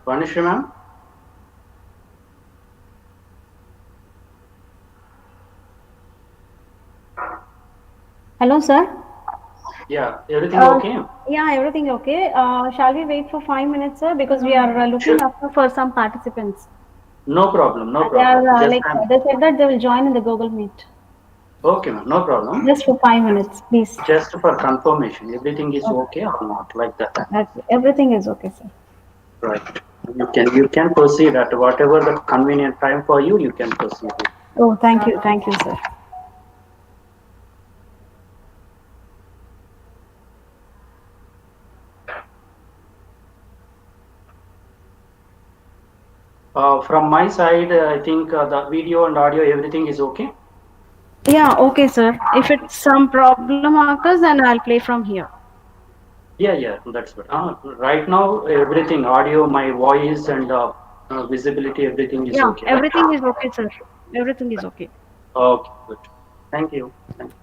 Vanishri ma'am? Hello, sir. Yeah, everything Uh, okay? yeah, everything okay. Shall we wait for 5 minutes, sir? Because we are looking Sure. after for some participants. No problem, no They problem. are Just like they said that they will join in the Google Meet. okay, ma'am, no problem. Just for 5 minutes, please. Just for confirmation, everything is Okay. okay or not, like that. Okay. Everything is okay, sir. Right. You can proceed at whatever the convenient time for you. You can proceed. Oh, thank you, sir. From my side, I think the video and audio, everything is okay. Yeah, okay, sir. If it's some problem occurs, then I'll play from here. Yeah, yeah, that's good. Right now, everything, audio, my voice, and visibility, everything is Yeah, okay, right? everything is okay, sir. Everything is okay. Okay, good. Thank you. Thank you.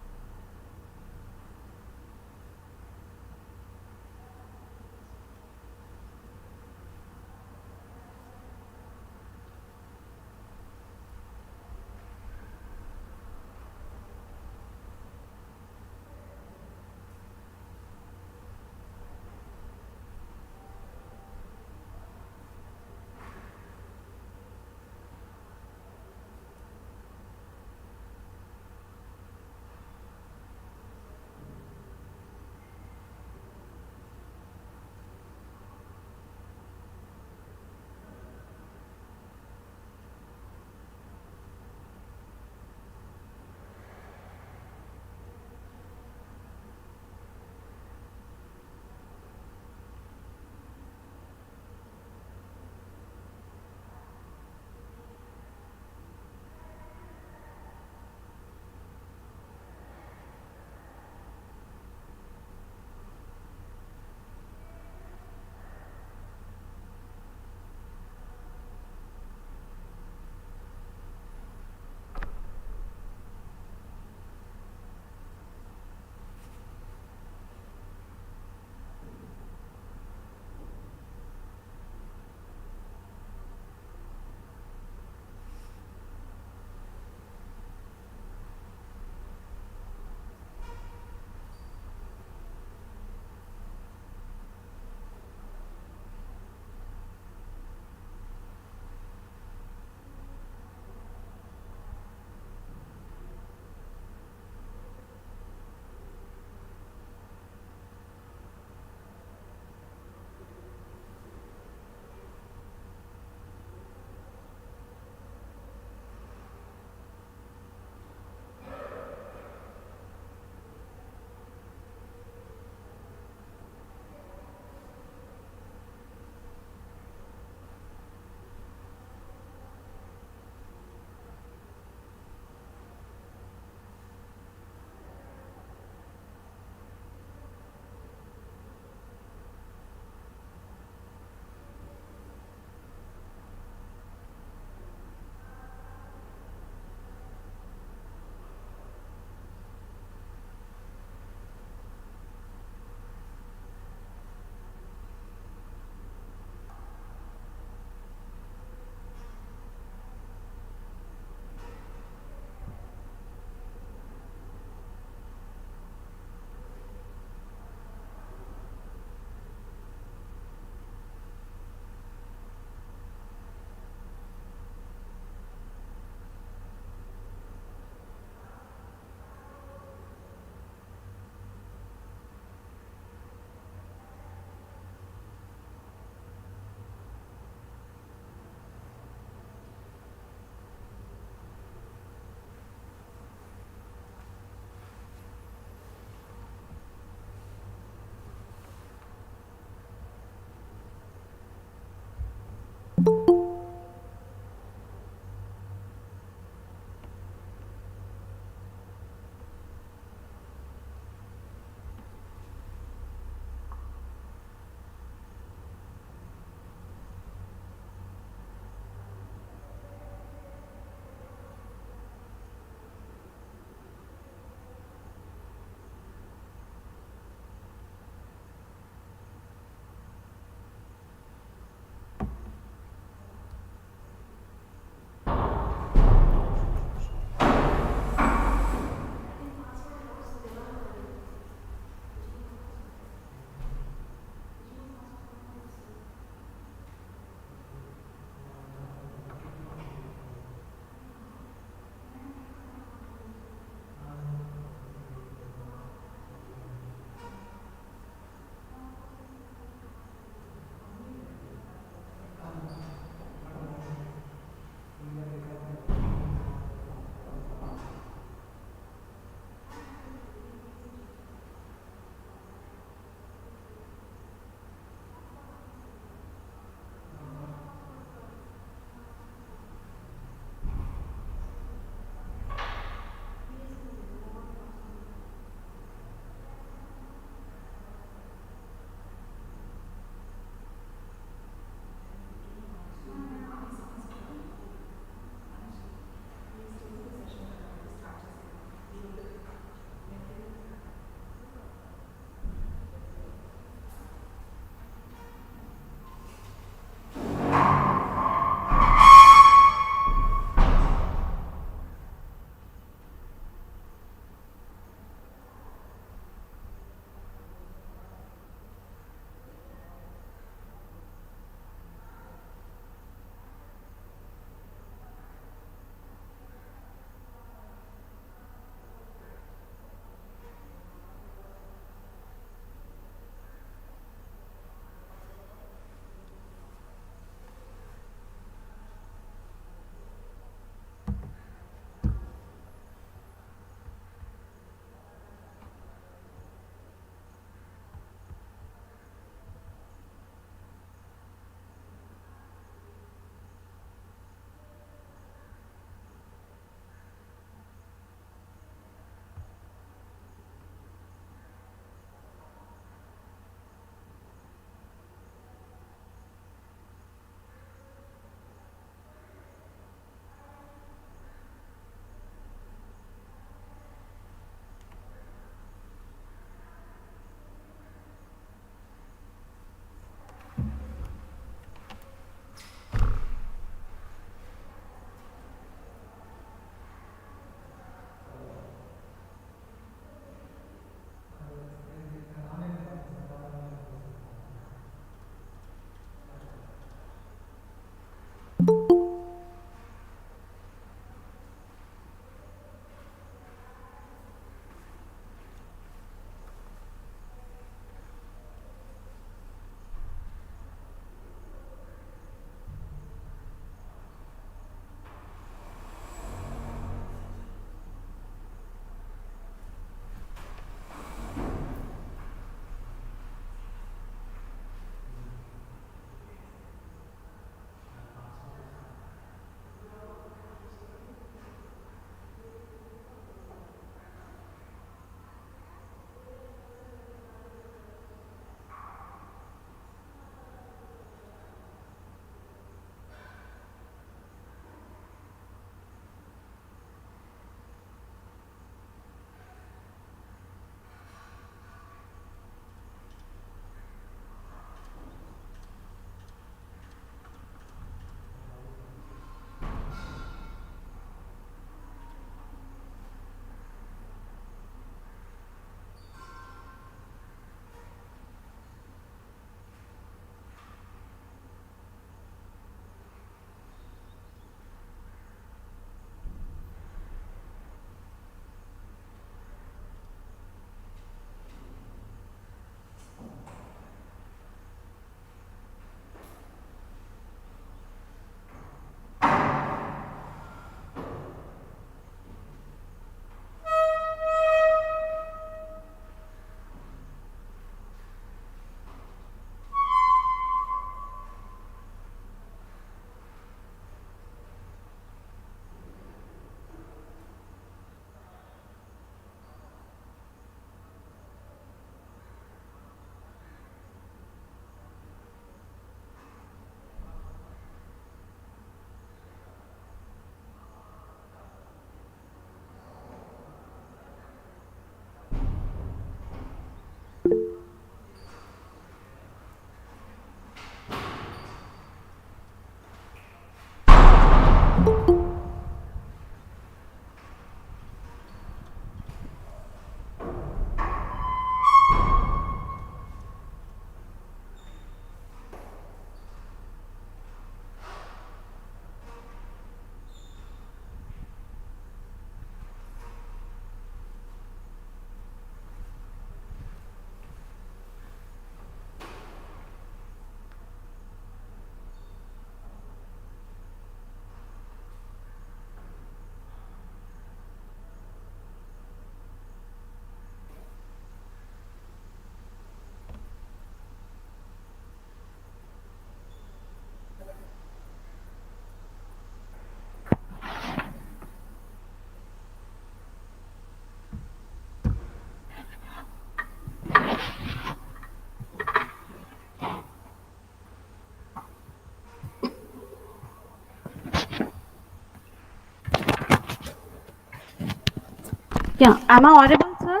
Yeah, am I audible, sir?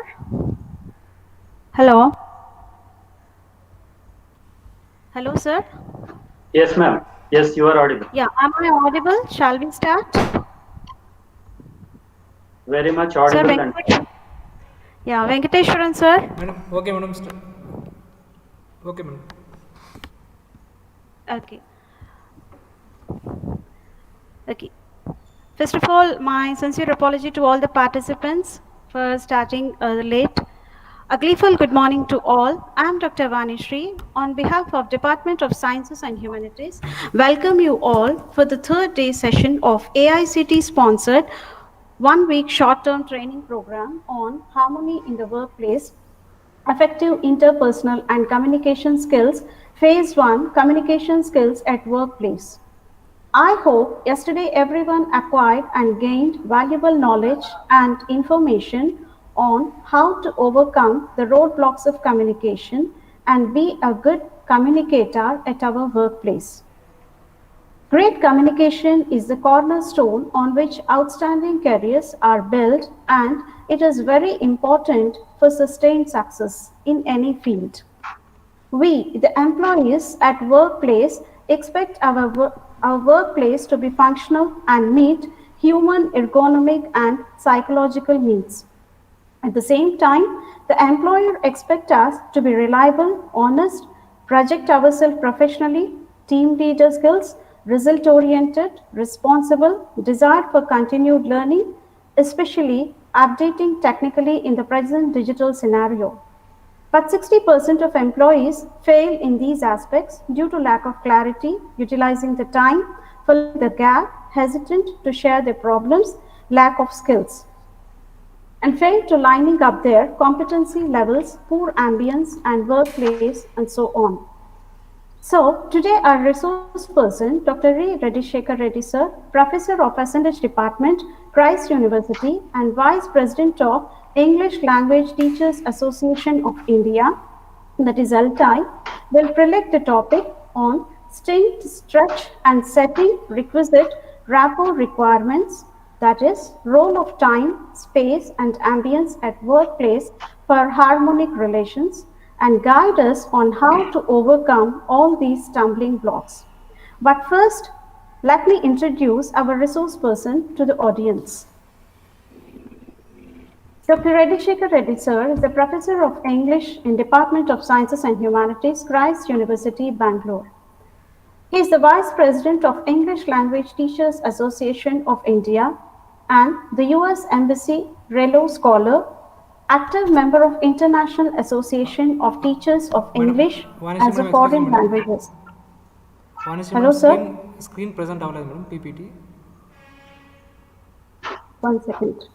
Hello? Hello, sir? Yes, ma'am. Yes, you are audible. Yeah, am I audible? Shall we start? Very much Sir, audible and Venkatesh. Yeah, Venkateshwaran, sir. Madam, okay, madam. Okay, madam. Okay, okay. First of all, my sincere apology to all the participants for starting late. A gleeful good morning to all. I am Dr. Vanishri. On behalf of Department of Sciences and Humanities, welcome you all for the third day session of AICT sponsored 1 week short-term training program on harmony in the workplace, effective interpersonal and communication skills, phase 1, communication skills at workplace. I hope yesterday everyone acquired and gained valuable knowledge and information on how to overcome the roadblocks of communication and be a good communicator at our workplace. Great communication is the cornerstone on which outstanding careers are built, and it is very important for sustained success in any field. We, the employees at workplace, expect our workplace to be functional and meet human ergonomic and psychological needs. At the same time, the employer expects us to be reliable, honest, project ourselves professionally, team leader skills, result oriented, responsible, desire for continued learning, especially updating technically in the present digital scenario. But 60% of employees fail in these aspects due to lack of clarity, utilizing the time, filling the gap, hesitant to share their problems, lack of skills, and fail to lining up their competency levels, poor ambience and workplace, and so on. So, today our resource person, Dr. Reddy Shekhar Reddy sir, Professor of Ascendage Department, Christ University, and Vice President of English Language Teachers Association of India, that is LTI, will prelect the topic on strength, stretch, and setting requisite rapport requirements, that is, role of time, space, and ambience at workplace for harmonic relations, and guide us on how to overcome all these stumbling blocks. But first, let me introduce our resource person to the audience. Dr. Reddy Shekhar Reddy sir is the Professor of English in Department of Sciences and Humanities, Christ University, Bangalore. He is the Vice President of English Language Teachers Association of India and the US Embassy Relo Scholar, active member of International Association of Teachers of Madam, English Vanishri as a madam, excuse me, foreign madam. languages. Vanishri Hello, madam, sir. screen present avaladu, madam, PPT. 1 second.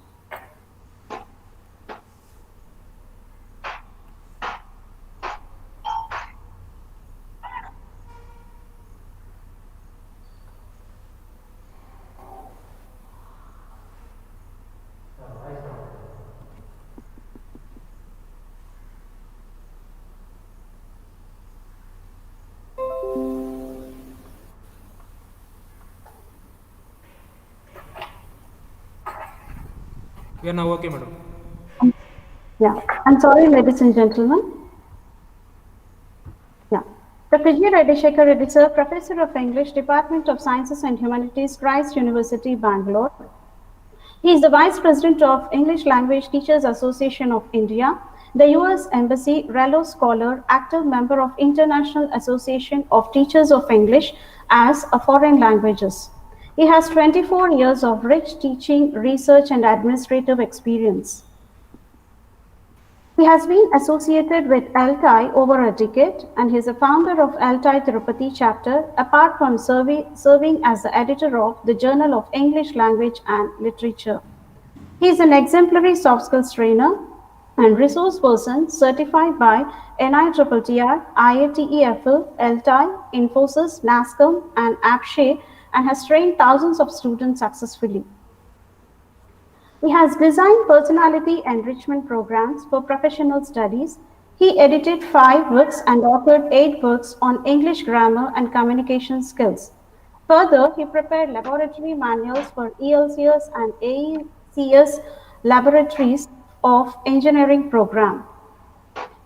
We are now okay, madam. Yeah, I'm sorry, ladies and gentlemen. Yeah. Dr. G. Reddy Shekhar Reddy sir, Professor of English, Department of Sciences and Humanities, Christ University, Bangalore. He is the Vice President of English Language Teachers Association of India, the US Embassy Relo Scholar, active member of International Association of Teachers of English as a foreign languages. He has 24 years of rich teaching, research, and administrative experience. He has been associated with LTI over a decade, and he is a founder of LTI Tirupati chapter, apart from serving as the editor of the Journal of English Language and Literature. He is an exemplary soft skills trainer and resource person certified by NITTR, IATEFL, LTI, Infosys, NASCOM, and APSHE, and has trained thousands of students successfully. He has designed personality enrichment programs for professional studies. He edited 5 books and authored 8 books on English grammar and communication skills. Further, he prepared laboratory manuals for ELCS and AECS laboratories of engineering program.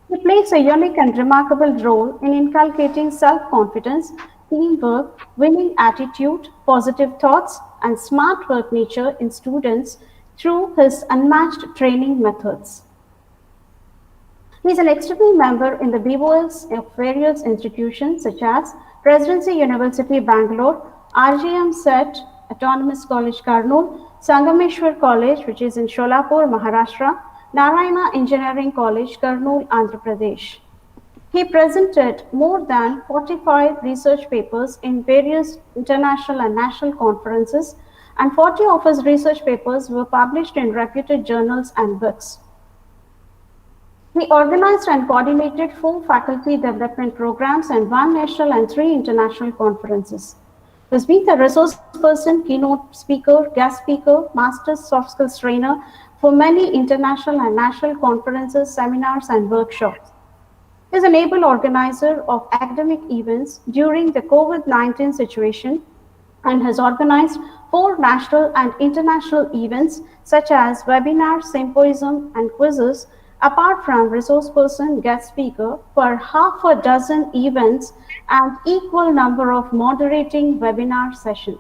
He plays a unique and remarkable role in inculcating self-confidence, teamwork, winning attitude, positive thoughts, and smart work nature in students through his unmatched training methods. He is an external member in the BOS of various institutions such as Presidency University Bangalore, RGM SET, Autonomous College Karnool, Sangameshwar College which is in Sholapur, Maharashtra, Narayana Engineering College, Karnool, Andhra Pradesh. He presented more than 45 research papers in various international and national conferences, and 40 of his research papers were published in reputed journals and books. He organized and coordinated 4 faculty development programs and 1 national and 3 international conferences. He has been the resource person, keynote speaker, guest speaker, master soft skills trainer for many international and national conferences, seminars, and workshops. He is an able organizer of academic events during the COVID-19 situation and has organized 4 national and international events such as webinars, symposium, and quizzes, apart from resource person, guest speaker for half a dozen events and equal number of moderating webinar sessions.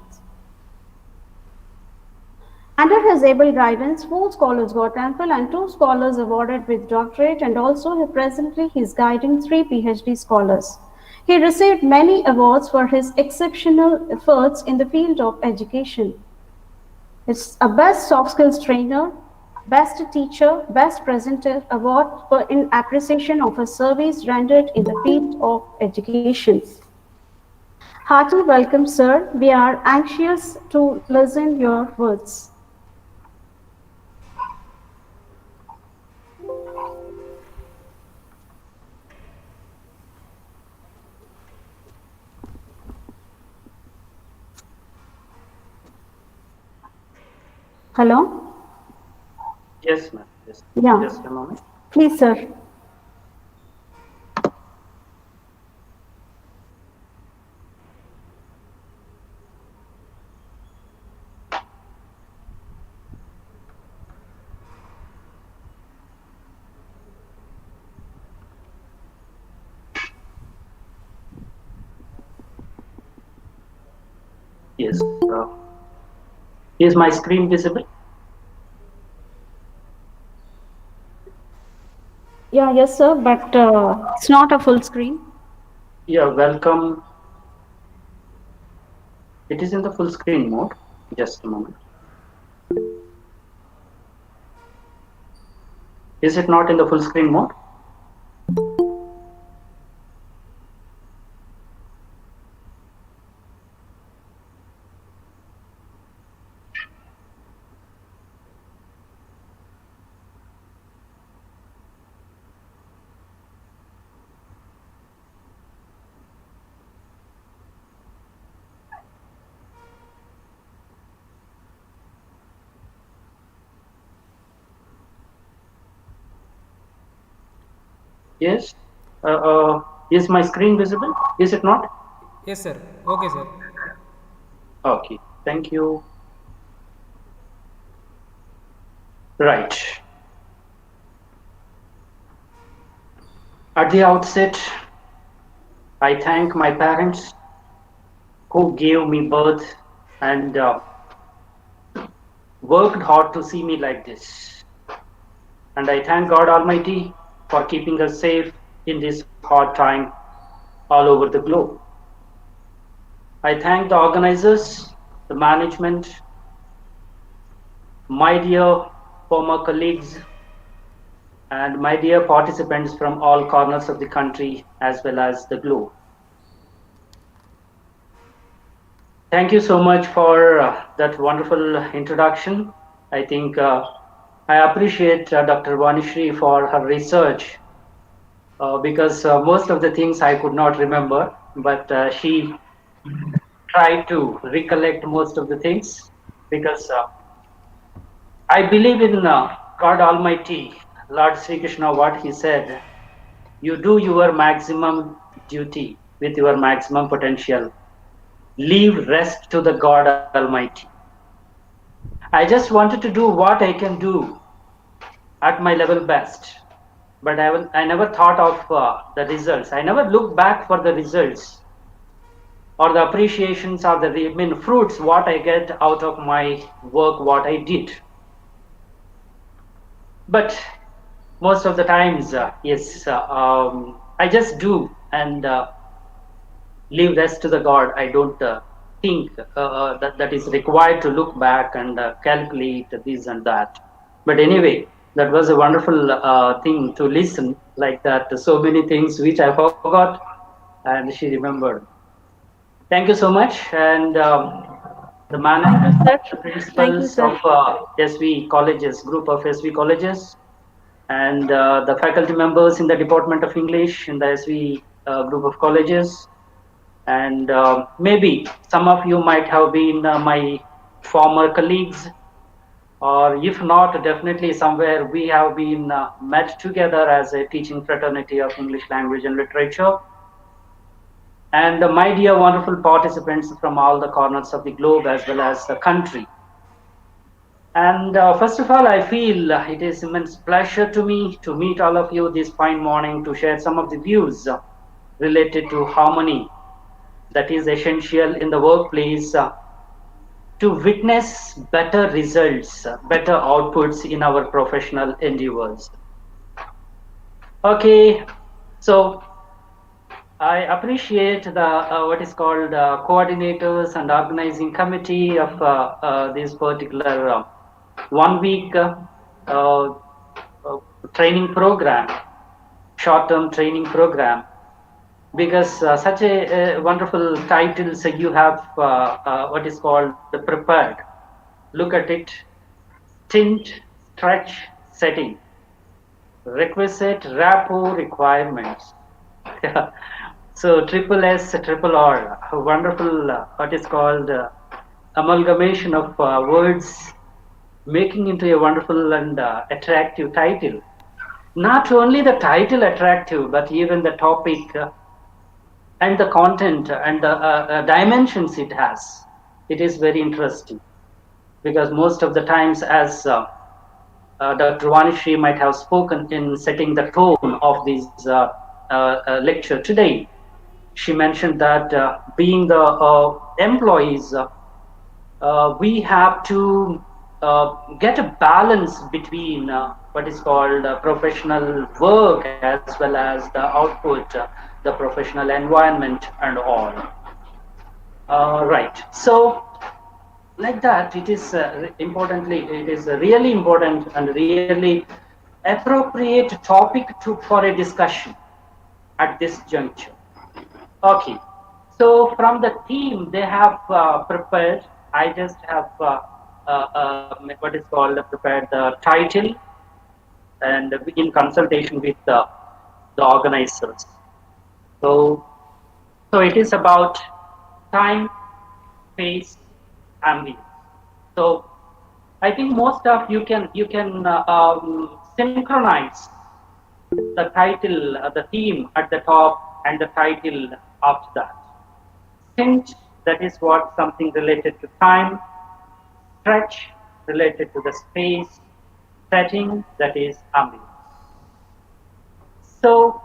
Under his able guidance, 4 scholars got ample and 2 scholars awarded with doctorate, and also presently he is guiding 3 PhD scholars. He received many awards for his exceptional efforts in the field of education. It's a Best Soft Skills Trainer, Best Teacher, Best Presenter award in appreciation of his service rendered in the field of education. Hearty welcome, sir. We are anxious to listen your words. Hello? Yes, ma'am. Yes. Yeah. Just a moment. Please, sir. Yes. Is my screen visible? Yeah, yes, sir, but it's not a full screen. Yeah, welcome. It is in the full screen mode. Just a moment. Is it not in the full screen mode? Yes. Is my screen visible? Is it not? Yes, sir. Okay, sir. Okay. Thank you. Right. At the outset, I thank my parents who gave me birth and worked hard to see me like this. And I thank God Almighty for keeping us safe in this hard time all over the globe. I thank the organizers, the management, my dear former colleagues, and my dear participants from all corners of the country as well as the globe. Thank you so much for that wonderful introduction. I think I appreciate Dr. Vanishri for her research because most of the things I could not remember, but she tried to recollect most of the things because I believe in God Almighty, Lord Sri Krishna, what he said, you do your maximum duty with your maximum potential. Leave rest to the God Almighty. I just wanted to do what I can do at my level best. But I never thought of the results. I never looked back for the results or the appreciations or the fruits what I get out of my work, what I did. But most of the times, yes, I just do and leave rest to the God. I don't think that is required to look back and calculate this and that. But anyway, that was a wonderful thing to listen like that. So many things which I forgot, and she remembered. Thank you so much, and the Thank you, managers, sir. the Thank you, principals sir. of SV colleges, group of SV colleges, and the faculty members in the Department of English in the SV group of colleges, and maybe some of you might have been my former colleagues, or if not, definitely somewhere we have been met together as a teaching fraternity of English language and literature. And my dear wonderful participants from all the corners of the globe as well as the country. And first of all, I feel it is immense pleasure to me to meet all of you this fine morning to share some of the views related to harmony that is essential in the workplace to witness better results, better outputs in our professional endeavors. Okay, so I appreciate the what is called coordinators and organizing committee of this particular 1 week uh, training program, short-term training program, because such a wonderful title. So you have what is called prepared. Look at it: tint, stretch, setting, requisite, rapport, requirements. So triple S, triple R, a wonderful what is called amalgamation of words, making into a wonderful and attractive title. Not only the title attractive, but even the topic and the content and the dimensions it has. It is very interesting because most of the times, as Dr. Vanishri might have spoken in setting the tone of this lecture today, she mentioned that being the employees, we have to get a balance between what is called professional work as well as the output, the professional environment, and all. Right. So, like that, it is importantly, it is really important and really appropriate topic for a discussion at this juncture. Okay, so from the team they have prepared, I just have what is called prepared the title and in consultation with the organizers. So, so it is about time, space, ambience. So I think most of you can synchronize the title, the theme at the top, and the title after that. Stint, that is what something related to time. Stretch, related to the space. Setting, that is ambience. So,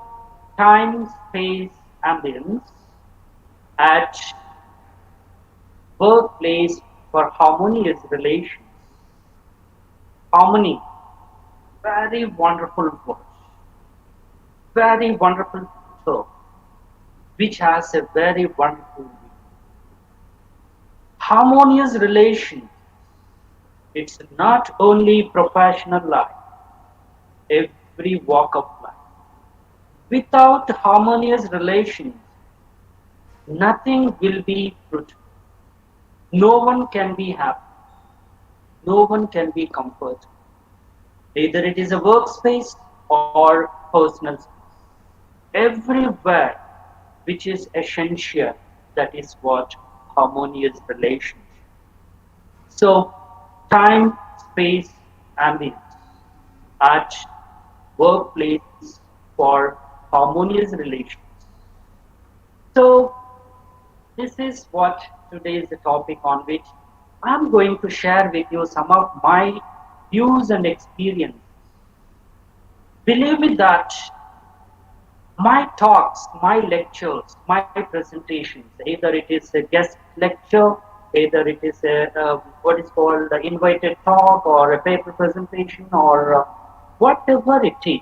time, space, ambience at workplace for harmonious relations. Harmony, very wonderful word, very wonderful term, which has a very wonderful meaning. Harmonious relation, it's not only professional life, every walk of life. Without harmonious relations, nothing will be fruitful. No one can be happy. No one can be comforted. Either it is a workspace or personal space. Everywhere which is essential, that is what harmonious relations. So, time, space, ambience at workplace for harmonious relations. So, this is what today is the topic on which I'm going to share with you some of my views and experience Believe me that my talks, my lectures, my presentations, either it is a guest lecture, either it is a what is called the invited talk or a paper presentation or whatever it is,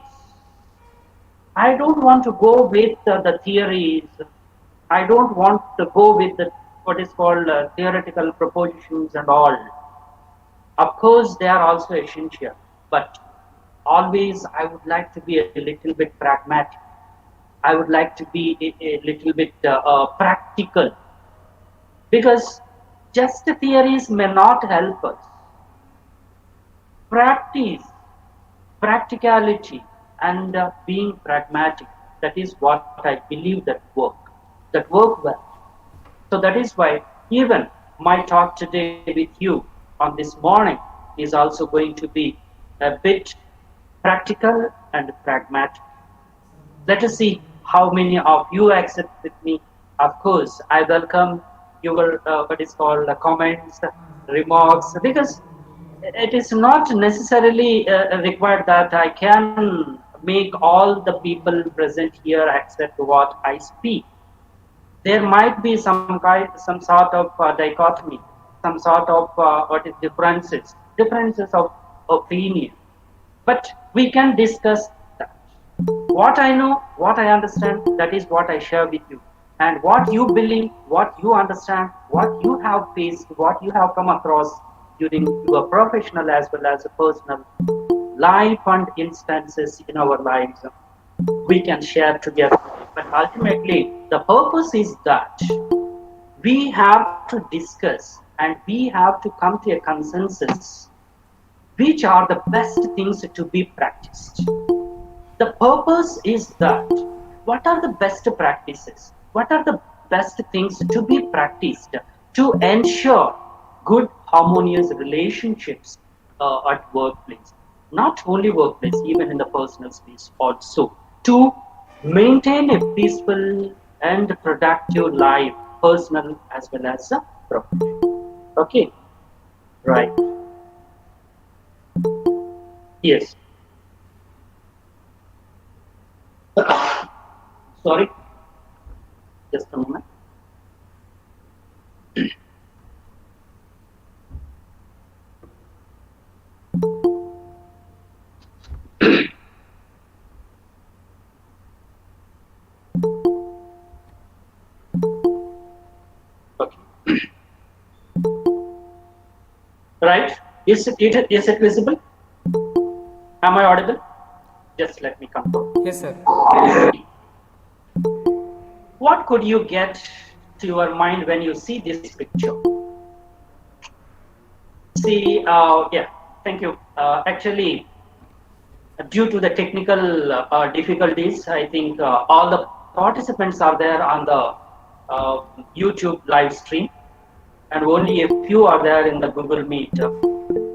I don't want to go with the theories. I don't want to go with the what is called theoretical propositions and all. Of course, they are also essential, but always I would like to be a little bit pragmatic. I would like to be a little bit practical because just theories may not help us. Practice, practicality, and being pragmatic. That is what I believe that work well. So that is why even my talk today with you on this morning is also going to be a bit practical and pragmatic. Let us see how many of you accept with me. Of course, I welcome your what is called comments, remarks, because it is not necessarily required that I can make all the people present here accept what I speak. There might be some sort of dichotomy, some sort of what is differences of opinion, but we can discuss that. What I know, what I understand, that is what I share with you. And what you believe, what you understand, what you have faced, what you have come across during your professional as well as personal life and instances in our lives, we can share together. But ultimately, the purpose is that we have to discuss and we have to come to a consensus which are the best things to be practiced. The purpose is that what are the best practices? What are the best things to be practiced to ensure good, harmonious relationships at workplace? Not only workplace, even in the personal space also. To maintain a peaceful and productive life, personal as well as professional. Okay, right. Yes. Sorry, just a moment. Okay. Right? Is it visible? Am I audible? Just let me confirm. Yes, sir. What could you get to your mind when you see this picture? See, yeah, thank you. Actually, due to the technical difficulties, I think all the participants are there on the YouTube live stream, and only a few are there in the Google Meet.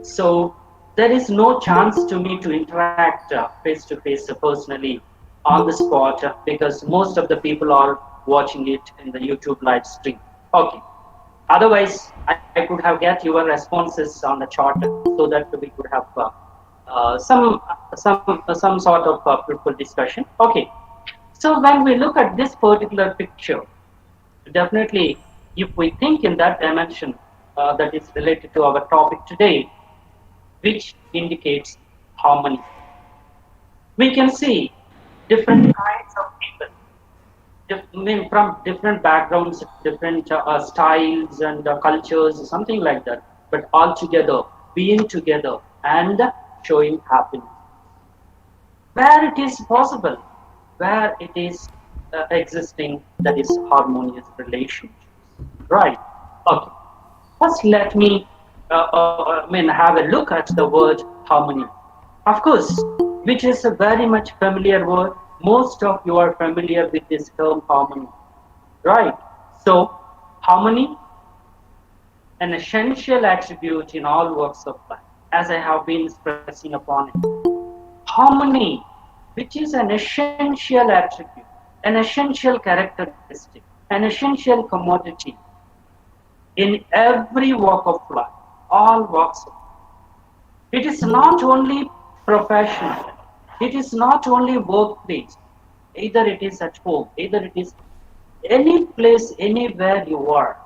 So there is no chance to me to interact face to face personally on the spot because most of the people are watching it in the YouTube live stream. Okay. Otherwise, I could have get your responses on the chat so that we could have some sort of fruitful discussion. Okay. So when we look at this particular picture, definitely, if we think in that dimension that is related to our topic today, which indicates harmony, we can see different kinds of people, from different backgrounds, different styles and cultures, something like that, but all together, being together and showing happiness. Where it is possible, where it is existing, that is harmonious relationships. Right. Okay. First, let me have a look at the word harmony. Of course, which is a very much familiar word. Most of you are familiar with this term harmony, right? So, harmony, an essential attribute in all walks of life, as I have been stressing upon it. Harmony, which is an essential attribute, an essential characteristic, an essential commodity in every walk of life, all walks of life. It is not only professional. It is not only workplace, either it is at home, either it is any place, anywhere you are.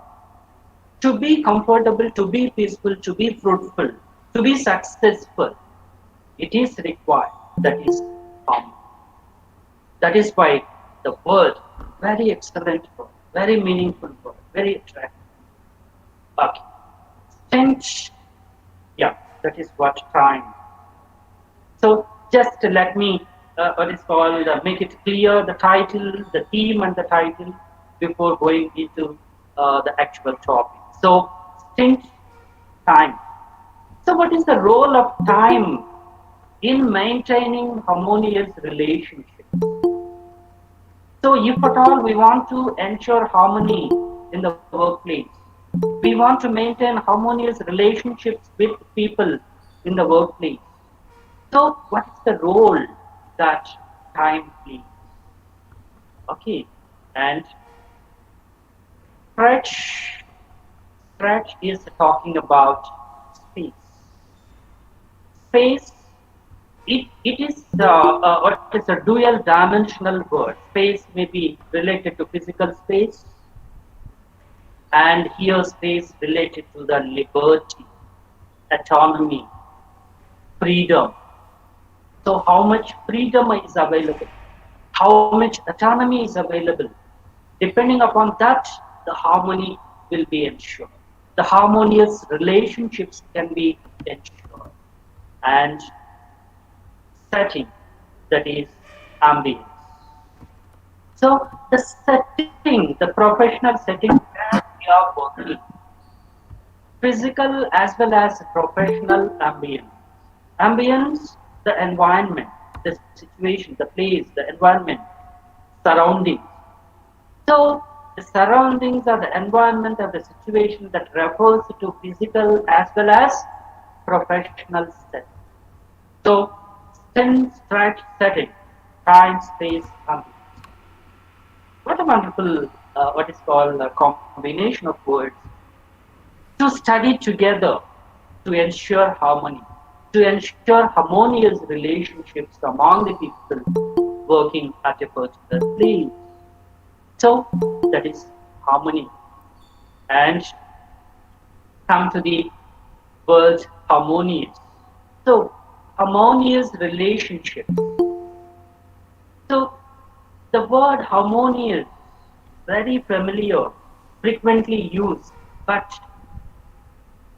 To be comfortable, to be peaceful, to be fruitful, to be successful, it is required. That is harmony. That is why the word, very excellent word, very meaningful word, very attractive. Okay. Stench, yeah, that is what time. So just let me, what is called, make it clear the title, the theme, and the title before going into the actual topic. So, stint time. So, what is the role of time in maintaining harmonious relationships? So, if at all we want to ensure harmony in the workplace, we want to maintain harmonious relationships with people in the workplace. So, what is the role that time plays? Okay, and stretch stretch is talking about space. Space, it is what is a dual dimensional word. Space may be related to physical space, and here space related to the liberty, autonomy, freedom. So, how much freedom is available? How much autonomy is available? Depending upon that, the harmony will be ensured. The harmonious relationships can be ensured. And setting, that is ambience. So the setting, the professional setting where we are working, physical as well as professional ambience. Ambience, the environment, the situation, the place, the environment, surroundings. So the surroundings or the environment or the situation that refers to physical as well as professional setting. So thin stretch setting, time, space, ambience. What a wonderful, what is called a combination of words to study together to ensure harmony, to ensure harmonious relationships among the people working at a particular place. So that is harmony. And come to the word harmonious. So harmonious relationships. So the word harmonious, very familiar, frequently used, but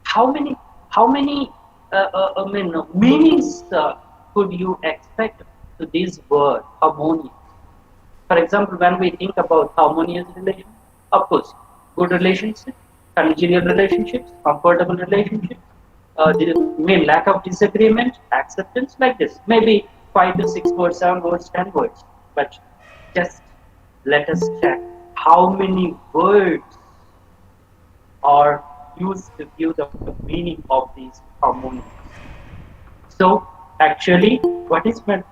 how many meanings could you expect to this word harmonious? For example, when we think about harmonious relations, of course, good relationships, congenial relationships, comfortable relationships, mean lack of disagreement, acceptance, like this. Maybe 5 to 6 words, 7 words, 10 words. But just let us check how many words are used to give the meaning of these harmonies. So, actually, what is meant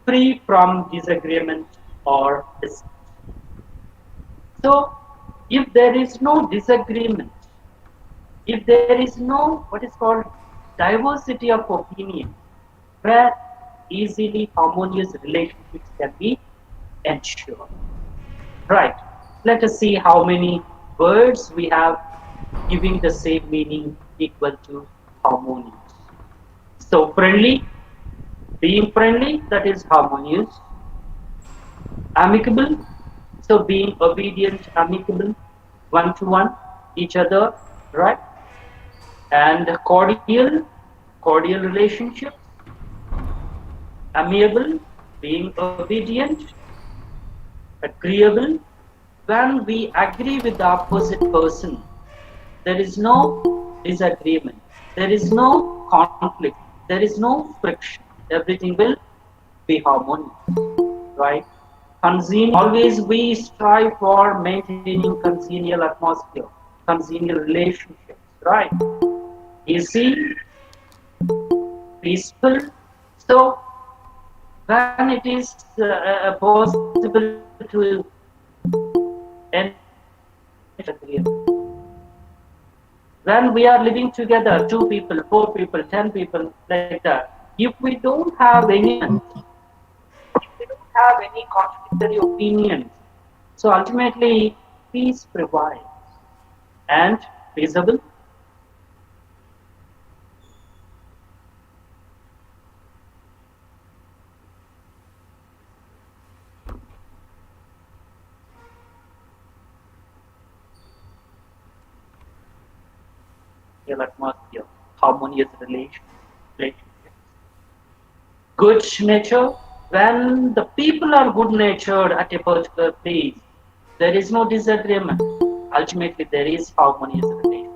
free from disagreement or dispute. So, if there is no disagreement, if there is no what is called diversity of opinion, where easily harmonious relationships can be ensured. Right. Let us see how many words we have giving the same meaning equal to harmonious. So friendly, being friendly, that is harmonious. Amicable, so being obedient, amicable, one to one, each other, right? And cordial relationships, amiable, being obedient, agreeable. When we agree with the opposite person, there is no disagreement, there is no conflict, there is no friction. Everything will be harmonious, right? Always we strive for maintaining congenial atmosphere, congenial relationships, right? Easy, peaceful. So when it is possible to ensure agreement, when we are living together, 2 people, 4 people, 10 people, like that, if we don't have any, if we don't have any contradictory opinions, so ultimately peace prevails and peaceable. Atmosphere, harmonious relationships. Good nature, when the people are good natured at a particular place, there is no disagreement. Ultimately, there is harmonious relation.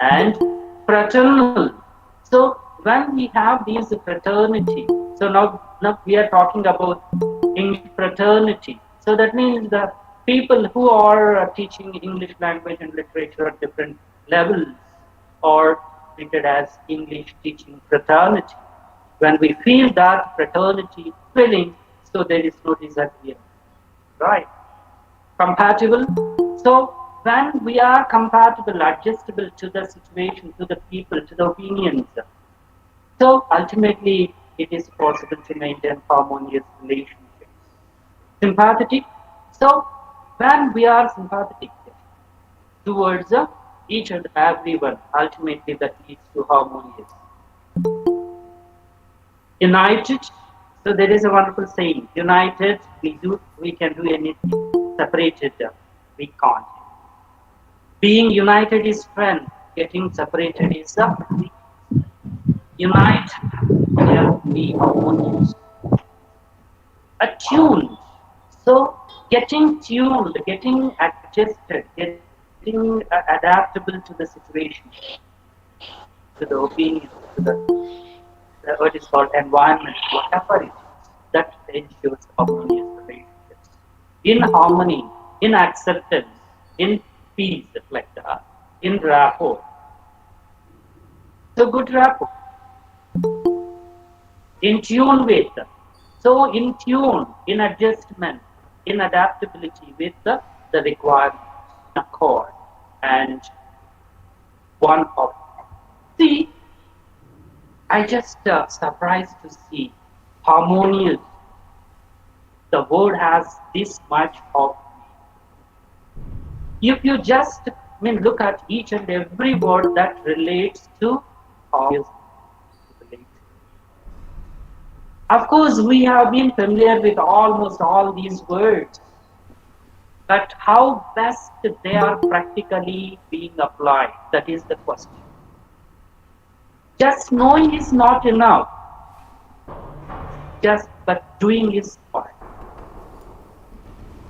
And fraternal. So when we have these fraternity, so now we are talking about English fraternity. So that means the people who are teaching English language and literature at different levels are treated as English teaching fraternity. When we feel that fraternity feeling, so there is no disagreement, right? Compatible. So when we are compatible, adjustable to the situation, to the people, to the opinions, so ultimately it is possible to maintain harmonious relationships. Sympathetic. So when we are sympathetic towards each and everyone, ultimately that leads to harmonious. United. So there is a wonderful saying: united, we can do anything. Separated, we can't. Being united is strength. Getting separated is weakness. Unite, here be harmonious. Attuned. So getting tuned, getting adjusted, getting adaptable to the situation, to the opinion, to the what is called environment, whatever it is, that ensures harmonious relationships. In harmony, in acceptance, in peace, like that, in rapport. So good rapport. In tune with. So in tune, in adjustment, in adaptability with the requirements, accord, and one of. See, I just surprised to see harmonious. The word has this much of. If you just look at each and every word that relates to harmonious relation. Of course, we have been familiar with almost all these words, but how best they are practically being applied, that is the question. Just knowing is not enough, just but doing is fine.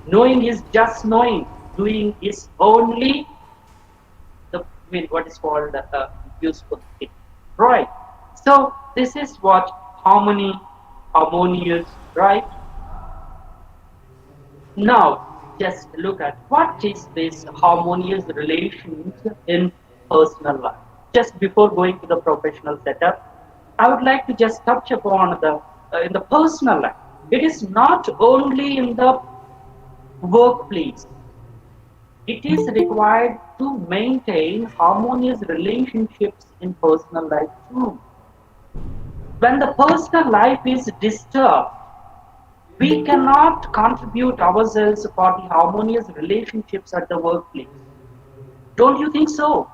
Knowing is just knowing, doing is only the what is called a useful thing, right? So this is what harmony, harmonious, right? Now, just look at what is this harmonious relations in personal life. Just before going to the professional setup, I would like to just touch upon the in the personal life. It is not only in the workplace. It is required to maintain harmonious relationships in personal life too. When the personal life is disturbed, we cannot contribute ourselves for the harmonious relationships at the workplace. Don't you think so?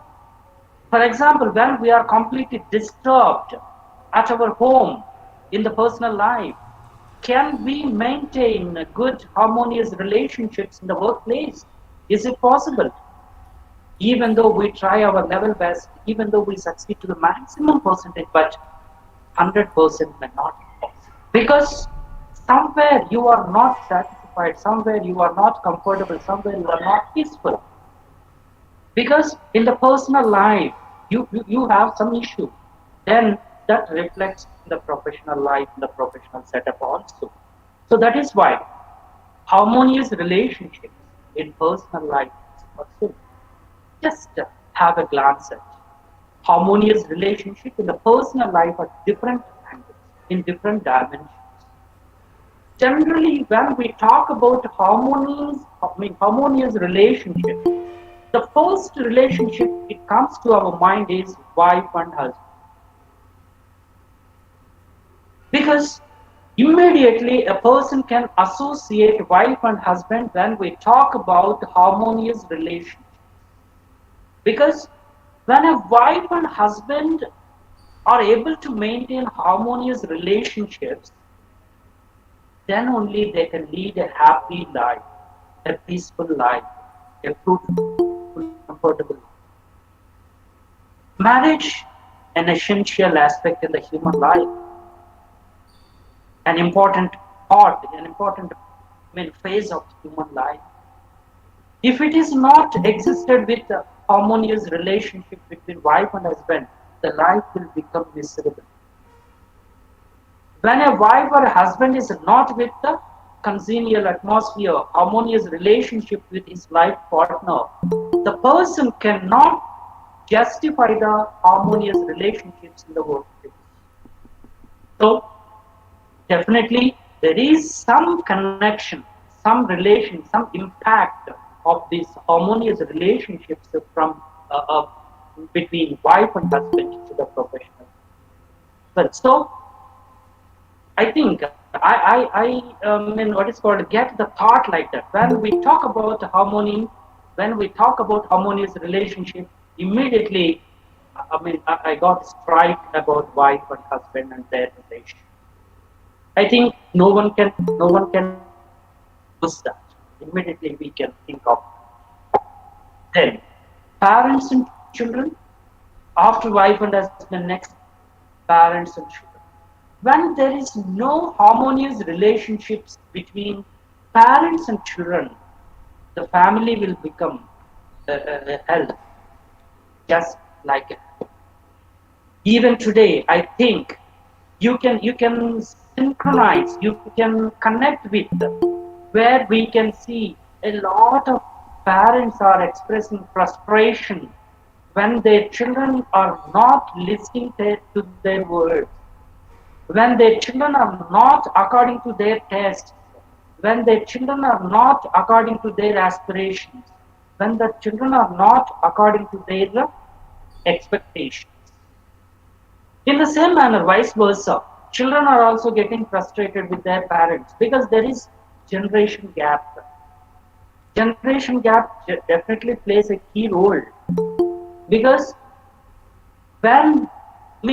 For example, when we are completely disturbed at our home, in the personal life, can we maintain good harmonious relationships in the workplace? Is it possible? Even though we try our level best, even though we succeed to the maximum percentage, but 100% may not be possible. Because somewhere you are not satisfied, somewhere you are not comfortable, somewhere you are not peaceful. Because in the personal life, you have some issue. Then that reflects in the professional life, in the professional setup also. So that is why harmonious relationships in personal life is possible. Just have a glance at harmonious relationship in the personal life at different angles, in different dimensions. Generally, when we talk about harmonious relationship, the first relationship it comes to our mind is wife and husband. Because immediately a person can associate wife and husband when we talk about harmonious relationship. Because when a wife and husband are able to maintain harmonious relationships, then only they can lead a happy life, a peaceful life, a fruitful, comfortable life. Marriage, an essential aspect in the human life, an important part, an important phase of human life. If it is not existed with a harmonious relationship between wife and husband, the life will become miserable. When a wife or a husband is not with the congenial atmosphere, harmonious relationship with his life partner, the person cannot justify the harmonious relationships in the workplace. So definitely there is some connection, some relation, some impact of these harmonious relationships from between wife and husband to the professional. Well, so I think I mean what is called get the thought like that. When we talk about harmony, when we talk about harmonious relationship, immediately I got strike about wife and husband and their relation. I think no one can use that. Immediately we can think of then parents and children, after wife and husband, next parents and children. When there is no harmonious relationships between parents and children, the family will become a hell, just like it. Even today, I think you can synchronize, you can connect with where we can see a lot of parents are expressing frustration when their children are not listening to their words, when their children are not according to their tastes, when their children are not according to their aspirations, when the children are not according to their expectations. In the same manner, vice versa, children are also getting frustrated with their parents because there is generation gap. Generation gap definitely plays a key role because when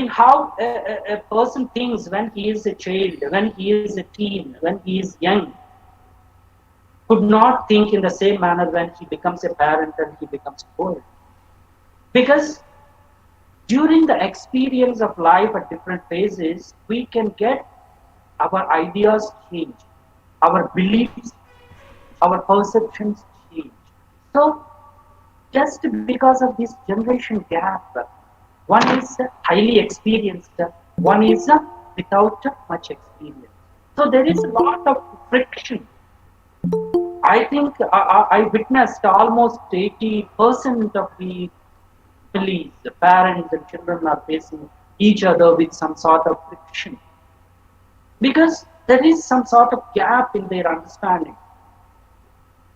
how a person thinks when he is a child, when he is a teen, when he is young, could not think in the same manner when he becomes a parent and he becomes old. Because during the experience of life at different phases, we can get our ideas change, our beliefs, our perceptions change. So just because of this generation gap, one is highly experienced, one is without much experience. So there is a lot of friction. I think I witnessed almost 80% of the families, the parents and children are facing each other with some sort of friction because there is some sort of gap in their understanding.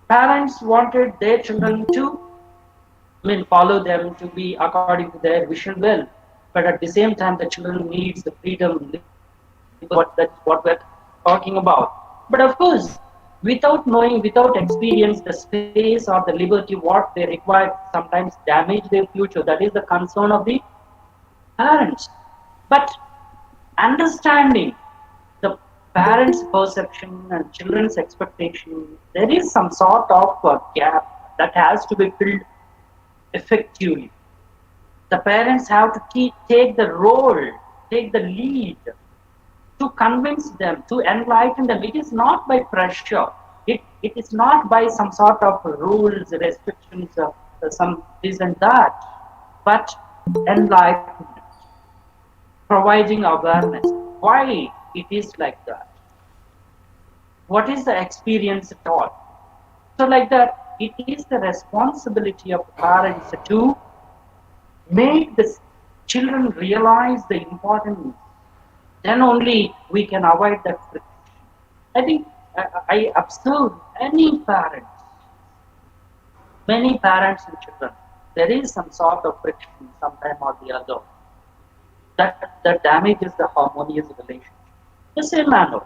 Parents wanted their children to follow them to be according to their vision well, but at the same time the children needs the freedom, that's what we're talking about. But of course, without knowing, without experience, the space or the liberty what they require sometimes damage their future. That is the concern of the parents. But understanding the parents' perception and children's expectation, there is some sort of gap that has to be filled effectively. The parents have to take the role, take the lead to convince them, to enlighten them. It is not by pressure. It is not by some sort of rules, restrictions, some this and that, but enlightenment, providing awareness. Why it is like that? What is the experience taught? So like that, it is the responsibility of parents to make the children realize the importance. Then only we can avoid that friction. I think I observe many parents and children, there is some sort of friction sometime or the other that damages the harmonious relationship. The same manner,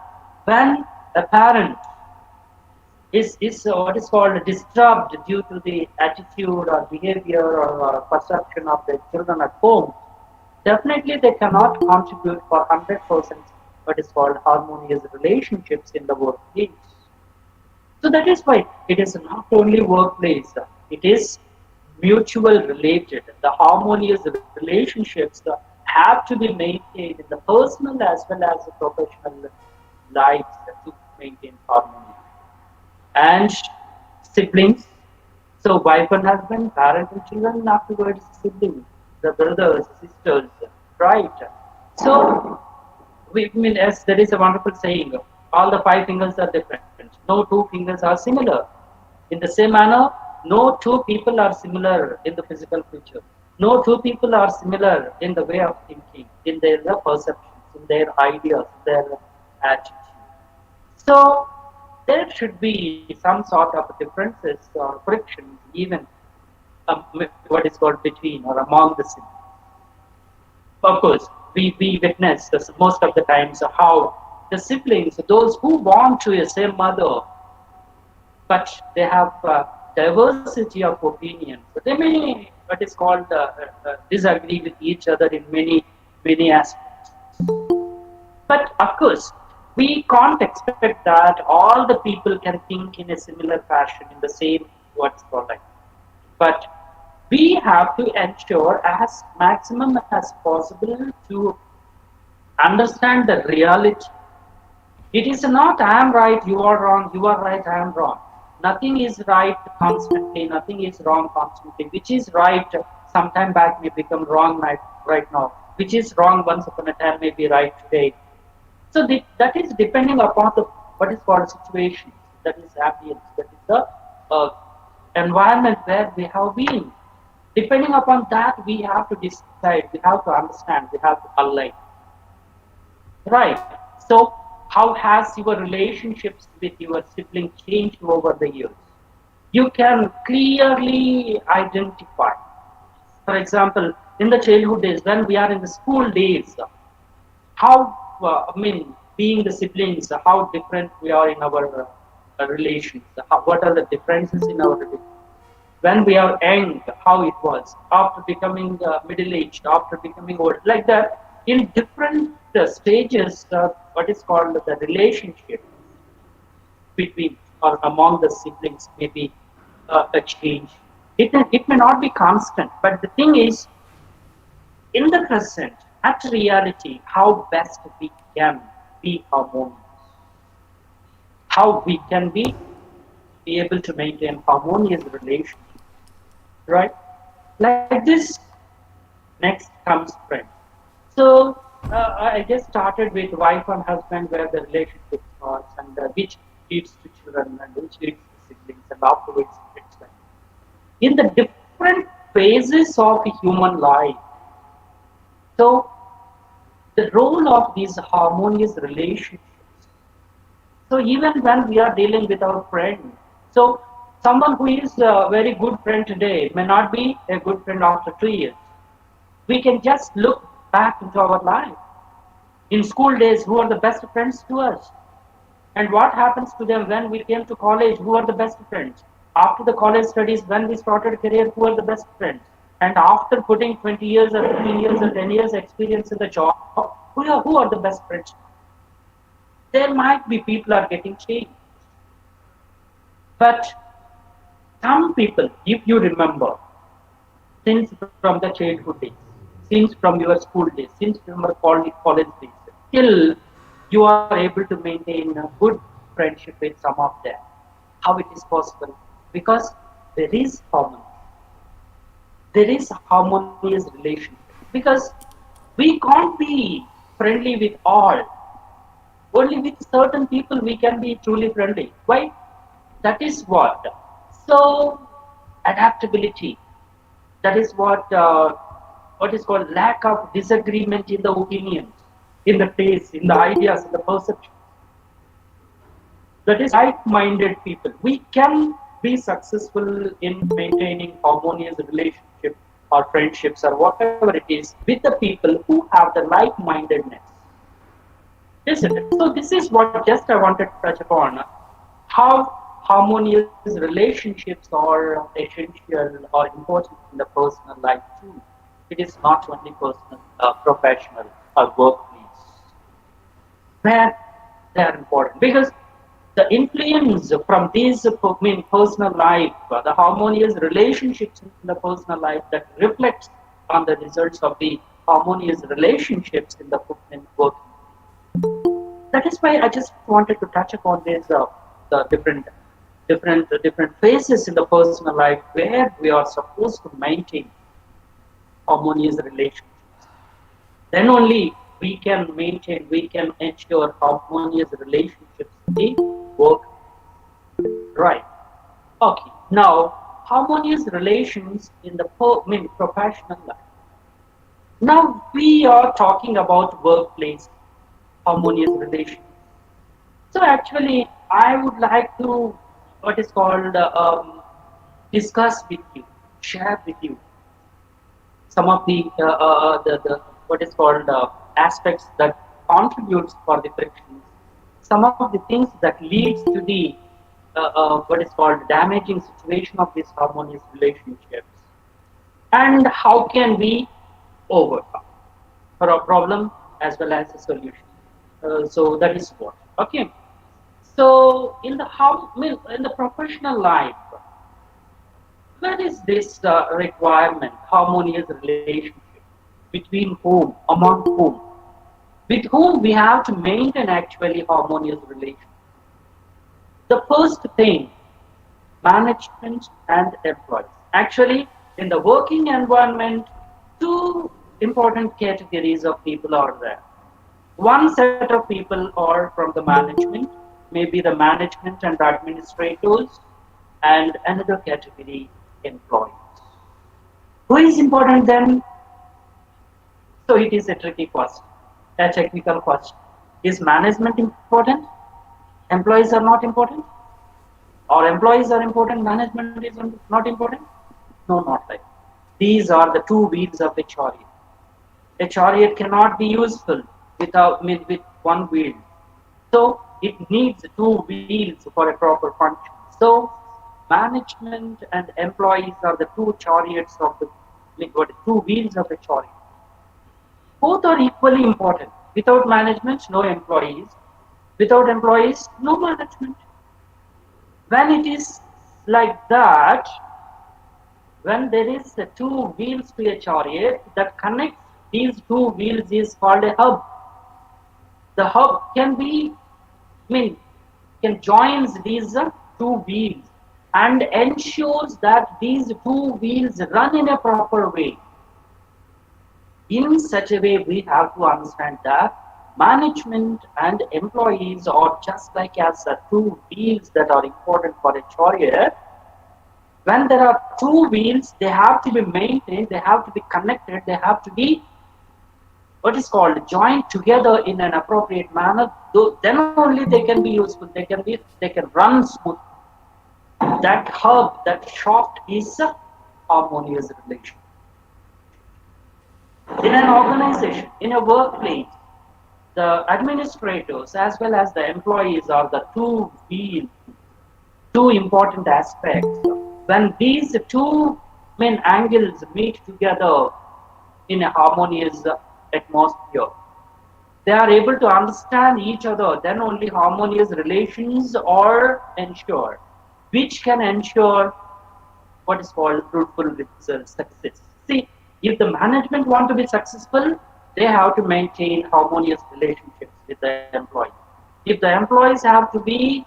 when a parent is what is called disturbed due to the attitude or behavior or perception of their children at home, definitely they cannot contribute for 100% what is called harmonious relationships in the workplace. So that is why it is not only workplace, it is mutual related. The harmonious relationships have to be maintained in the personal as well as the professional lives to maintain harmony. And siblings, so wife and husband, parent and children, afterwards siblings, the brothers, sisters, right? So we mean as there is a wonderful saying, all the five fingers are different. No two fingers are similar. In the same manner, no two people are similar in the physical feature. No two people are similar in the way of thinking, in their perceptions, in their ideas, their attitude. So there should be some sort of differences or frictions even what is called between or among the siblings. Of course, we witness this most of the times how the siblings, those who belong to a same mother, but they have diversity of opinions. So they may what is called disagree with each other in many aspects. But of course, we can't expect that all the people can think in a similar fashion in the same what's called like. But we have to ensure as maximum as possible to understand the reality. It is not I am right, you are wrong, you are right, I am wrong. Nothing is right constantly, nothing is wrong constantly. Which is right sometime back may become wrong right now. Which is wrong once upon a time may be right today. So that is depending upon the what is called situation, that is ambience, that is the uh, environment where we have been. Depending upon that, we have to decide, we have to understand, we have to align. Right. So, how has your relationships with your sibling changed over the years? You can clearly identify. For example, in the childhood days, when we are in the school days, how, being the siblings, how different we are in our relations, what are the differences in our relations. When we are young, how it was, after becoming middle-aged, after becoming old, like that, in different stages, what is called the relationship between or among the siblings may be a change. It may not be constant, but the thing is, in the present, at reality, how best we can be harmonious, how we can be able to maintain harmonious relationships, right? Like this, next comes friends. So I just started with wife and husband, where the relationship starts, and which leads to children, and which leads to siblings, and afterwards it's like in the different phases of human life. So the role of these harmonious relationships. So even when we are dealing with our friend, so someone who is a very good friend today may not be a good friend after 2 years. We can just look back into our life. In school days, who are the best friends to us? And what happens to them when we came to college? Who are the best friends? After the college studies, when we started career, who are the best friends? And after putting 20 years or 15 years or 10 years experience in the job, who are the best friends? There might be people are getting changed. But some people, if you remember, since from the childhood days, since from your school days, since from your college days, till you are able to maintain a good friendship with some of them. How it is possible? Because there is harmony. There is a harmonious relationship. Because we can't be friendly with all. Only with certain people we can be truly friendly. Why? That is what. So adaptability. That is what is called lack of disagreement in the opinions, in the taste, in the ideas, in the perception. That is like-minded people. We can be successful in maintaining harmonious relationship or friendships or whatever it is with the people who have the like-mindedness. Yes, it is. So this is what just I wanted to touch upon. How harmonious relationships are essential or important in the personal life too. It is not only personal, professional or workplace where they are important because the influence from these personal life, the harmonious relationships in the personal life that reflects on the results of the harmonious relationships in the work. That is why I just wanted to touch upon these the different phases in the personal life where we are supposed to maintain harmonious relationships. Then only we can ensure harmonious relationships in the work. Right. Okay. Now, harmonious relations in the professional life. Now we are talking about workplace harmonious relations. So actually, I would like to what is called discuss with you, share with you some of the what is called aspects that contributes for the frictions, some of the things that leads to the what is called damaging situation of these harmonious relationships, and how can we overcome for a problem as well as a solution. So that is what. Okay. So in the how in the professional life, where is this requirement, harmonious relationship between whom, among whom, with whom we have to maintain actually harmonious relations? The first thing, management and employees. Actually, in the working environment, two important categories of people are there. One set of people are from the management, maybe the management and administrators, and another category, employees. Who is important then? So it is a tricky question, a technical question. Is management important? Employees are not important? Or employees are important, management is not important? No, not like. These are the two wheels of a chariot. A chariot cannot be useful with one wheel. So it needs two wheels for a proper function. So management and employees are the two chariots of the two wheels of a chariot. Both are equally important. Without management, no employees. Without employees, no management. When it is like that, when there is two wheels to a chariot, that connects these two wheels is called a hub. The hub can be, can joins these two wheels and ensures that these two wheels run in a proper way. In such a way, we have to understand that management and employees are just like as the two wheels that are important for a chariot. When there are two wheels, they have to be maintained, they have to be connected, they have to be what is called joined together in an appropriate manner. Then only they can be useful. They can run smooth. That hub, that shaft is a harmonious relation. In an organization, in a workplace, the administrators as well as the employees are the two wheels, two important aspects. When these two main angles meet together in a harmonious atmosphere, they are able to understand each other, then only harmonious relations are ensured, which can ensure what is called fruitful results, success. See, if the management want to be successful, they have to maintain harmonious relationships with the employees. If the employees have to be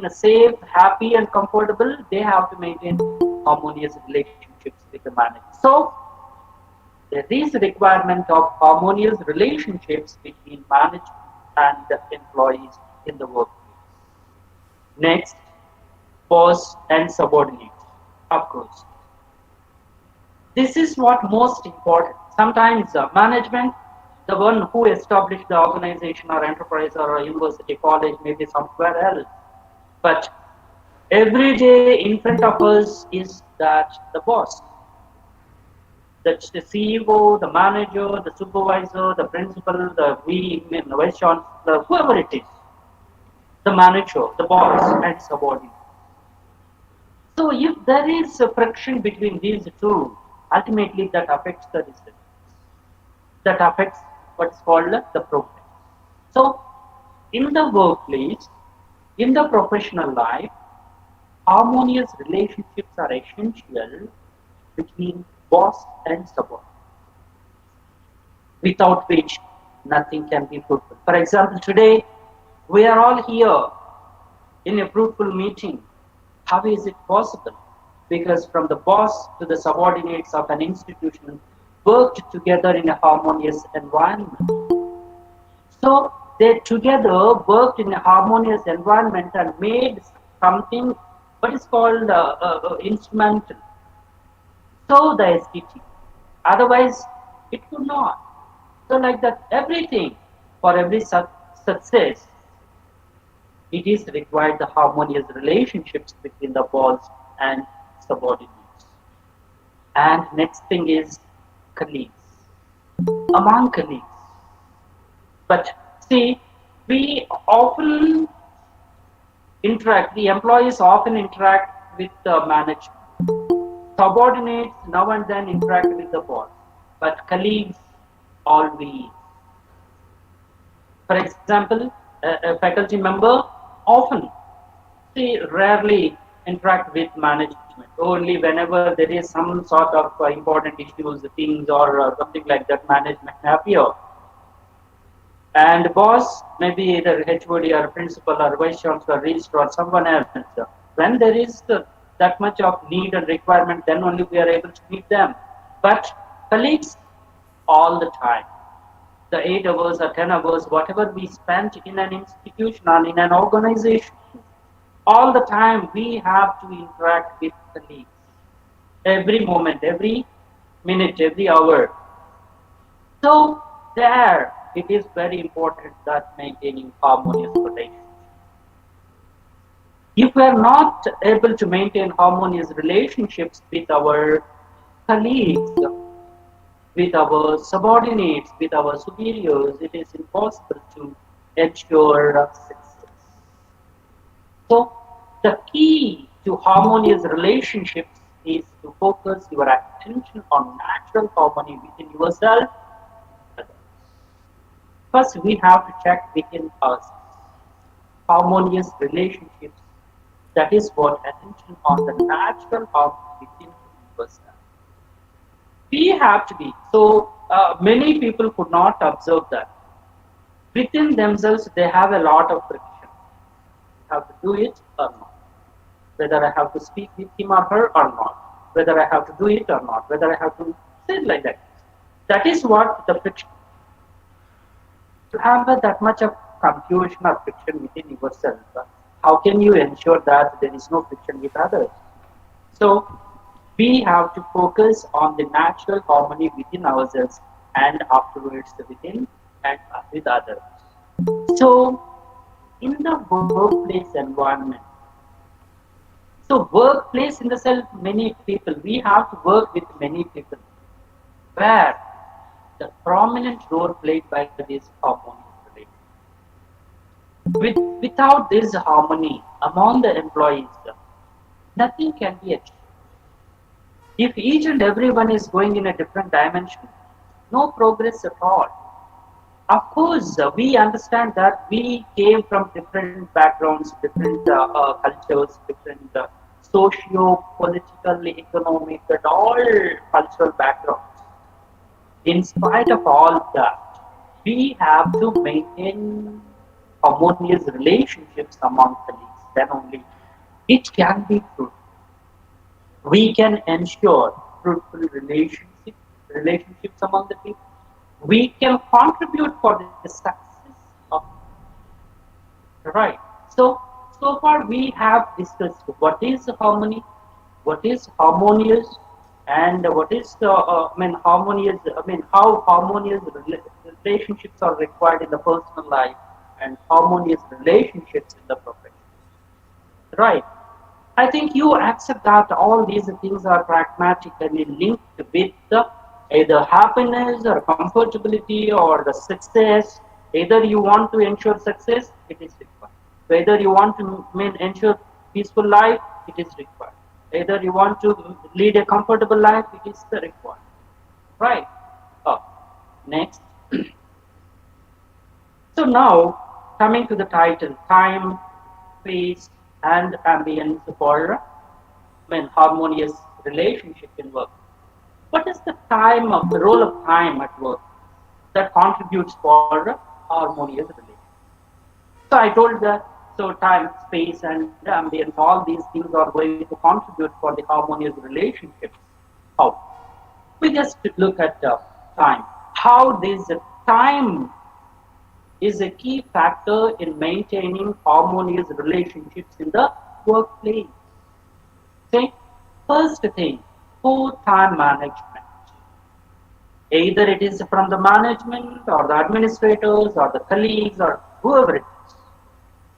safe, happy, and comfortable, they have to maintain harmonious relationships with the manager. So there is a requirement of harmonious relationships between management and the employees in the workplace. Next, boss and subordinates. Of course, this is what most important. Sometimes management, the one who established the organization or enterprise or a university, college, maybe somewhere else. But every day in front of us is that the boss. the CEO, the manager, the supervisor, the principal, the vice chancellor, whoever it is, the manager, the boss, and subordinate. So if there is a friction between these two, ultimately that affects the result. That affects what's called the progress. So in the workplace, in the professional life, harmonious relationships are essential between boss and subordinate, without which nothing can be fruitful. For example, today we are all here in a fruitful meeting. How is it possible? Because from the boss to the subordinates of an institution worked together in a harmonious environment. So they together worked in a harmonious environment and made something what is called instrumental. So the STT. Otherwise, it could not. So like that, everything for every success, it is required the harmonious relationships between the boss and subordinates. And next thing is colleagues. Among colleagues. But see, we often the employees often interact with the management. Subordinates now and then interact with the boss. But colleagues always. For example, a faculty member often, see, rarely interact with management. Only whenever there is some sort of important issues, things, or something like that, management appear. And boss, maybe either HOD or principal or vice chancellor, registrar or someone else. When there is that much of need and requirement, then only we are able to meet them. But colleagues, all the time. The 8 hours or 10 hours, whatever we spent in an institution or in an organization, all the time we have to interact with colleagues. Every moment, every minute, every hour. So there, it is very important that maintaining harmonious relations. If we are not able to maintain harmonious relationships with our colleagues, with our subordinates, with our superiors, it is impossible to ensure success. So the key to harmonious relationships is to focus your attention on natural harmony within yourself. First, we have to check within us harmonious relationships. That is what attention on the natural harmony within yourself. We have to be. So many people could not observe that. Within themselves, they have a lot of friction. Have to do it or not. Whether I have to speak with him or her or not. Whether I have to do it or not. Whether I have to say it like that. That is what the friction. To have that much of confusion or friction within yourself, how can you ensure that there is no friction with others? So we have to focus on the natural harmony within ourselves and afterwards within and with others. So in the workplace environment, so workplace in the self, many people, we have to work with many people where the prominent role played by this harmonious relationship. Without this harmony among the employees, nothing can be achieved. If each and everyone is going in a different dimension, no progress at all. Of course, we understand that we came from different backgrounds, different cultures, different socio-political, economic, and all cultural backgrounds. In spite of all that, we have to maintain harmonious relationships among colleagues. Then only it can be fruitful. We can ensure fruitful relationships among the people. We can contribute for the success of right. So far we have discussed what is harmony, what is harmonious, and what is harmonious. How harmonious relationships are required in the personal life and harmonious relationships in the profession. Right. I think you accept that all these things are pragmatically linked with the either happiness or comfortability or the success. Either you want to ensure success, it is required. Whether you want to ensure peaceful life, it is required. Either you want to lead a comfortable life, it is required. Right? Oh, next. So now, coming to the title, time, space, and ambience for harmonious relationship in work. What is the time of the role of time at work that contributes for harmonious relationship? So I told that so time, space, and ambience, all these things are going to contribute for the harmonious relationships. How? We just look at time. How this time is a key factor in maintaining harmonious relationships in the workplace. See, first thing, poor time management. Either it is from the management or the administrators or the colleagues or whoever it is.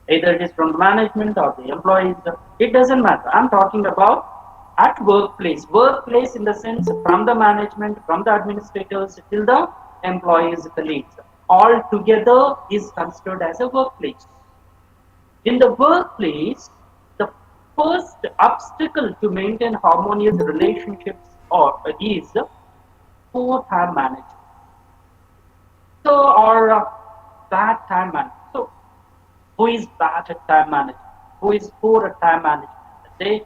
Either it is from the management or the employees. It doesn't matter. I'm talking about at workplace. Workplace in the sense from the management, from the administrators till the employees, colleagues. All together is considered as a workplace. In the workplace, the first obstacle to maintain harmonious relationships is poor time management. So, or bad time management. So, who is bad at time management? Who is poor at time management? They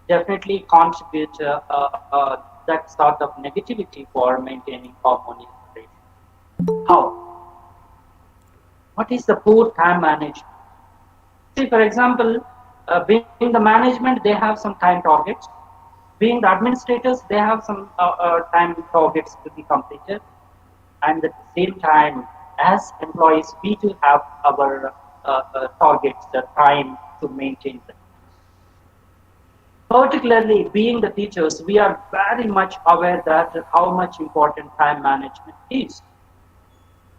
definitely contribute that sort of negativity for maintaining harmonious relations. How? What is the poor time management? See, for example, being the management, they have some time targets. Being the administrators, they have some time targets to be completed. And at the same time, as employees, we do have our targets, the time to maintain them. Particularly being the teachers, we are very much aware that how much important time management is.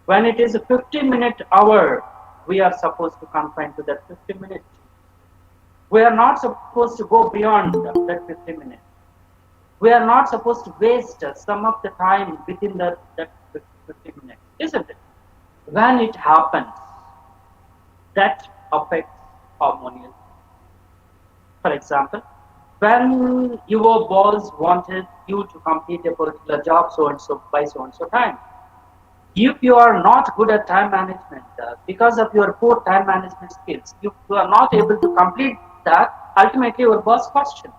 When it is a 50-minute hour, we are supposed to confine to that 50 minutes. We are not supposed to go beyond that 50 minutes. We are not supposed to waste some of the time within that 50 minutes, isn't it? When it happens, that affects harmonious. For example, when your boss wanted you to complete a particular job so and so by so and so time, if you are not good at time management because of your poor time management skills, if you are not able to complete that, ultimately your boss questions.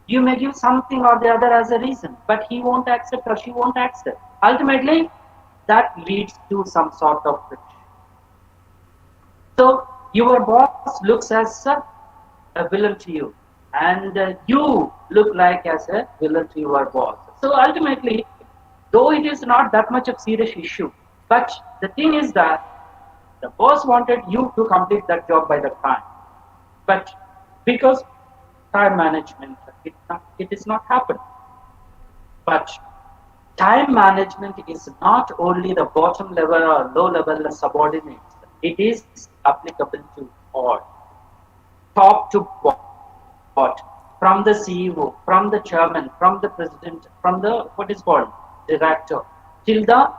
You may give something or the other as a reason, but he won't accept or she won't accept. Ultimately, that leads to some sort of friction. So your boss looks as a villain to you, and you look like as a villain to your boss. So ultimately, though it is not that much of serious issue, but the thing is that the boss wanted you to complete that job by the time, but because time management, it is not happened. But time management is not only the bottom level or low level subordinates. It is applicable to all, top to bottom, from the CEO, from the chairman, from the president, from the what is called director, till the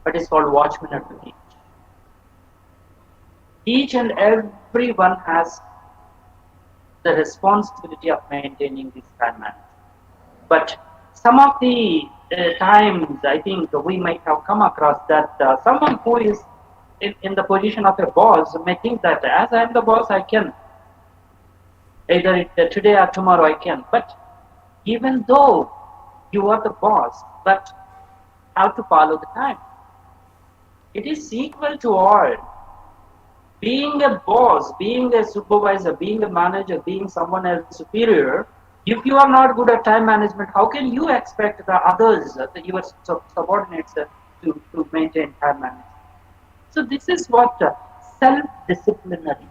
what is called watchman at the gate. Each and everyone has the responsibility of maintaining this time management. But some of the times, I think we might have come across that someone who is in the position of a boss may think that as I am the boss, I can either today or tomorrow I can. But even though you are the boss, but how to follow the time? It is equal to all. Being a boss, being a supervisor, being a manager, being someone else superior, if you are not good at time management, how can you expect the others, your subordinates, to maintain time management? So this is what self-disciplinary,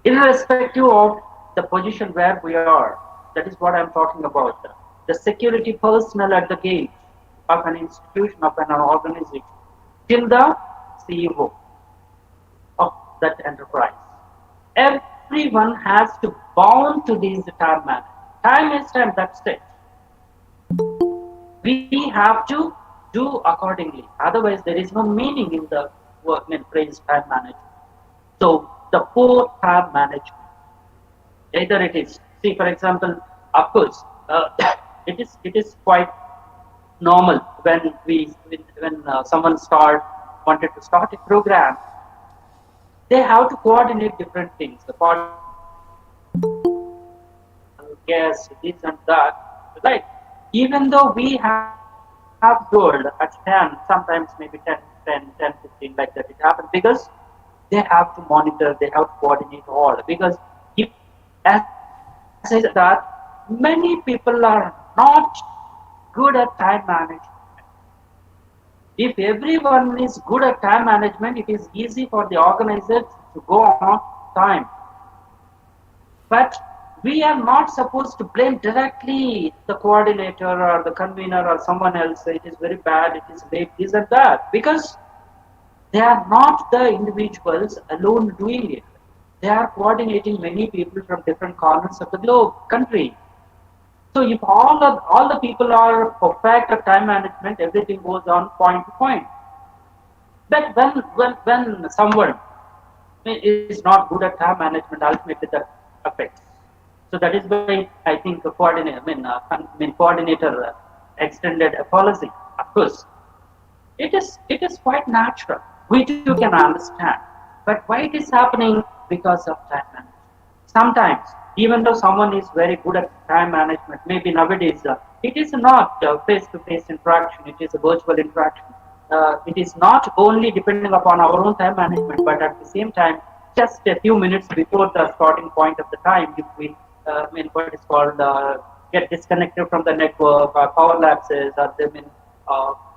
irrespective of the position where we are. That is what I'm talking about. The security personnel at the gate of an institution, of an organization, till the CEO of that enterprise. Everyone has to bound to these time management. Time is time, that's it. We have to do accordingly. Otherwise, there is no meaning in the work in praise time management. So the poor time management, either it is, see for example, of course, it is quite normal when someone wanted to start a program, they have to coordinate different things, the guests, this and that, right? Even though we have told at 10, sometimes maybe 10, 15, like that, it happens because they have to monitor, they have to coordinate all. Because if, as I said that, many people are not good at time management. If everyone is good at time management, it is easy for the organizers to go on time. But we are not supposed to blame directly the coordinator or the convener or someone else. It is very bad, it is late, this and that. Because they are not the individuals alone doing it. They are coordinating many people from different corners of the globe, country. So if all the people are perfect at time management, everything goes on point to point. But when someone is not good at time management, ultimately that affects. So that is why I think a coordinator, coordinator extended a policy. Of course, it is quite natural. We too can understand. But why it is happening? Because of time management. Sometimes, even though someone is very good at time management, maybe nowadays it is not face-to-face interaction, it is a virtual interaction. It is not only depending upon our own time management, but at the same time, just a few minutes before the starting point of the time, if we, what is called, get disconnected from the network, or power lapses, or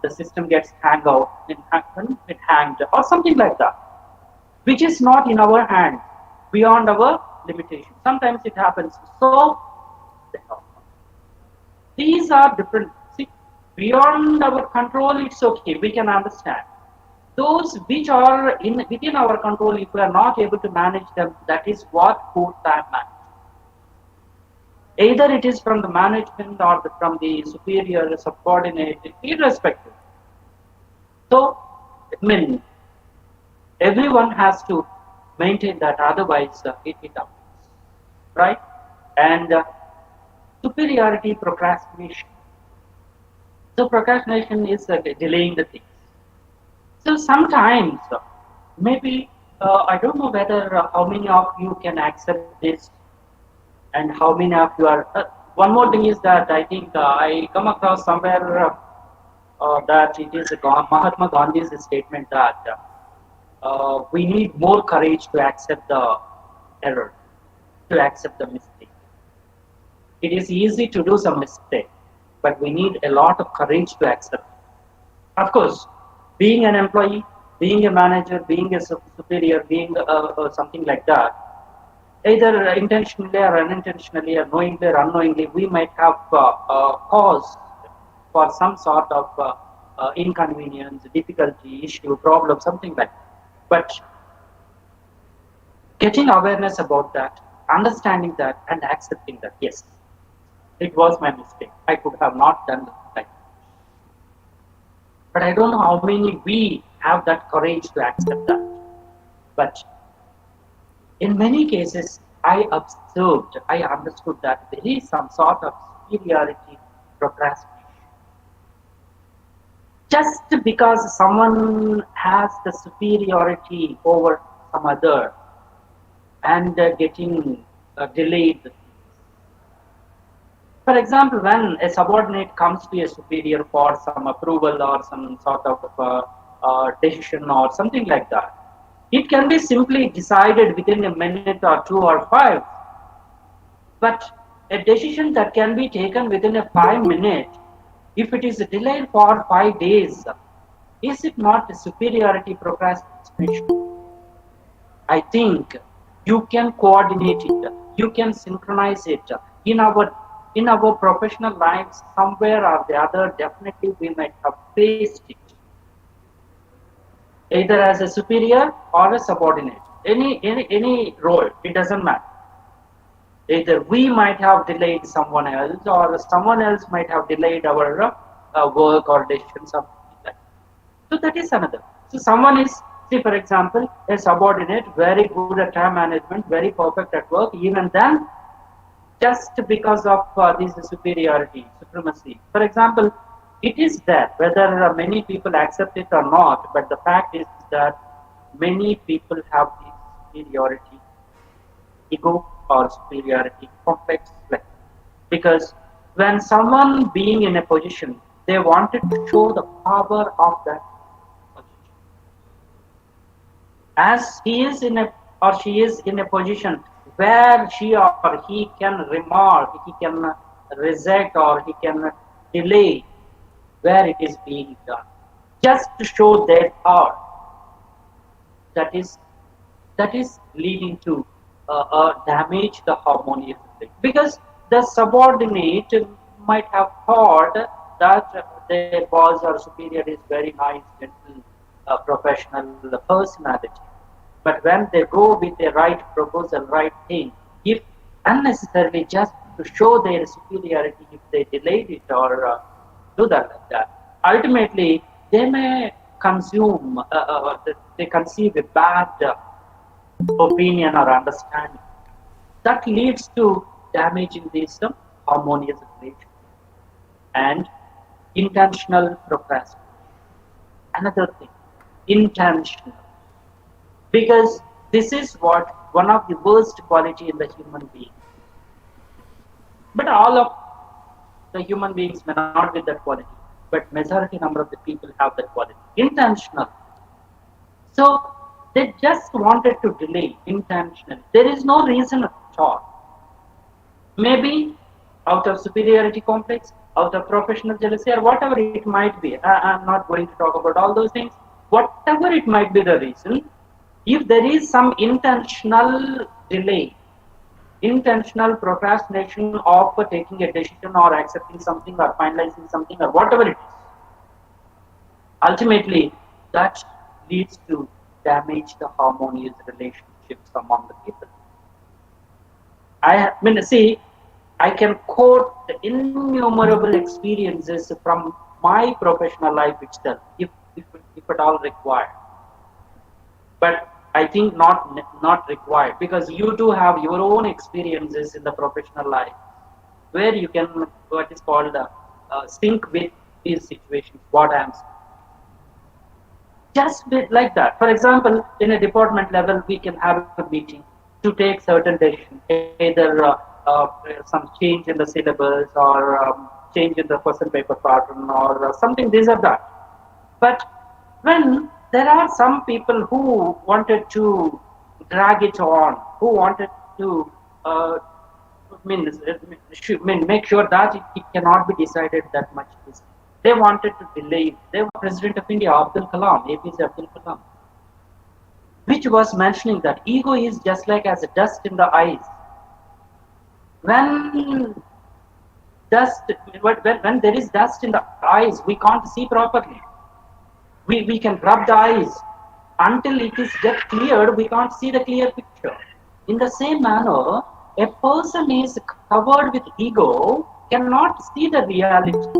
the system gets it hanged, or something like that, which is not in our hands, beyond our limitation. Sometimes it happens. So these are different. See, beyond our control, it's okay. We can understand. Those which are within our control, if we are not able to manage them, that is what poor time management. Either it is from the management or from the superior, subordinate, irrespective. So, I mean, everyone has to maintain that, otherwise it happens, right? And superiority procrastination. So procrastination is delaying the things. So sometimes, maybe I don't know whether how many of you can accept this, and how many of you are. One more thing is that I think I come across somewhere that it is Mahatma Gandhi's statement that we need more courage to accept the error, to accept the mistake. It is easy to do some mistake, but we need a lot of courage to accept. Of course, being an employee, being a manager, being a superior, being something like that, either intentionally or unintentionally, or knowingly or unknowingly, we might have cause for some sort of inconvenience, difficulty, issue, problem, something like that. But getting awareness about that, understanding that, and accepting that, yes, it was my mistake. I could have not done that. But I don't know how many we have that courage to accept that. But in many cases, I observed, I understood that there is some sort of superiority procrastination. Just because someone has the superiority over some other, and getting delayed. For example, when a subordinate comes to a superior for some approval or some sort of decision or something like that, it can be simply decided within a minute or two or five. But a decision that can be taken within a 5 minutes, if it is delayed for 5 days, is it not a superiority procrastination? I think you can coordinate it, you can synchronize it in our professional lives somewhere or the other. Definitely, we might have faced it, either as a superior or a subordinate. Any role, it doesn't matter. Either we might have delayed someone else, or someone else might have delayed our work or decision, something like that. So that is another. So someone is, see for example, a subordinate, very good at time management, very perfect at work, even then, just because of this superiority, supremacy. For example, it is there, whether many people accept it or not, but the fact is that many people have this superiority ego or superiority complex, like, because when someone being in a position, they wanted to show the power of that position, as he is in a or she is in a position where she or he can remark, he can reject or he can delay where it is being done, just to show their power. That is that is leading to damage the harmonious relation, because the subordinate might have thought that their boss or superior is very nice, gentle, professional personality, but when they go with the right proposal, right thing, if unnecessarily just to show their superiority, if they delayed it or do that like that, ultimately they may consume, they conceive a bad opinion or understanding that leads to damaging this harmonious relation and intentional procrastination. Another thing, intentional, because this is what one of the worst quality in the human being. But all of the human beings may not be that quality, but majority number of the people have that quality. Intentional. So they just wanted to delay intentionally. There is no reason at all. Maybe out of superiority complex, out of professional jealousy, or whatever it might be. I'm not going to talk about all those things. Whatever it might be the reason, if there is some intentional delay, intentional procrastination of taking a decision or accepting something or finalizing something or whatever it is, ultimately that leads to damage the harmonious relationships among the people. I mean, see, I can quote the innumerable experiences from my professional life itself, if at all required. But I think not required, because you too have your own experiences in the professional life where you can what is called sync with these situations. What I am saying, just like that. For example, in a department level, we can have a meeting to take certain decisions, either some change in the syllabus or change in the question paper pattern or something this or that. But when there are some people who wanted to drag it on, who wanted to make sure that it cannot be decided that much easily. They wanted to delay it. They were President of India, Abdul Kalam, APJ Abdul Kalam, which was mentioning that ego is just like as a dust in the eyes. When dust, when there is dust in the eyes, we can't see properly. We can rub the eyes until it is get cleared. We can't see the clear picture. In the same manner, a person is covered with ego cannot see the reality.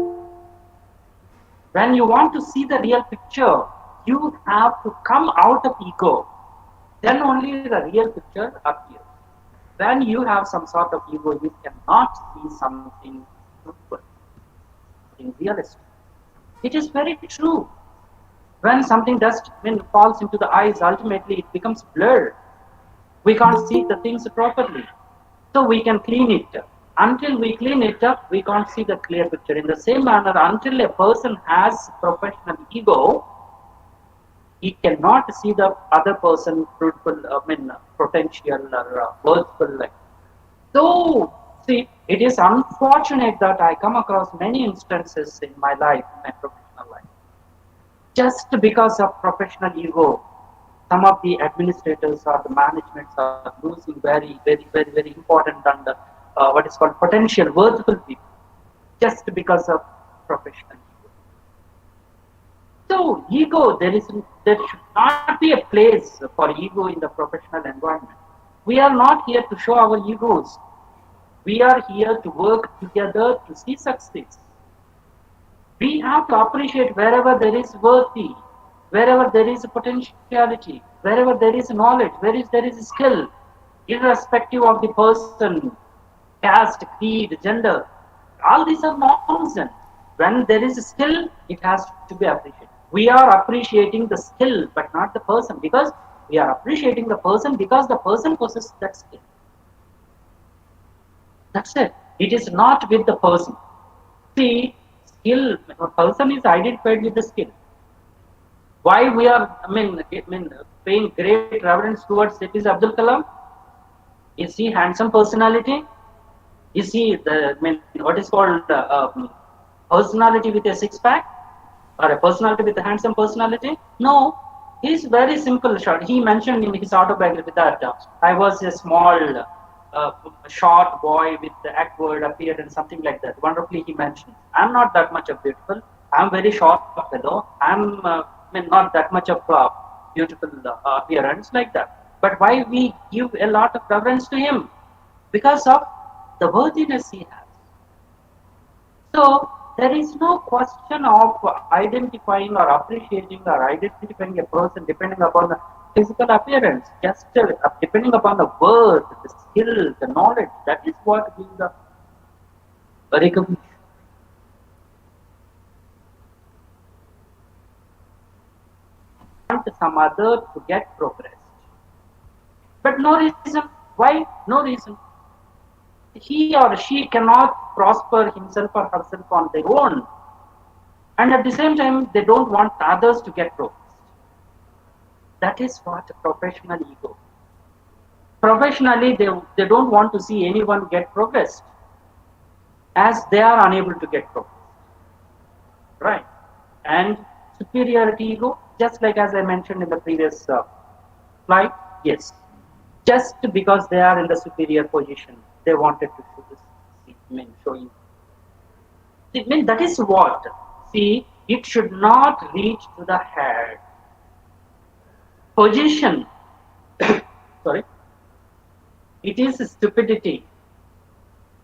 When you want to see the real picture, you have to come out of ego. Then only the real picture appears. When you have some sort of ego, you cannot see something truthful, something realistic. It is very true. When something dust falls into the eyes, ultimately it becomes blurred. We can't see the things properly. So we can clean it up. Until we clean it up, we can't see the clear picture. In the same manner, until a person has professional ego, he cannot see the other person fruitful, potential or worthful. So, see, it is unfortunate that I come across many instances in my life, in my professional life, just because of professional ego. Some of the administrators or the managements are losing very important and what is called potential worthful people just because of professional ego. So ego, there should not be a place for ego in the professional environment. We are not here to show our egos. We are here to work together to see success. We have to appreciate wherever there is worthy, wherever there is potentiality, wherever there is knowledge, there is skill, irrespective of the person, caste, creed, gender. All these are nonsense. When there is skill, it has to be appreciated. We are appreciating the skill, but not the person, because we are appreciating the person because the person possesses that skill. That's it. It is not with the person. See, skill, a person is identified with the skill. Why we are, paying great reverence towards APJ Abdul Kalam? Is he handsome personality? Is he the, what is called personality with a six pack? Or a personality with a handsome personality? No, he's very simple. Short. He mentioned in his autobiography that I was a small, short boy with the awkward appearance, something like that. Wonderfully, he mentioned, I'm not that much of beautiful. I'm very short fellow. Not that much of beautiful appearance like that. But why we give a lot of reverence to him? Because of the worthiness he has. So there is no question of identifying or appreciating or identifying a person depending upon the physical appearance, just depending upon the worth, the skill, the knowledge. That is what gives the recognition. Want some other to get progressed, but no reason. Why? No reason. He or she cannot prosper himself or herself on their own, and at the same time they don't want others to get progress. That is what professional ego. Professionally, they don't want to see anyone get progressed, as they are unable to get progress. Right? And superiority ego, just like as I mentioned in the previous slide, yes. Just because they are in the superior position, they wanted to show this, show you. That is what. See, it should not reach to the head. Position, sorry, it is stupidity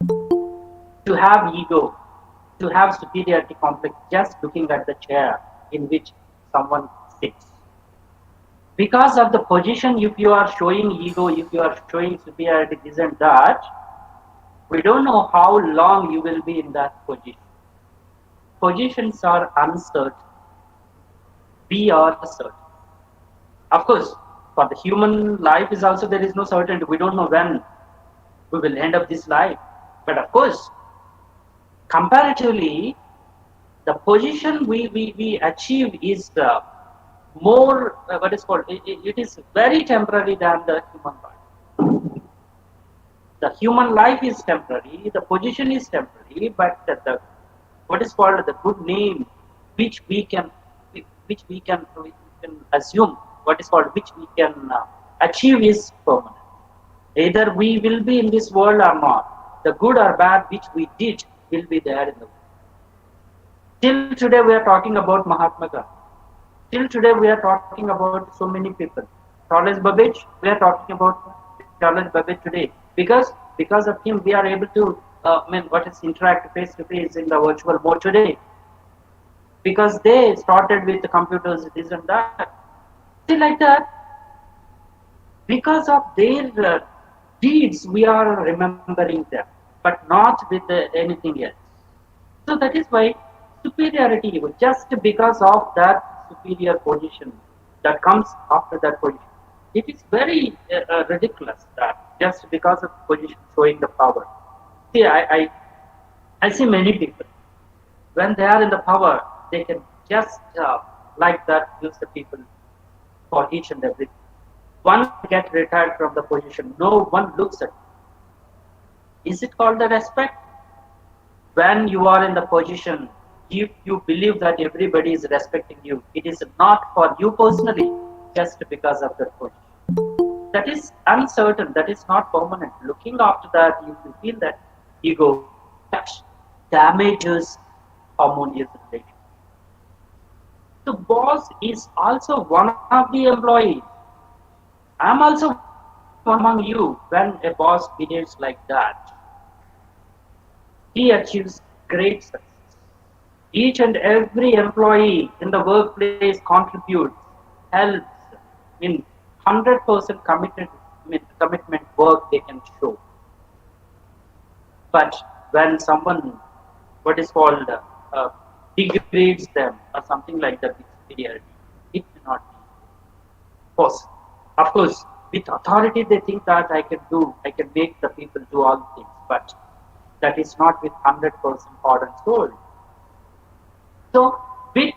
to have ego, to have superiority complex just looking at the chair in which someone sits. Because of the position, if you are showing ego, if you are showing superiority, this and that, we don't know how long you will be in that position. Positions are uncertain. We are certain. Of course, for the human life is also there is no certainty. We don't know when we will end up this life. But of course, comparatively, the position we achieve is more, what is called, it is very temporary than the human life. The human life is temporary, the position is temporary, but the what is called the good name, which we can, we can assume, what is called, which we can achieve is permanent. Either we will be in this world or not. The good or bad which we did will be there in the world. Till today we are talking about Mahatma Gandhi. Till today we are talking about so many people. Charles Babbage, we are talking about Charles Babbage today because of him we are able to what is interact face to face in the virtual mode today. Because they started with the computers, this and that. See, like that, because of their deeds we are remembering them, but not with anything else. So that is why superiority, just because of that superior position that comes after that position, it is very ridiculous that just because of position showing the power. See, I see many people, when they are in the power, they can just like that use the people for each and everything. One get retired from the position, no one looks at it. Is it called the respect? When you are in the position, if you believe that everybody is respecting you, it is not for you personally, just because of that position. That is uncertain, that is not permanent. Looking after that, if you feel that ego, that damages harmonious relations. The boss is also one of the employees. I'm also one among you. When a boss behaves like that, he achieves great success. Each and every employee in the workplace contributes, helps, in 100% commitment work they can show. But when someone, what is called, degrades them or something like that with superiority, it may not be. Of course, with authority they think that I can make the people do all things, but that is not with 100% heart and soul. So, with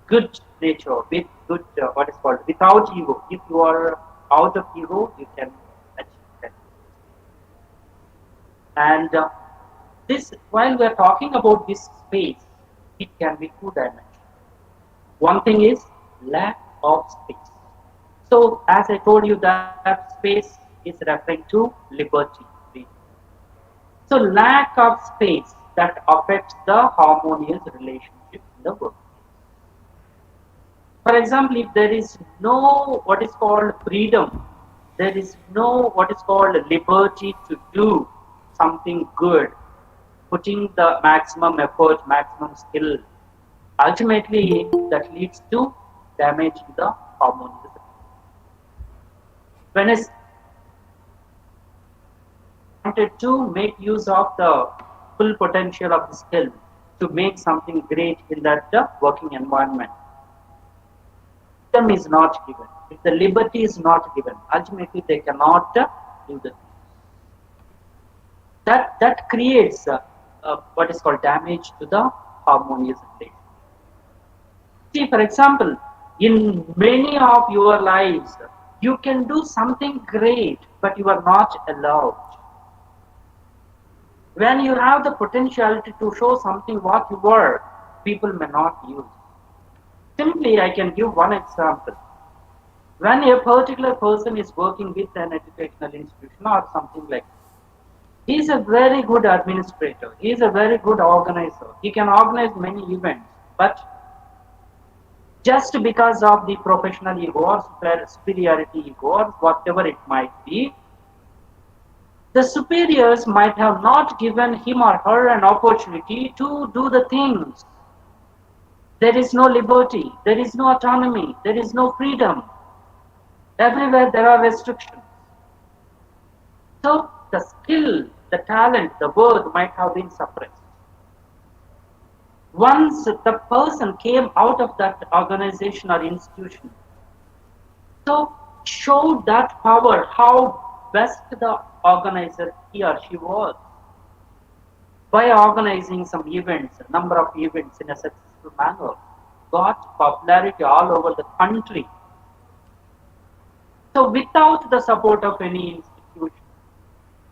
good nature, with good, what is called, without ego, if you are out of ego, you can achieve that. And this, while we are talking about this space, it can be two dimensional. One thing is lack of space. So, as I told you, that space is referring to liberty, freedom. So, lack of space that affects the harmonious relationship in the world. For example, if there is no what is called freedom, there is no what is called liberty to do something good, putting the maximum effort, maximum skill, ultimately that leads to damage in the harmonious. When I wanted to make use of the full potential of the skill to make something great in that working environment, freedom is not given. If the liberty is not given, ultimately they cannot do the thing. That creates what is called damage to the harmonious relation. See, for example, in many of your lives, you can do something great, but you are not allowed. When you have the potentiality to show something what you were, people may not use. Simply, I can give one example. When a particular person is working with an educational institution or something like that, he is a very good administrator, he is a very good organizer, he can organize many events, but just because of the professional ego or superiority ego or whatever it might be, the superiors might have not given him or her an opportunity to do the things. There is no liberty, there is no autonomy, there is no freedom. Everywhere there are restrictions. So the skill, the talent, the worth might have been suppressed. Once the person came out of that organization or institution, so showed that power, how best the organizer he or she was, by organizing some events, a number of events in a successful manner, got popularity all over the country. So without the support of any institution.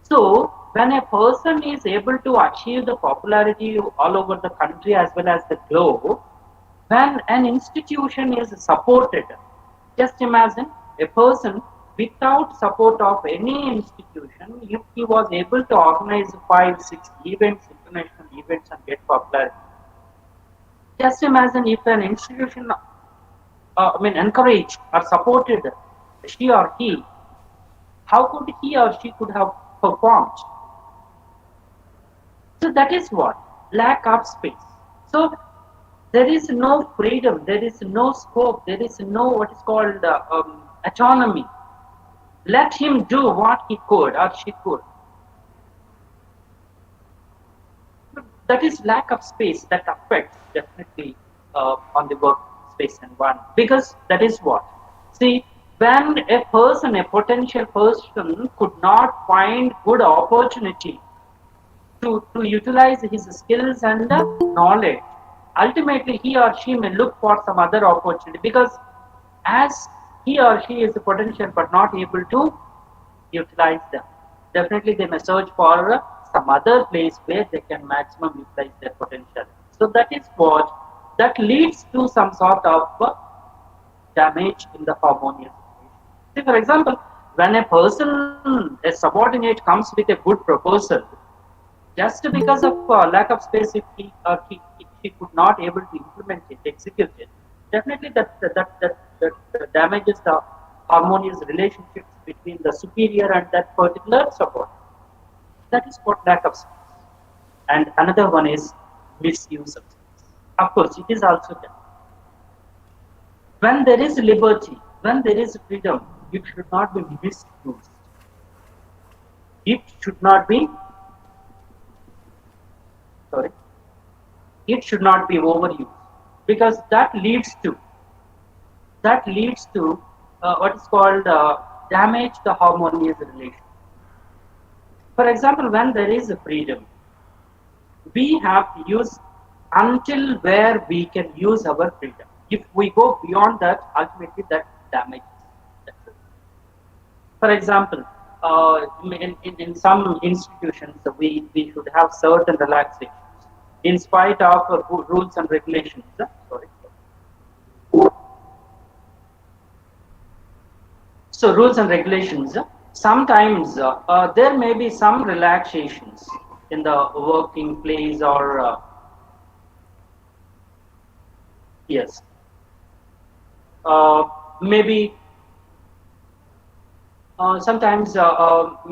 So when a person is able to achieve the popularity all over the country as well as the globe, when an institution is supported, just imagine a person without support of any institution, if he was able to organize 5, 6 events, international events and get popularity. Just imagine if an institution encouraged or supported she or he, how could he or she could have performed? So that is what lack of space. So there is no freedom, there is no scope, there is no what is called autonomy. Let him do what he could or she could. That is lack of space that affects definitely on the workspace environment, because that is what. See, when a person, a potential person, could not find good opportunity to utilize his skills and knowledge, ultimately he or she may look for some other opportunity, because as he or she is a potential but not able to utilize them, definitely they may search for some other place where they can maximum utilize their potential. So that is what that leads to some sort of damage in the harmonious situation. See, for example, when a person, a subordinate comes with a good proposal, just because of lack of space, if he could not able to implement it, execute it, definitely that damages the harmonious relationships between the superior and that particular subordinate. That is what lack of space. And another one is misuse of space. Of course, it is also there. When there is liberty, when there is freedom, it should not be misused. It should not be, sorry, it should not be overused, because that leads to what is called damage the harmonious relation. For example, when there is a freedom, we have to use until where we can use our freedom. If we go beyond that, ultimately that damages. That's it. For example, in some institutions, we should have certain relaxations in spite of rules and regulations. Sorry. So rules and regulations. Sometimes there may be some relaxations in the working place, or yes, uh, maybe sometimes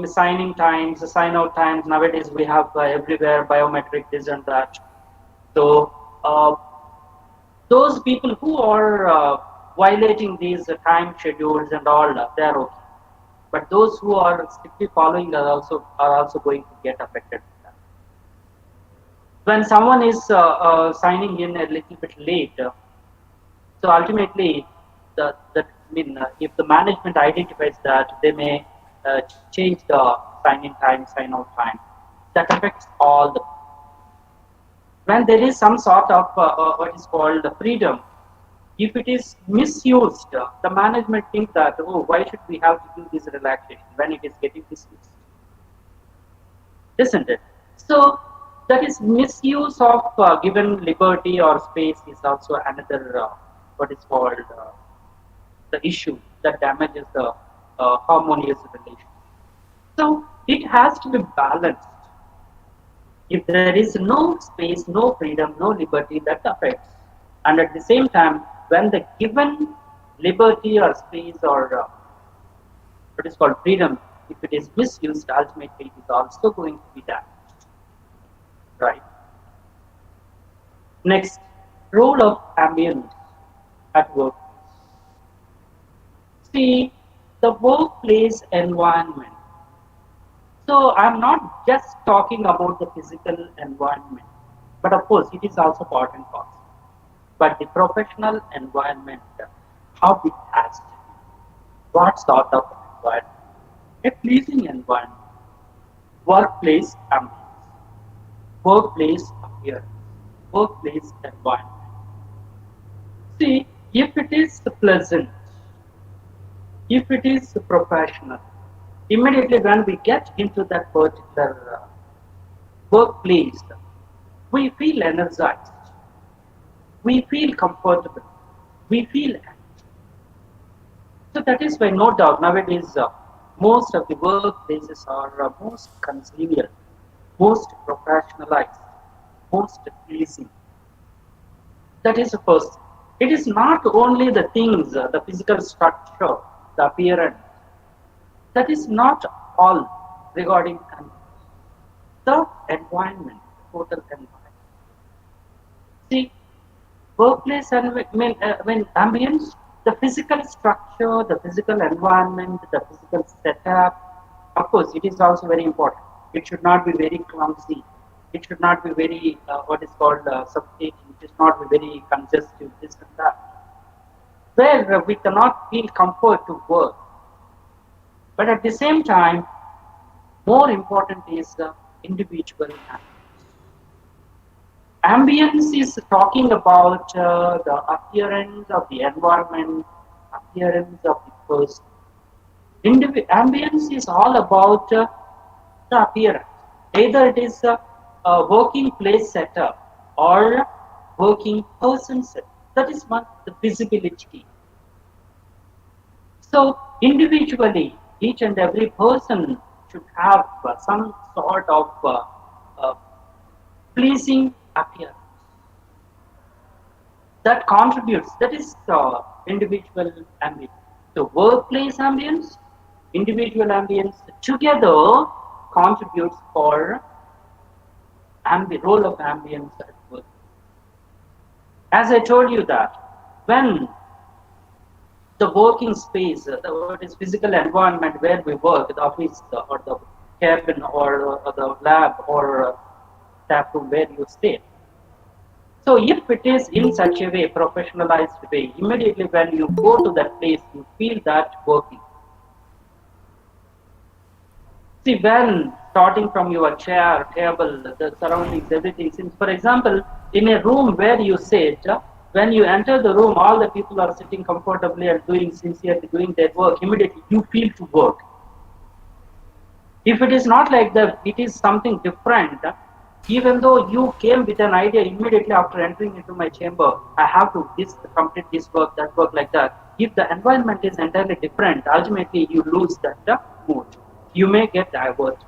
signing times, sign out times. Nowadays we have everywhere biometric this and that. So those people who are violating these time schedules and all, they are okay. But those who are strictly following are also going to get affected with that. When someone is signing in a little bit late, so ultimately, if the management identifies that, they may change the sign-in time, sign-out time. That affects all the. When there is some sort of what is called freedom, if it is misused, the management thinks that, oh, why should we have to do this relaxation when it is getting misused, isn't it? So that is misuse of given liberty or space is also another what is called the issue that damages the harmonious relation. So it has to be balanced. If there is no space, no freedom, no liberty, that affects. And at the same time, when the given liberty or space or what is called freedom, if it is misused, ultimately it is also going to be damaged. Right. Next, role of ambience at work. See, the workplace environment. So I'm not just talking about the physical environment, but of course it is also part and parcel. But the professional environment, how it has to be, what sort of environment, a pleasing environment, workplace ambience, workplace appearance, workplace environment. See, if it is pleasant, if it is professional, immediately when we get into that particular workplace, we feel energized, we feel comfortable, we feel active. So that is why, no doubt, nowadays most of the workplaces are most congenial, most professionalized, most pleasing. That is the first. It is not only the things, the physical structure, the appearance. That is not all regarding the environment, the total environment. See, workplace and when ambience, the physical structure, the physical environment, the physical setup. Of course, it is also very important. It should not be very clumsy. It should not be very what is called suffocating. It should not be very congested. This and that, where we cannot feel comfort to work. But at the same time, more important is the individual ambience is talking about the appearance of the environment, appearance of the person. Ambience is all about the appearance. Either it is a working place setup or working person setup. That is one, the visibility. So individually, each and every person should have some sort of uh, pleasing appearance that contributes. That is individual ambience. So workplace ambience, individual ambience together contributes for role of ambience at work. As I told you that when the working space, what is physical environment where we work, the office or the cabin or the lab or tap room where you stay. So if it is in such a way, professionalized way, immediately when you go to that place, you feel that working. See, when starting from your chair, table, the surroundings, everything. Since, for example, in a room where you sit, when you enter the room, all the people are sitting comfortably and doing sincerely, doing their work. Immediately, you feel to work. If it is not like that, it is something different. Even though you came with an idea immediately after entering into my chamber, I have to complete this work, that work, like that. If the environment is entirely different, ultimately you lose that mood. You may get diverted.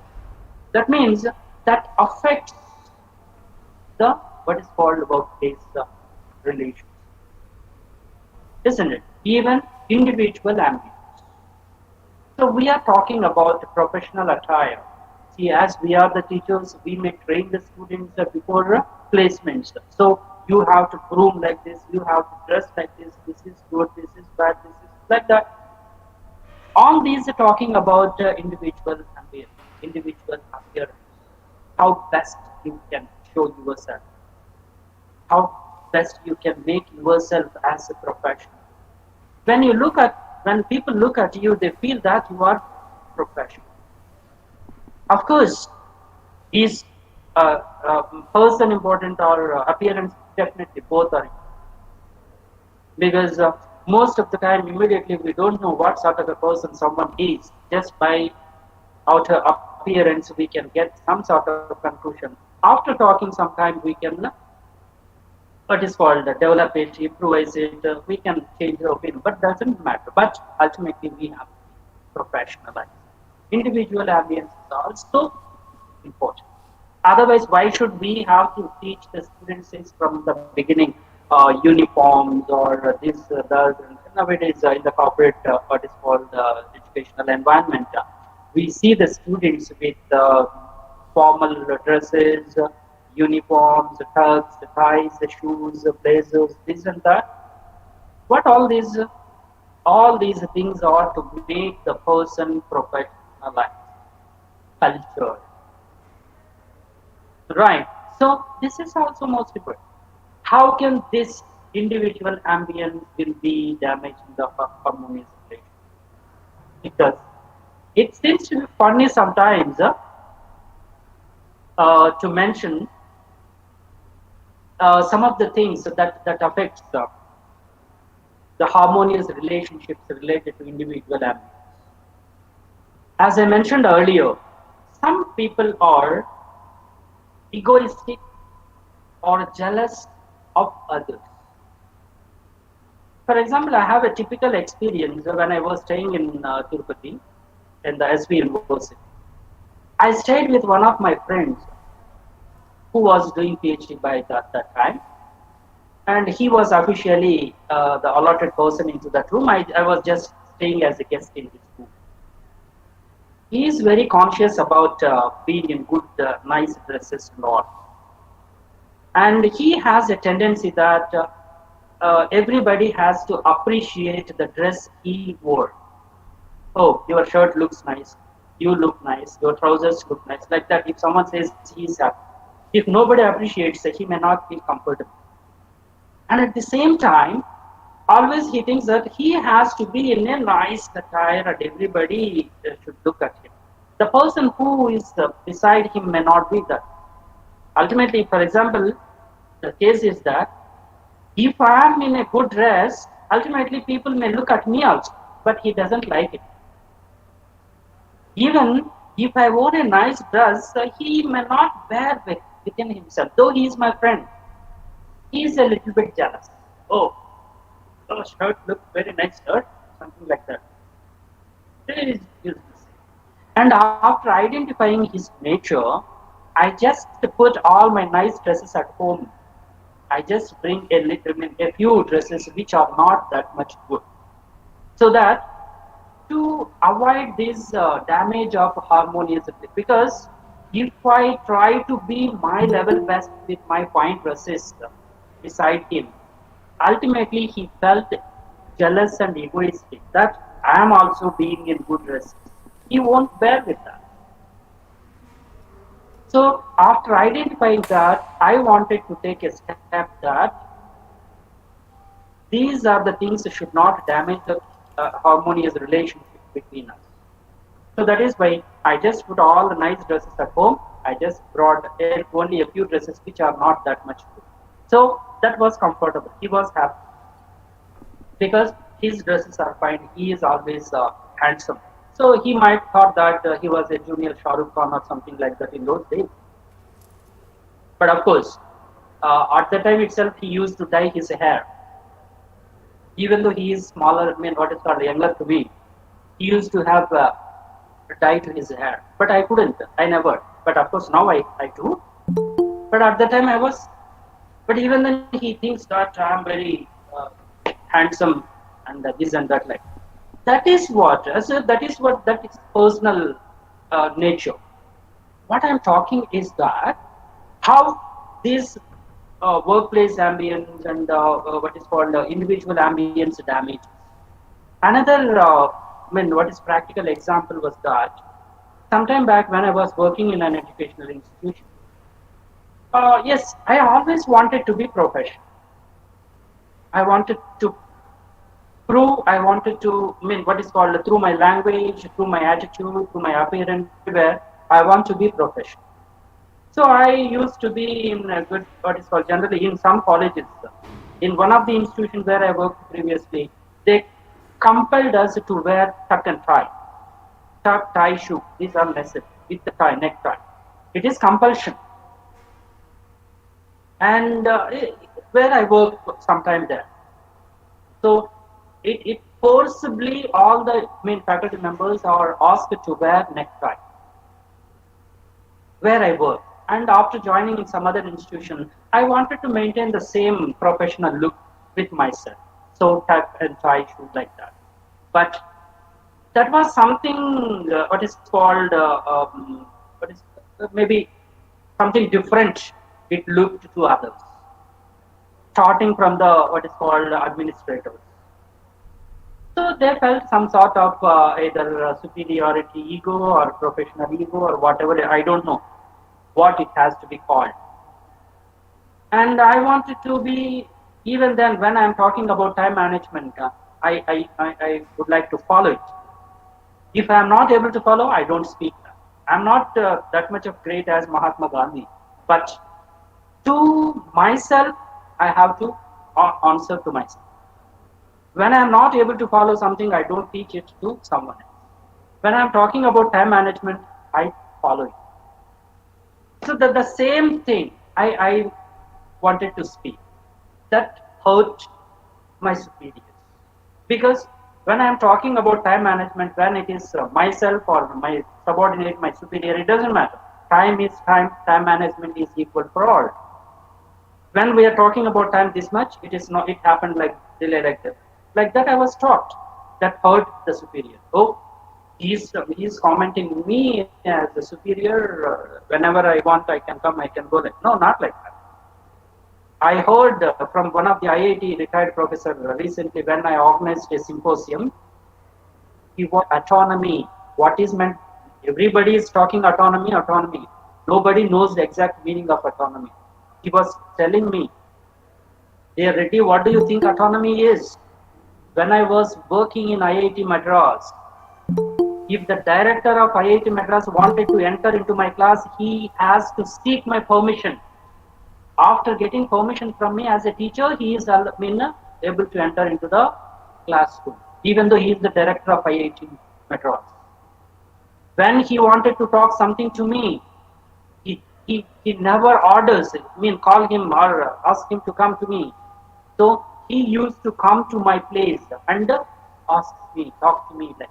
That means that affects the what is called workplace relations, isn't it? Even individual ambience. So we are talking about professional attire. See, as we are the teachers, we may train the students before placements. So you have to groom like this, you have to dress like this. This is good, this is bad, this is like that. All these are talking about individual ambience, individual appearance, how best you can show yourself, how best you can make yourself as a professional. When people look at you, they feel that you are professional. Of course, is person important or appearance? Definitely, both are important. Because most of the time, immediately we don't know what sort of a person someone is. Just by outer appearance, we can get some sort of conclusion. After talking some time, we can what is called develop it, improvise it. We can change the opinion, but doesn't matter. But ultimately, we have to be professionalized. Individual ambience is also important. Otherwise, why should we have to teach the students since from the beginning uniforms or this, that? And nowadays, in the corporate, what is called educational environment, we see the students with formal dresses, uniforms, tugs, ties, shoes, blazers, this and that. What all these things are to make the person professionalized, cultured. Right. So this is also most important. How can this individual ambience will be damaging the harmonious relation? Because it seems to be funny sometimes to mention some of the things that affects the harmonious relationships related to individual ambience. As I mentioned earlier, some people are egoistic or jealous of others. For example, I have a typical experience when I was staying in Tirupati in the SV University. I stayed with one of my friends who was doing PhD by that time, and he was officially the allotted person into that room. I was just staying as a guest in his room. He is very conscious about being in good, nice dresses and all. And he has a tendency that everybody has to appreciate the dress he wore. Oh, your shirt looks nice, you look nice, your trousers look nice, like that. If someone says he is happy, if nobody appreciates it, he may not feel comfortable. And at the same time, always he thinks that he has to be in a nice attire and everybody should look at him. The person who is beside him may not be that. Ultimately, for example, the case is that if I am in a good dress, ultimately people may look at me also, but he doesn't like it. Even if I wore a nice dress, he may not bear within himself, though he is my friend. He is a little bit jealous. Oh, your shirt looks very nice, shirt, something like that. It is useless. And after identifying his nature, I just put all my nice dresses at home. I just bring a few dresses which are not that much good, so that to avoid this damage of harmonious, because if I try to be my level best with my fine dresses beside him, ultimately he felt jealous and egoistic that I am also being in good dresses. He won't bear with that. So after identifying that, I wanted to take a step that these are the things that should not damage the harmonious relationship between us. So that is why I just put all the nice dresses at home. I just brought only a few dresses which are not that much good. So that was comfortable. He was happy because his dresses are fine. He is always handsome. So he might thought that he was a junior Shah Rukh Khan or something like that in those days. But of course, at the time itself, he used to dye his hair. Even though he is smaller, I mean, what is called younger to me, he used to have dye to his hair. But I couldn't. I never. But of course, now I do. But at the time, I was. But even then, he thinks that I am very handsome and this and that. Like that is what. So that is what. That is personal nature. What I'm talking is that how this workplace ambience and what is called individual ambience damage. Another, I mean, what is practical example was that sometime back when I was working in an educational institution, yes, I always wanted to be professional. I wanted to prove, I wanted to, I mean, what is called through my language, through my attitude, through my appearance, everywhere, I want to be professional. So I used to be in a good, what is called generally in some colleges. In one of the institutions where I worked previously, they compelled us to wear tuck and tie, tuck, tie, shoe. These are necessary with the tie, necktie. It is compulsion. And where I worked sometime there. So it forcibly all the main faculty members are asked to wear necktie where I work. And after joining in some other institution, I wanted to maintain the same professional look with myself. So tuck and tie shoe like that. But that was something what is called what is maybe something different. It looked to others, starting from the what is called administrators. So they felt some sort of either superiority ego or professional ego or whatever. I don't know what it has to be called. And I wanted to be, even then when I'm talking about time management, I would like to follow it. If I'm not able to follow, I don't speak. I'm not that much of great as Mahatma Gandhi, but to myself, I have to answer to myself. When I'm not able to follow something, I don't teach it to someone else. When I'm talking about time management, I follow it. So that the same thing I wanted to speak. That hurt my superiors. Because when I'm talking about time management, when it is myself or my subordinate, my superior, it doesn't matter. Time is time, time management is equal for all. When we are talking about time this much, it is not, it happened like delay like that. Like that I was taught. That hurt the superior. Oh, he's commenting me as the superior. Whenever I want, I can come, I can go. Like no, not like that. I heard from one of the IIT retired professor recently when I organized a symposium. He was autonomy. What is meant? Everybody is talking autonomy, autonomy. Nobody knows the exact meaning of autonomy. He was telling me, "Dear Reddy, what do you think autonomy is?" When I was working in IIT Madras, if the director of IIT Madras wanted to enter into my class, he has to seek my permission. After getting permission from me as a teacher, he is able to enter into the classroom, even though he is the director of IIT Madras. When he wanted to talk something to me, he never orders, I mean, call him or ask him to come to me. So he used to come to my place and ask me, talk to me, like,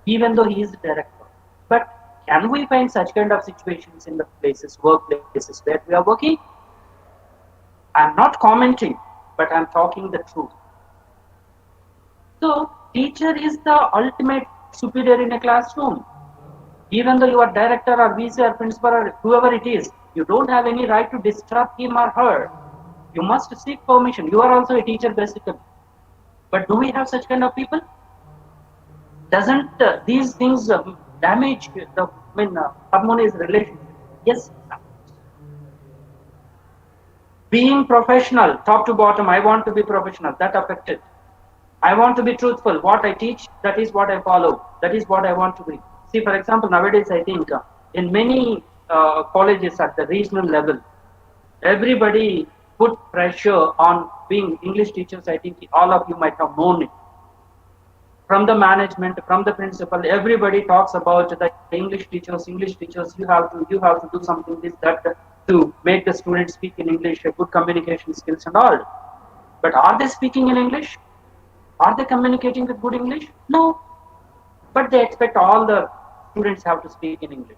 even though he is the director. But can we find such kind of situations in the places, workplaces where we are working? I'm not commenting, but I'm talking the truth. So teacher is the ultimate superior in a classroom. Even though you are director or VC or principal or whoever it is, you don't have any right to disrupt him or her. You must seek permission. You are also a teacher basically. But do we have such kind of people? Doesn't these things damage the harmonious relationship? Yes. Being professional, top to bottom, I want to be professional. That affected. I want to be truthful. What I teach, that is what I follow. That is what I want to be. See, for example, nowadays I think in many colleges at the regional level, everybody put pressure on being English teachers. I think all of you might have known it. From the management, from the principal, everybody talks about the English teachers. English teachers, you have to do something this that to make the students speak in English, good communication skills and all. But are they speaking in English? Are they communicating with good English? No. But they expect all the students have to speak in English.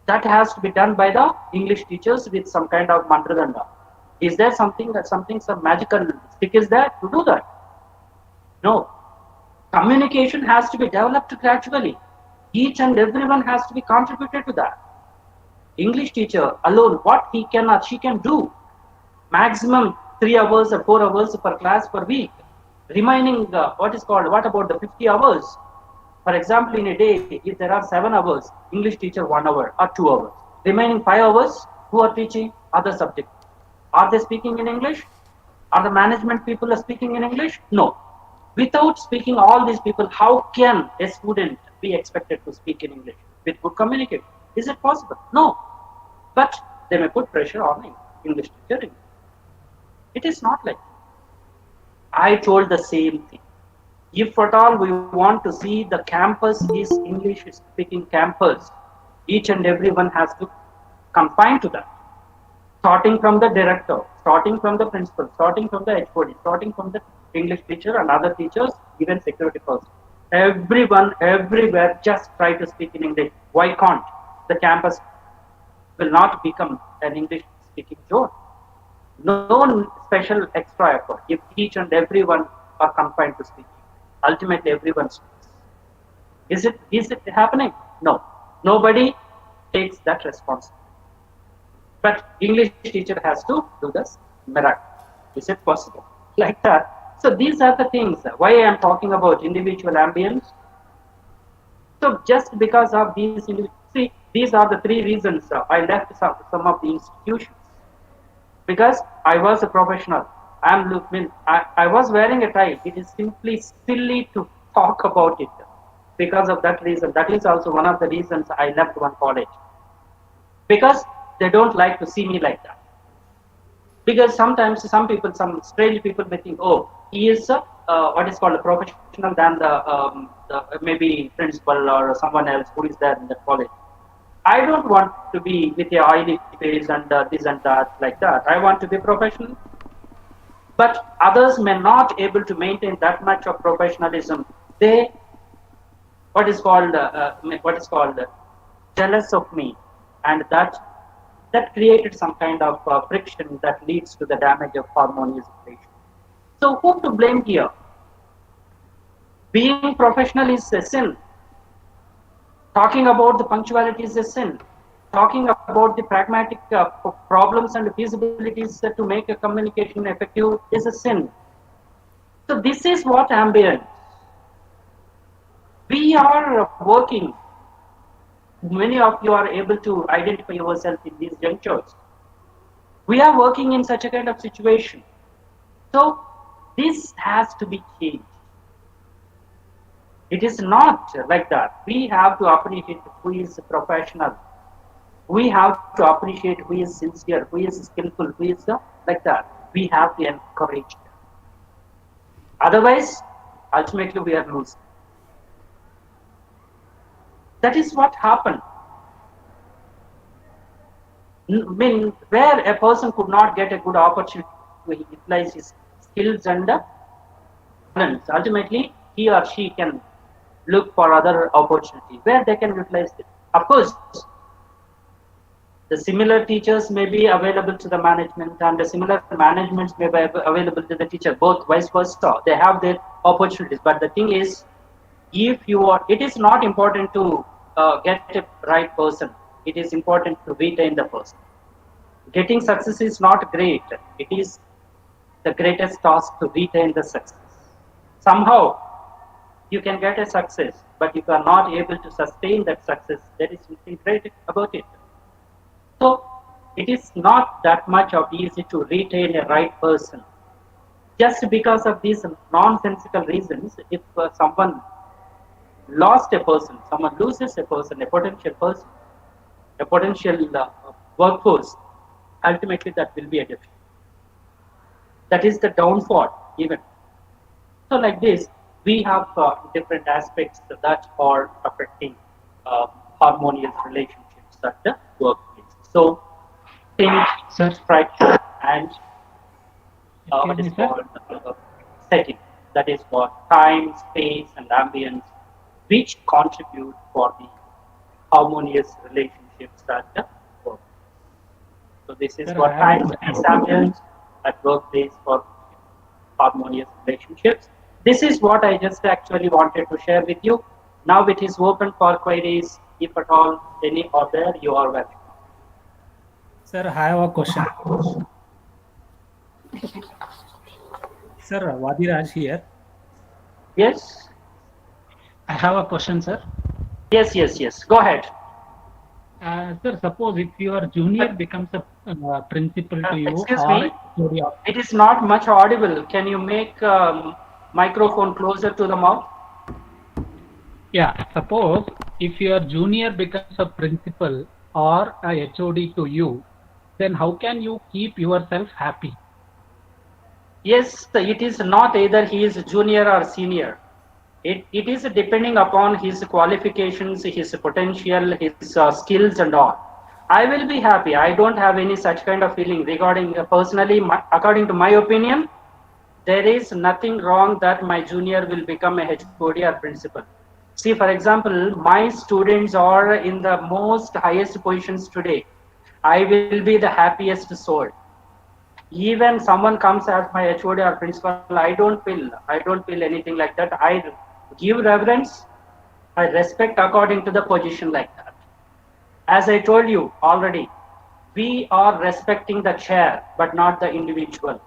That has to be done by the English teachers with some kind of mantradanda. Is there some magical stick is there to do that? No. Communication has to be developed gradually. Each and everyone has to be contributed to that. English teacher alone, what he can or she can do, maximum 3 hours or 4 hours per class per week. Remaining what about the 50 hours? For example, in a day, if there are 7 hours, English teacher 1 hour or 2 hours. Remaining 5 hours, who are teaching other subjects? Are they speaking in English? Are the management people are speaking in English? No. Without speaking all these people, how can a student be expected to speak in English with good communication? Is it possible? No. But they may put pressure on English teacher. It is not like that. I told the same thing. If at all we want to see the campus is English speaking campus, each and everyone has to confine to that. Starting from the director, starting from the principal, starting from the HOD, starting from the English teacher and other teachers, even security person. Everyone, everywhere, just try to speak in English. Why can't the campus will not become an English speaking zone? No special extra effort if each and everyone are confined to speaking. Ultimately, everyone speaks. Is it happening? No. Nobody takes that responsibility. But English teacher has to do this miracle. Is it possible? Like that. So these are the things. Why I am talking about individual ambience. So just because of these, see, these are the 3 reasons I left some of the institutions. Because I was a professional. I was wearing a tie. It is simply silly to talk about it. Because of that reason. That is also one of the reasons I left one college. Because they don't like to see me like that. Because sometimes some strange people may think, oh, he is what is called a professional than the maybe principal or someone else who is there in the college. I don't want to be with a oily face and this and that like that. I want to be professional. But others may not able to maintain that much of professionalism. They what is called jealous of me, and that created some kind of friction that leads to the damage of harmonious relation. So who to blame here? Being professional is a sin. Talking about the punctuality is a sin. Talking about the pragmatic problems and feasibilities to make a communication effective is a sin. So this is what ambience. We are working. Many of you are able to identify yourself in these junctures. We are working in such a kind of situation. So this has to be changed. It is not like that. We have to appreciate who is professional. We have to appreciate who is sincere, who is skillful, who is like that. We have to encourage them. Otherwise, ultimately we are losing. That is what happened. Where a person could not get a good opportunity to utilize his skills and talents, ultimately he or she can look for other opportunities where they can utilize it. Of course, the similar teachers may be available to the management, and the similar managements may be available to the teacher, both vice versa. They have their opportunities. But the thing is, if you are, it is not important to get a right person. It is important to retain the person. Getting success is not great. It is the greatest task to retain the success. Somehow, you can get a success, but if you are not able to sustain that success, there is something great about it. So, it is not that much of easy to retain a right person. Just because of these nonsensical reasons, if someone lost a person, someone loses a potential workforce, ultimately that will be a difference. That is the downfall, even. So, like this, we have different aspects that are affecting uh, harmonious relationships at the workplace. So, think, Sir, structure, and excuse what is me, sir. called setting. That is what time, space, and ambience, which contribute for the harmonious relationships at the workplace. So this is Sir, what I have a time, question. space, ambience at workplace for harmonious relationships. This is what I just actually wanted to share with you. Now it is open for queries. If at all any are there, you are welcome. Sir, I have a question. Sir, Vadiraj here. Yes, I have a question, sir. yes. Go ahead. Sir, suppose if your junior But becomes a principal to you excuse or me, HOD of, it is not much audible. Can you make microphone closer to the mouth? yeah, suppose if your junior becomes a principal or a HOD to you, then how can you keep yourself happy? Yes, it is not either he is junior or senior. It is depending upon his qualifications, his potential, his skills, and all. I will be happy. I don't have any such kind of feeling regarding personally. According to my opinion, there is nothing wrong that my junior will become a HOD or principal. See, for example, my students are in the most highest positions today. I will be the happiest soul. Even someone comes as my HOD or principal, I don't feel anything like that. I give reverence, I respect according to the position like that. As I told you already, we are respecting the chair but not the individual.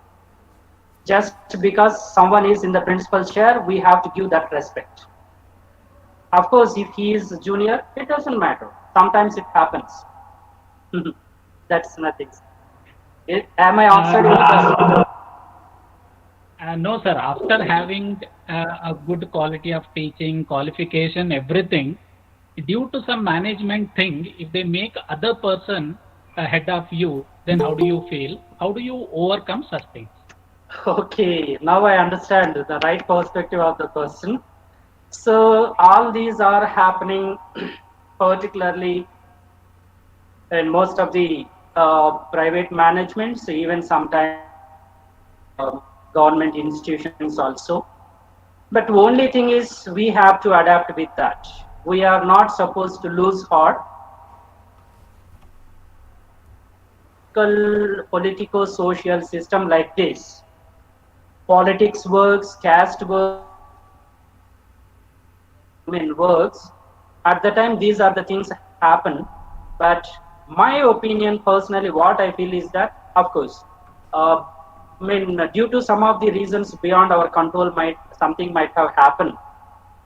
Just because someone is in the principal's chair, we have to give that respect. Of course, if he is junior, it doesn't matter. Sometimes it happens. That's nothing. Am I answered your No, question? no, sir. After having a good quality of teaching, qualification, everything, due to some management thing, if they make other person ahead of you, then how do you feel? How do you overcome such things? Okay, now I understand the right perspective of the question. So all these are happening particularly in most of the private managements, even sometimes government institutions also. But only thing is we have to adapt with that. We are not supposed to lose heart. Politico-social system like this. Politics works, caste works, works. At the time, these are the things happen. But my opinion, personally, what I feel is that, of course, uh, due to some of the reasons beyond our control, might something might have happened.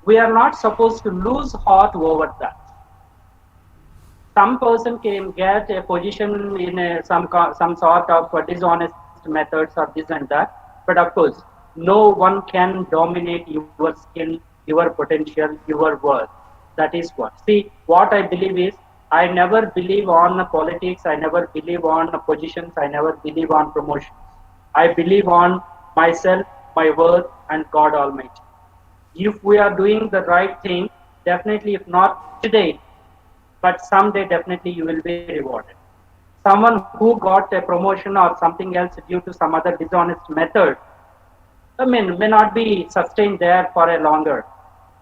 We are not supposed to lose heart over that. Some person can get a position in some sort of dishonest methods or this and that, but of course no one can dominate your skill, your potential, your worth. That is what, see, what I believe is, I never believe on politics, I never believe on positions, I never believe on promotions. I believe on myself, my worth, and God Almighty. If we are doing the right thing, definitely, if not today, but someday definitely you will be rewarded. Someone who got a promotion or something else due to some other dishonest method, may not be sustained there for a longer.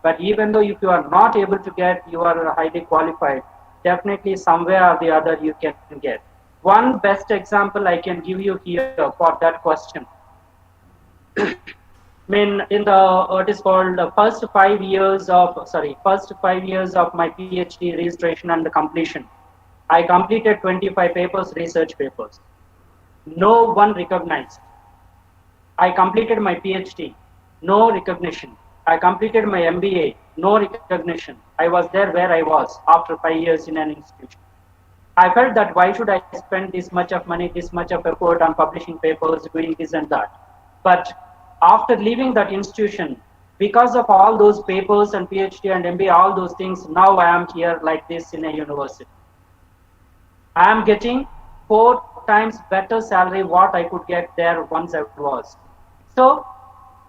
But even though if you are not able to get, you are highly qualified, definitely somewhere or the other you can get. One best example I can give you here for that question. In the what is called the first 5 years of my PhD registration and completion, I completed 25 papers, research papers. No one recognized. I completed my PhD, no recognition. I completed my MBA, no recognition. I was there where I was after 5 years in an institution. I felt that why should I spend this much of money, this much of effort on publishing papers, doing this and that. But after leaving that institution, because of all those papers and PhD and MBA, all those things, now I am here like this in a university. I am getting 4 times better salary what I could get there once I was. So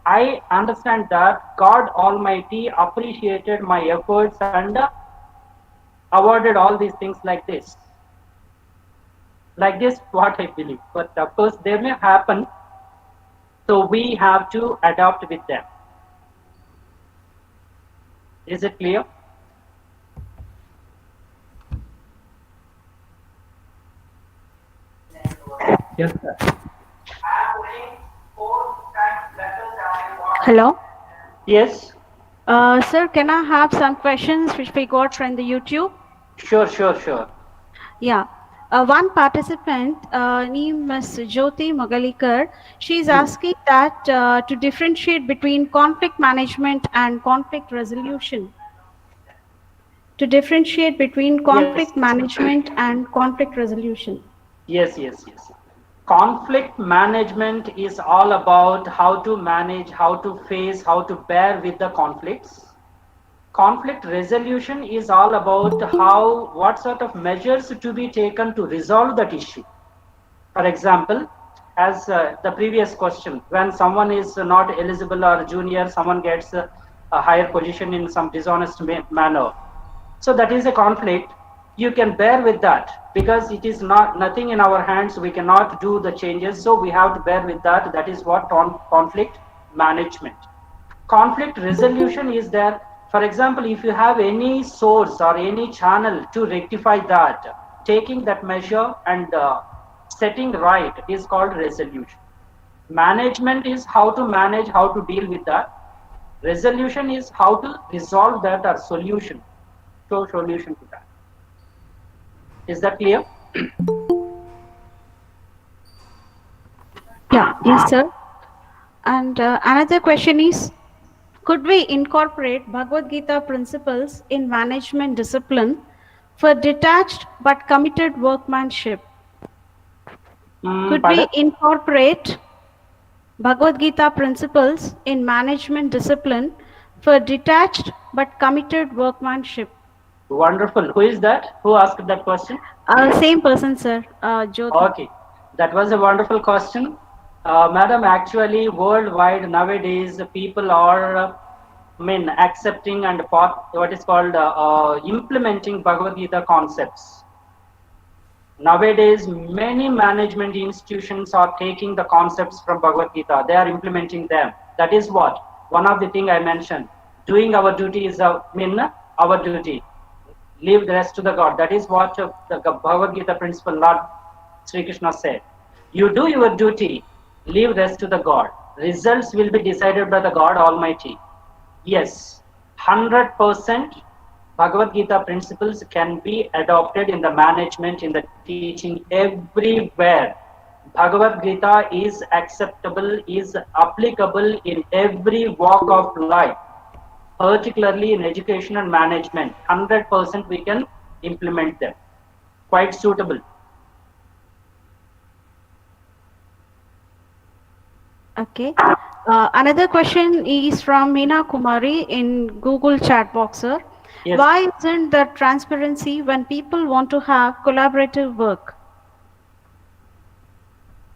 I understand that God Almighty appreciated my efforts and awarded all these things like this. Like this, what I believe. But of course, they may happen. So we have to adapt with them. Is it clear? Yes, sir. Hello. Yes. Sir, can I have some questions which we got from the YouTube? Sure. Yeah. One participant named Ms. Jyoti Magalikar, she is asking that to differentiate between conflict management and conflict resolution. To differentiate between conflict management and conflict resolution. Yes. Conflict management is all about how to manage, how to face, how to bear with the conflicts. Conflict resolution is all about what sort of measures to be taken to resolve that issue. For example, as the previous question, when someone is not eligible or junior, someone gets a higher position in some dishonest manner. So that is a conflict. You can bear with that because it is nothing in our hands. We cannot do the changes. So we have to bear with that. That is what conflict management. Conflict resolution is there. For example, if you have any source or any channel to rectify that, taking that measure and setting right is called resolution. Management is how to manage, how to deal with that. Resolution is how to resolve that or solution. Show solution to that. Is that clear? Yeah, yes, sir. And another question is, could we incorporate Bhagavad Gita principles in management discipline for detached but committed workmanship? Could we incorporate Bhagavad Gita principles in management discipline for detached but committed workmanship? Wonderful. Who is that? Who asked that question? Same person, sir. Jyoti. Okay, that was a wonderful question. Madam, actually, worldwide nowadays, people are accepting and what is called implementing Bhagavad Gita concepts. Nowadays, many management institutions are taking the concepts from Bhagavad Gita. They are implementing them. That is what? One of the things I mentioned. Doing our duty is our duty. Leave the rest to the God. That is what the Bhagavad Gita principle Lord Sri Krishna said. You do your duty, leave rest to the God. Results will be decided by the God Almighty. Yes, 100% Bhagavad Gita principles can be adopted in the management, in the teaching, everywhere. Bhagavad Gita is acceptable, is applicable in every walk of life, particularly in education and management. 100% we can implement them. Quite suitable. Okay. Another question is from Meena Kumari in Google chat box, sir. Yes. Why isn't there transparency when people want to have collaborative work?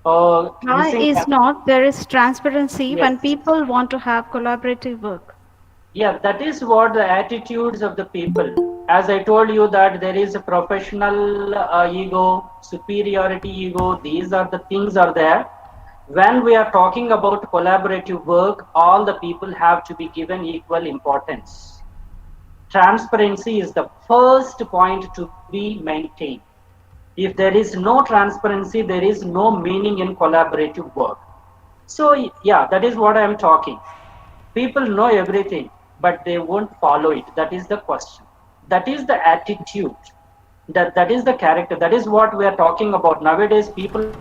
Why is not there is transparency when people want to have collaborative work? Yeah, that is what the attitudes of the people. As I told you that there is a professional ego, superiority ego, these are the things are there. When we are talking about collaborative work, all the people have to be given equal importance. Transparency is the first point to be maintained. If there is no transparency, there is no meaning in collaborative work. So yeah, that is what I am talking. People know everything, but they won't follow it. That is the question. That is the attitude. That is the character. That is what we are talking about. Nowadays, people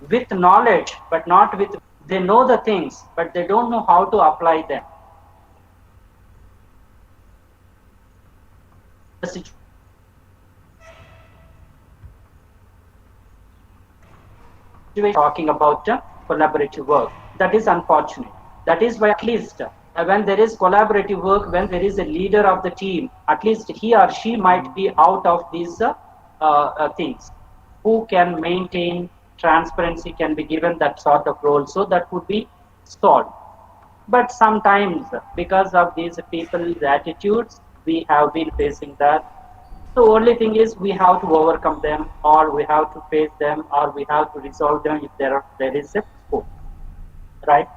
with knowledge, but not with They know the things, but they don't know how to apply them. The situation talking about collaborative work. That is unfortunate. That is why at least when there is collaborative work, when there is a leader of the team, at least he or she might be out of these things. Who can maintain transparency can be given that sort of role, so that would be solved. But sometimes, because of these people's attitudes, we have been facing that. The only thing is we have to overcome them, or we have to face them, or we have to resolve them if there is a scope, right?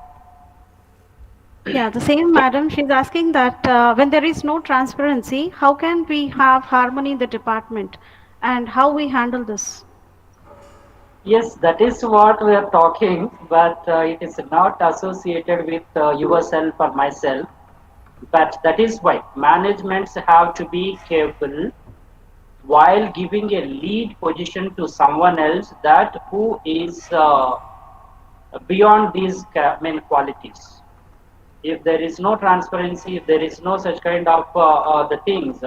Yeah, the same madam, she's asking that when there is no transparency, how can we have harmony in the department and how we handle this? Yes, that is what we are talking, but it is not associated with yourself or myself. But that is why managements have to be careful while giving a lead position to someone else that who is beyond these main qualities. If there is no transparency, if there is no such kind of the things,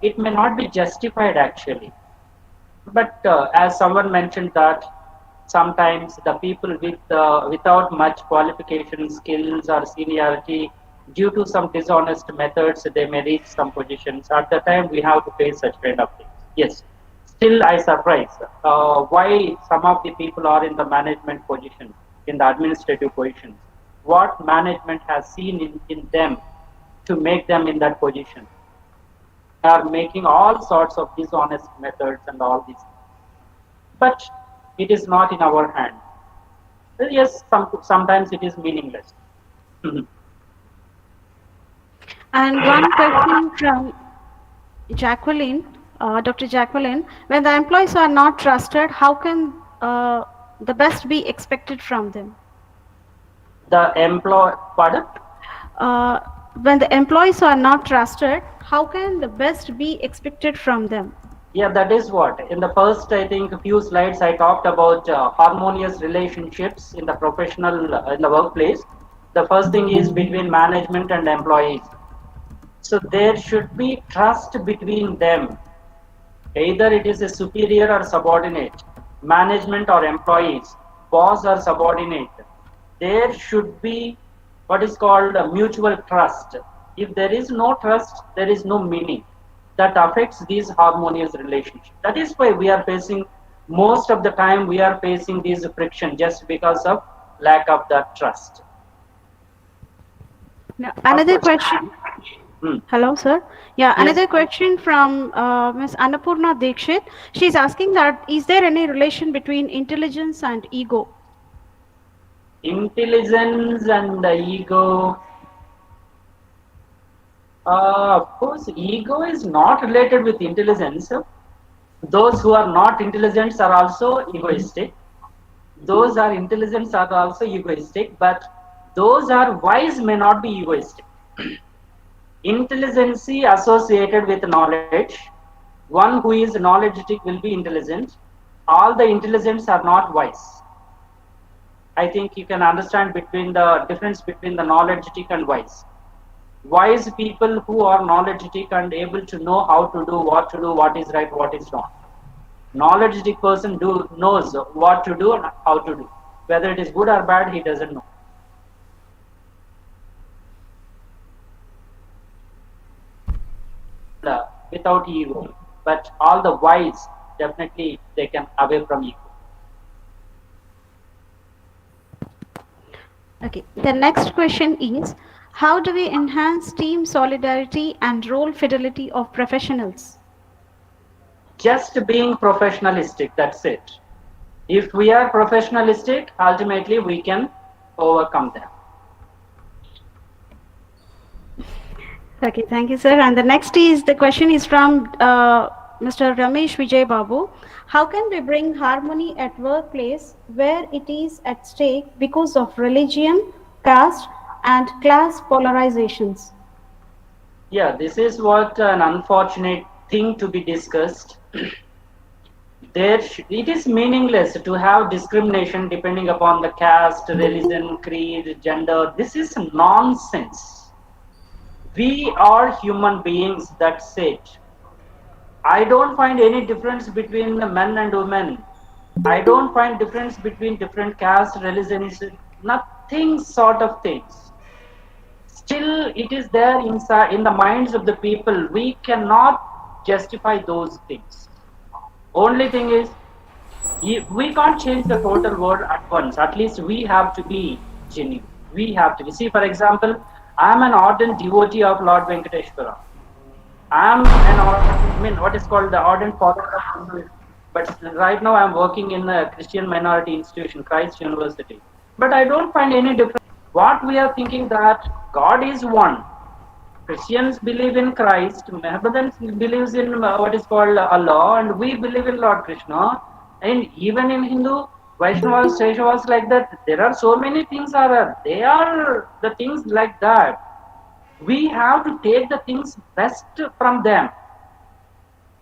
it may not be justified actually. But as someone mentioned that sometimes the people without much qualification, skills or seniority, due to some dishonest methods, they may reach some positions. At the time, we have to face such kind of things. Yes. Still, I surprise why some of the people are in the management position, in the administrative positions. What management has seen in them to make them in that position? Are making all sorts of dishonest methods and all these things. But it is not in our hand. Yes, sometimes it is meaningless. And one question from Jacqueline, Dr. Jacqueline, when the employees are not trusted, how can the best be expected from them? Pardon? Uh, when the employees are not trusted, how can the best be expected from them? Yeah, that is what. In the first, I think, a few slides, I talked about harmonious relationships in the professional, in the workplace. The first thing is between management and employees. So there should be trust between them. Either it is a superior or subordinate, management or employees, boss or subordinate. There should be what is called a mutual trust. If there is no trust, there is no meaning. That affects these harmonious relationships. That is why we are facing, most of the time we are facing these friction just because of lack of that trust. Now, another question. Hello, sir. Yeah, Yes. another question from Ms. Annapurna Dikshit. She's asking that, is there any relation between intelligence and ego? Intelligence and the ego. Of course, ego is not related with intelligence. Those who are not intelligent are also egoistic. Those are intelligent are also egoistic, but those are wise may not be egoistic. Intelligence associated with knowledge. One who is knowledgetic will be intelligent. All the intelligents are not wise. I think you can understand between the difference between the knowledgetic and wise. Wise people who are knowledgetic and able to know how to do, what is right, what is wrong. Knowledgetic person knows what to do and how to do. Whether it is good or bad, he doesn't know. Without ego, but all the wise definitely they can away from ego. Okay, the next question is, how do we enhance team solidarity and role fidelity of professionals? Just being professionalistic, that's it. If we are professionalistic, ultimately we can overcome them. Okay, thank you, sir. And the next is, the question is from Mr. Ramesh Vijay Babu. How can we bring harmony at workplace where it is at stake because of religion, caste, and class polarizations? Yeah, this is what an unfortunate thing to be discussed. it is meaningless to have discrimination depending upon the caste, religion, creed, gender. This is nonsense. We are human beings, that's it. I don't find any difference between the men and women. I don't find difference between different caste, religions, nothing sort of things. Still, it is there inside in the minds of the people. We cannot justify those things. Only thing is, we can't change the total world at once. At least we have to be genuine. We have to be. See, for example, I am an ardent devotee of Lord Venkateshwara. I mean, what is called the ardent follower of Hinduism. But right now I'm working in a Christian minority institution, Christ University. But I don't find any difference. What we are thinking that God is one. Christians believe in Christ, Mohammedans believes in what is called Allah, and we believe in Lord Krishna. And even in Hindu, Vaishnavas, Shaivas like that, there are so many things are they are the things like that. We have to take the things best from them.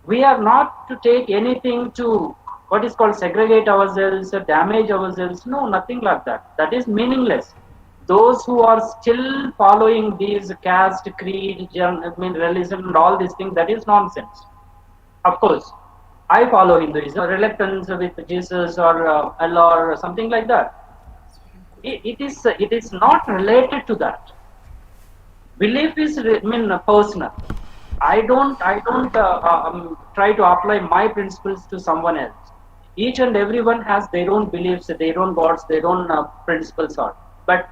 We are not to take anything to what is called segregate ourselves or damage ourselves. No, nothing like that. That is meaningless. Those who are still following these caste, creed, religion, and all these things, that is nonsense. Of course, I follow Hinduism, reluctance with Jesus or Allah or something like that. It is not related to that. Belief is personal. I don't try to apply my principles to someone else. Each and everyone has their own beliefs, their own gods, their own principles are. But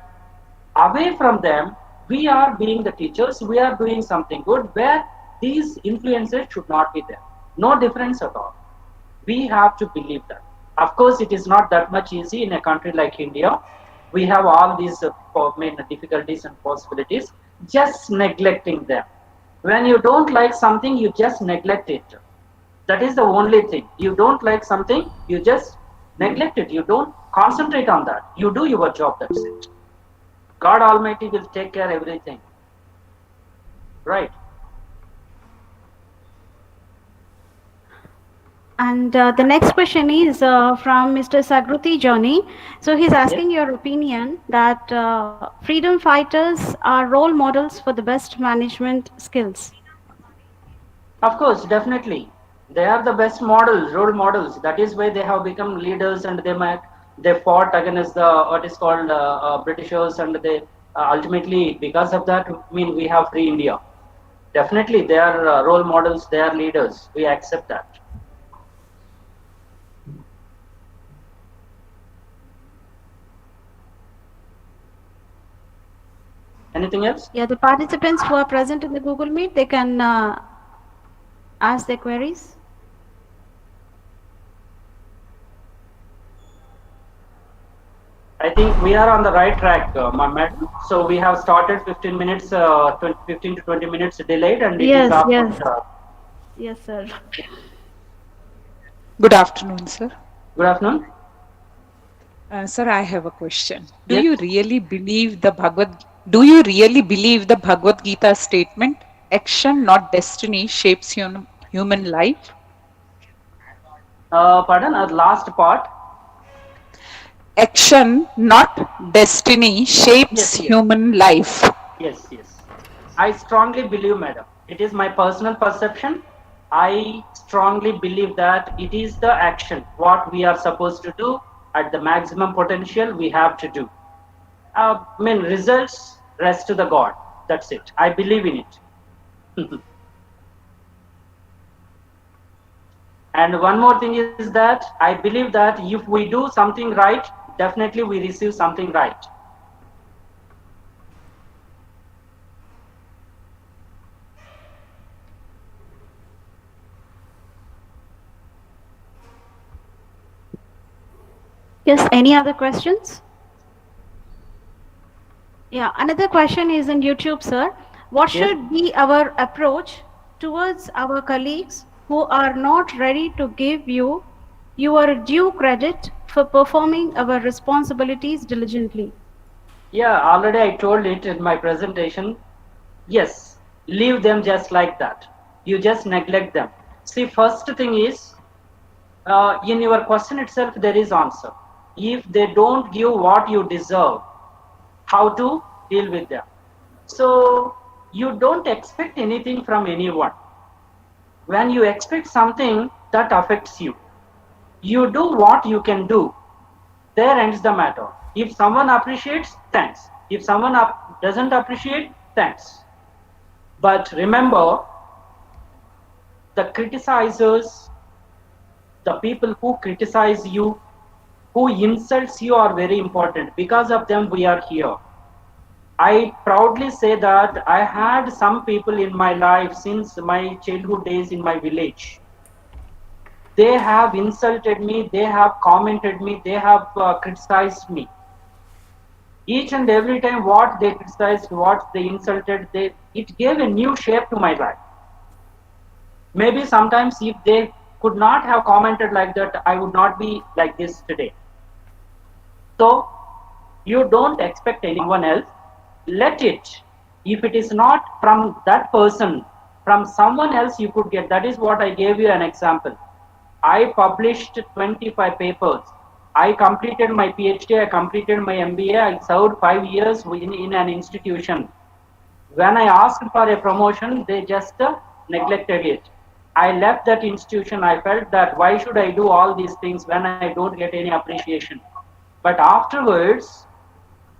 away from them, we are being the teachers. We are doing something good where these influences should not be there. No difference at all. We have to believe that. Of course, it is not that much easy in a country like India. We have all these difficulties and possibilities, just neglecting them. When you don't like something, you just neglect it. That is the only thing. You don't like something, you just neglect it. You don't concentrate on that. You do your job, that's it. God Almighty will take care of everything. Right. And the next question is from Mr. Sagruti Johnny. So he's asking your opinion that freedom fighters are role models for the best management skills. Of course, definitely. They are the best models, role models. That is why they have become leaders, and they fought against the what is called Britishers, and they ultimately, because of that, we have free India. Definitely, they are role models. They are leaders. We accept that. Anything else? Yeah, the participants who are present in the Google Meet, they can ask their queries. I think we are on the right track, my madam. So we have started 15 minutes, 15 to 20 minutes delayed, and it is after. Yes. Yes, sir. Good afternoon, sir. Good afternoon. Sir, I have a question. Do Yes. you really believe the Bhagavad Gita statement, action, not destiny, shapes human life? Pardon, last part. Action, not destiny, shapes Yes. human life. Yes. I strongly believe, madam. It is my personal perception. I strongly believe that it is the action, what we are supposed to do at the maximum potential we have to do. Results rest to the God. That's it. I believe in it. And one more thing is that I believe that if we do something right, definitely we receive something right. Yes, any other questions? Yeah, another question is in YouTube, sir. What Yes. should be our approach towards our colleagues who are not ready to give you your due credit for performing our responsibilities diligently? Yeah, already I told it in my presentation. Yes, leave them just like that. You just neglect them. See, first thing is, In your question itself, there is answer. If they don't give what you deserve, how to deal with them? So you don't expect anything from anyone. When you expect something that affects you, you do what you can do. There ends the matter. If someone appreciates, thanks. If someone doesn't appreciate, thanks. But remember, the criticizers, the people who criticize you, who insults you are very important. Because of them, we are here. I proudly say that I had some people in my life since my childhood days in my village. They have insulted me, they have commented me, they have criticized me. Each and every time what they criticized, what they insulted, it gave a new shape to my life. Maybe sometimes if they could not have commented like that, I would not be like this today. So you don't expect anyone else. Let it. If it is not from that person, from someone else you could get. That is what I gave you an example. I published 25 papers. I completed my PhD, I completed my MBA, I served 5 years in an institution. When I asked for a promotion, they just neglected it. I left that institution. I felt that why should I do all these things when I don't get any appreciation? But afterwards,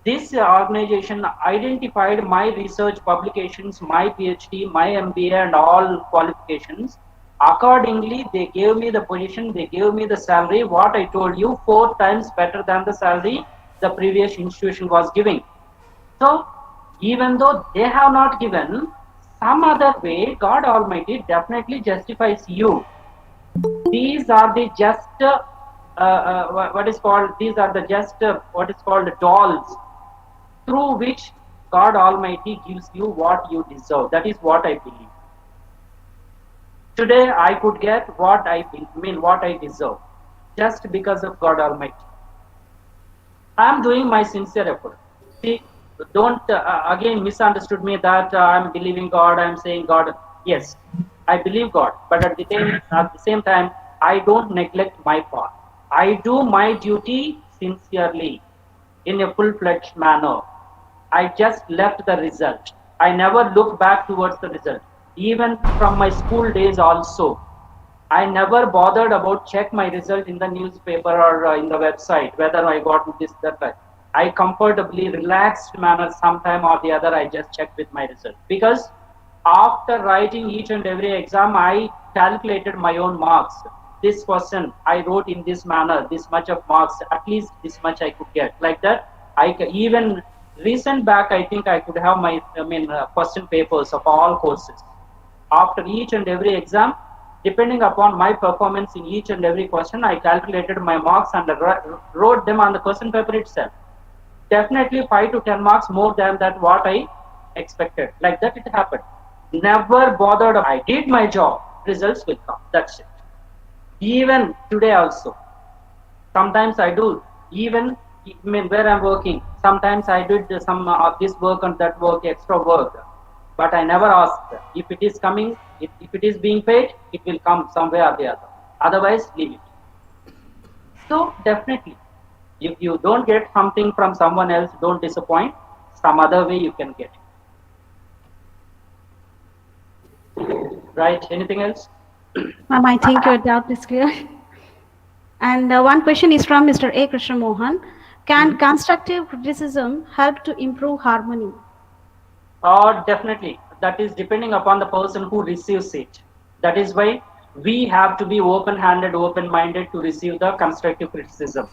this organization identified my research publications, my PhD, my MBA, and all qualifications. Accordingly, they gave me the position, they gave me the salary, what I told you, 4 times better than the salary the previous institution was giving. So, even though they have not given, some other way, God Almighty definitely justifies you. These are the just what is called, these are the just what is called dolls through which God Almighty gives you what you deserve. That is what I believe. Today I could get what what I deserve just because of God Almighty. I am doing my sincere effort. See, don't again misunderstood me that I am believing God, I am saying God. Yes, I believe God, but at the same time, I don't neglect my part. I do my duty sincerely in a full-fledged manner. I just left the result. I never look back towards the result. Even from my school days also, I never bothered about check my result in the newspaper or in the website, whether I got this, that. I comfortably, relaxed manner, sometime or the other, I just checked with my result. Because after writing each and every exam, I calculated my own marks. This question I wrote in this manner, this much of marks, at least this much I could get. Like that, even recent back, I think I could have my question papers of all courses. After each and every exam, depending upon my performance in each and every question, I calculated my marks and wrote them on the question paper itself. Definitely 5 to 10 marks more than that what I expected. Like that it happened. Never bothered. I did my job. Results will come. That's it. Even today also. Sometimes I do. Even where I'm working, sometimes I did some of this work and that work, extra work. But I never asked. If it is coming, if it is being paid, it will come somewhere or the other. Otherwise, leave it. So definitely, if you don't get something from someone else, don't disappoint. Some other way you can get it. Right? Anything else? Ma'am, I think your doubt is clear. And one question is from Mr. A. Krishna Mohan. Can constructive criticism help to improve harmony? Definitely. That is depending upon the person who receives it. That is why we have to be open-handed, open-minded to receive the constructive criticism.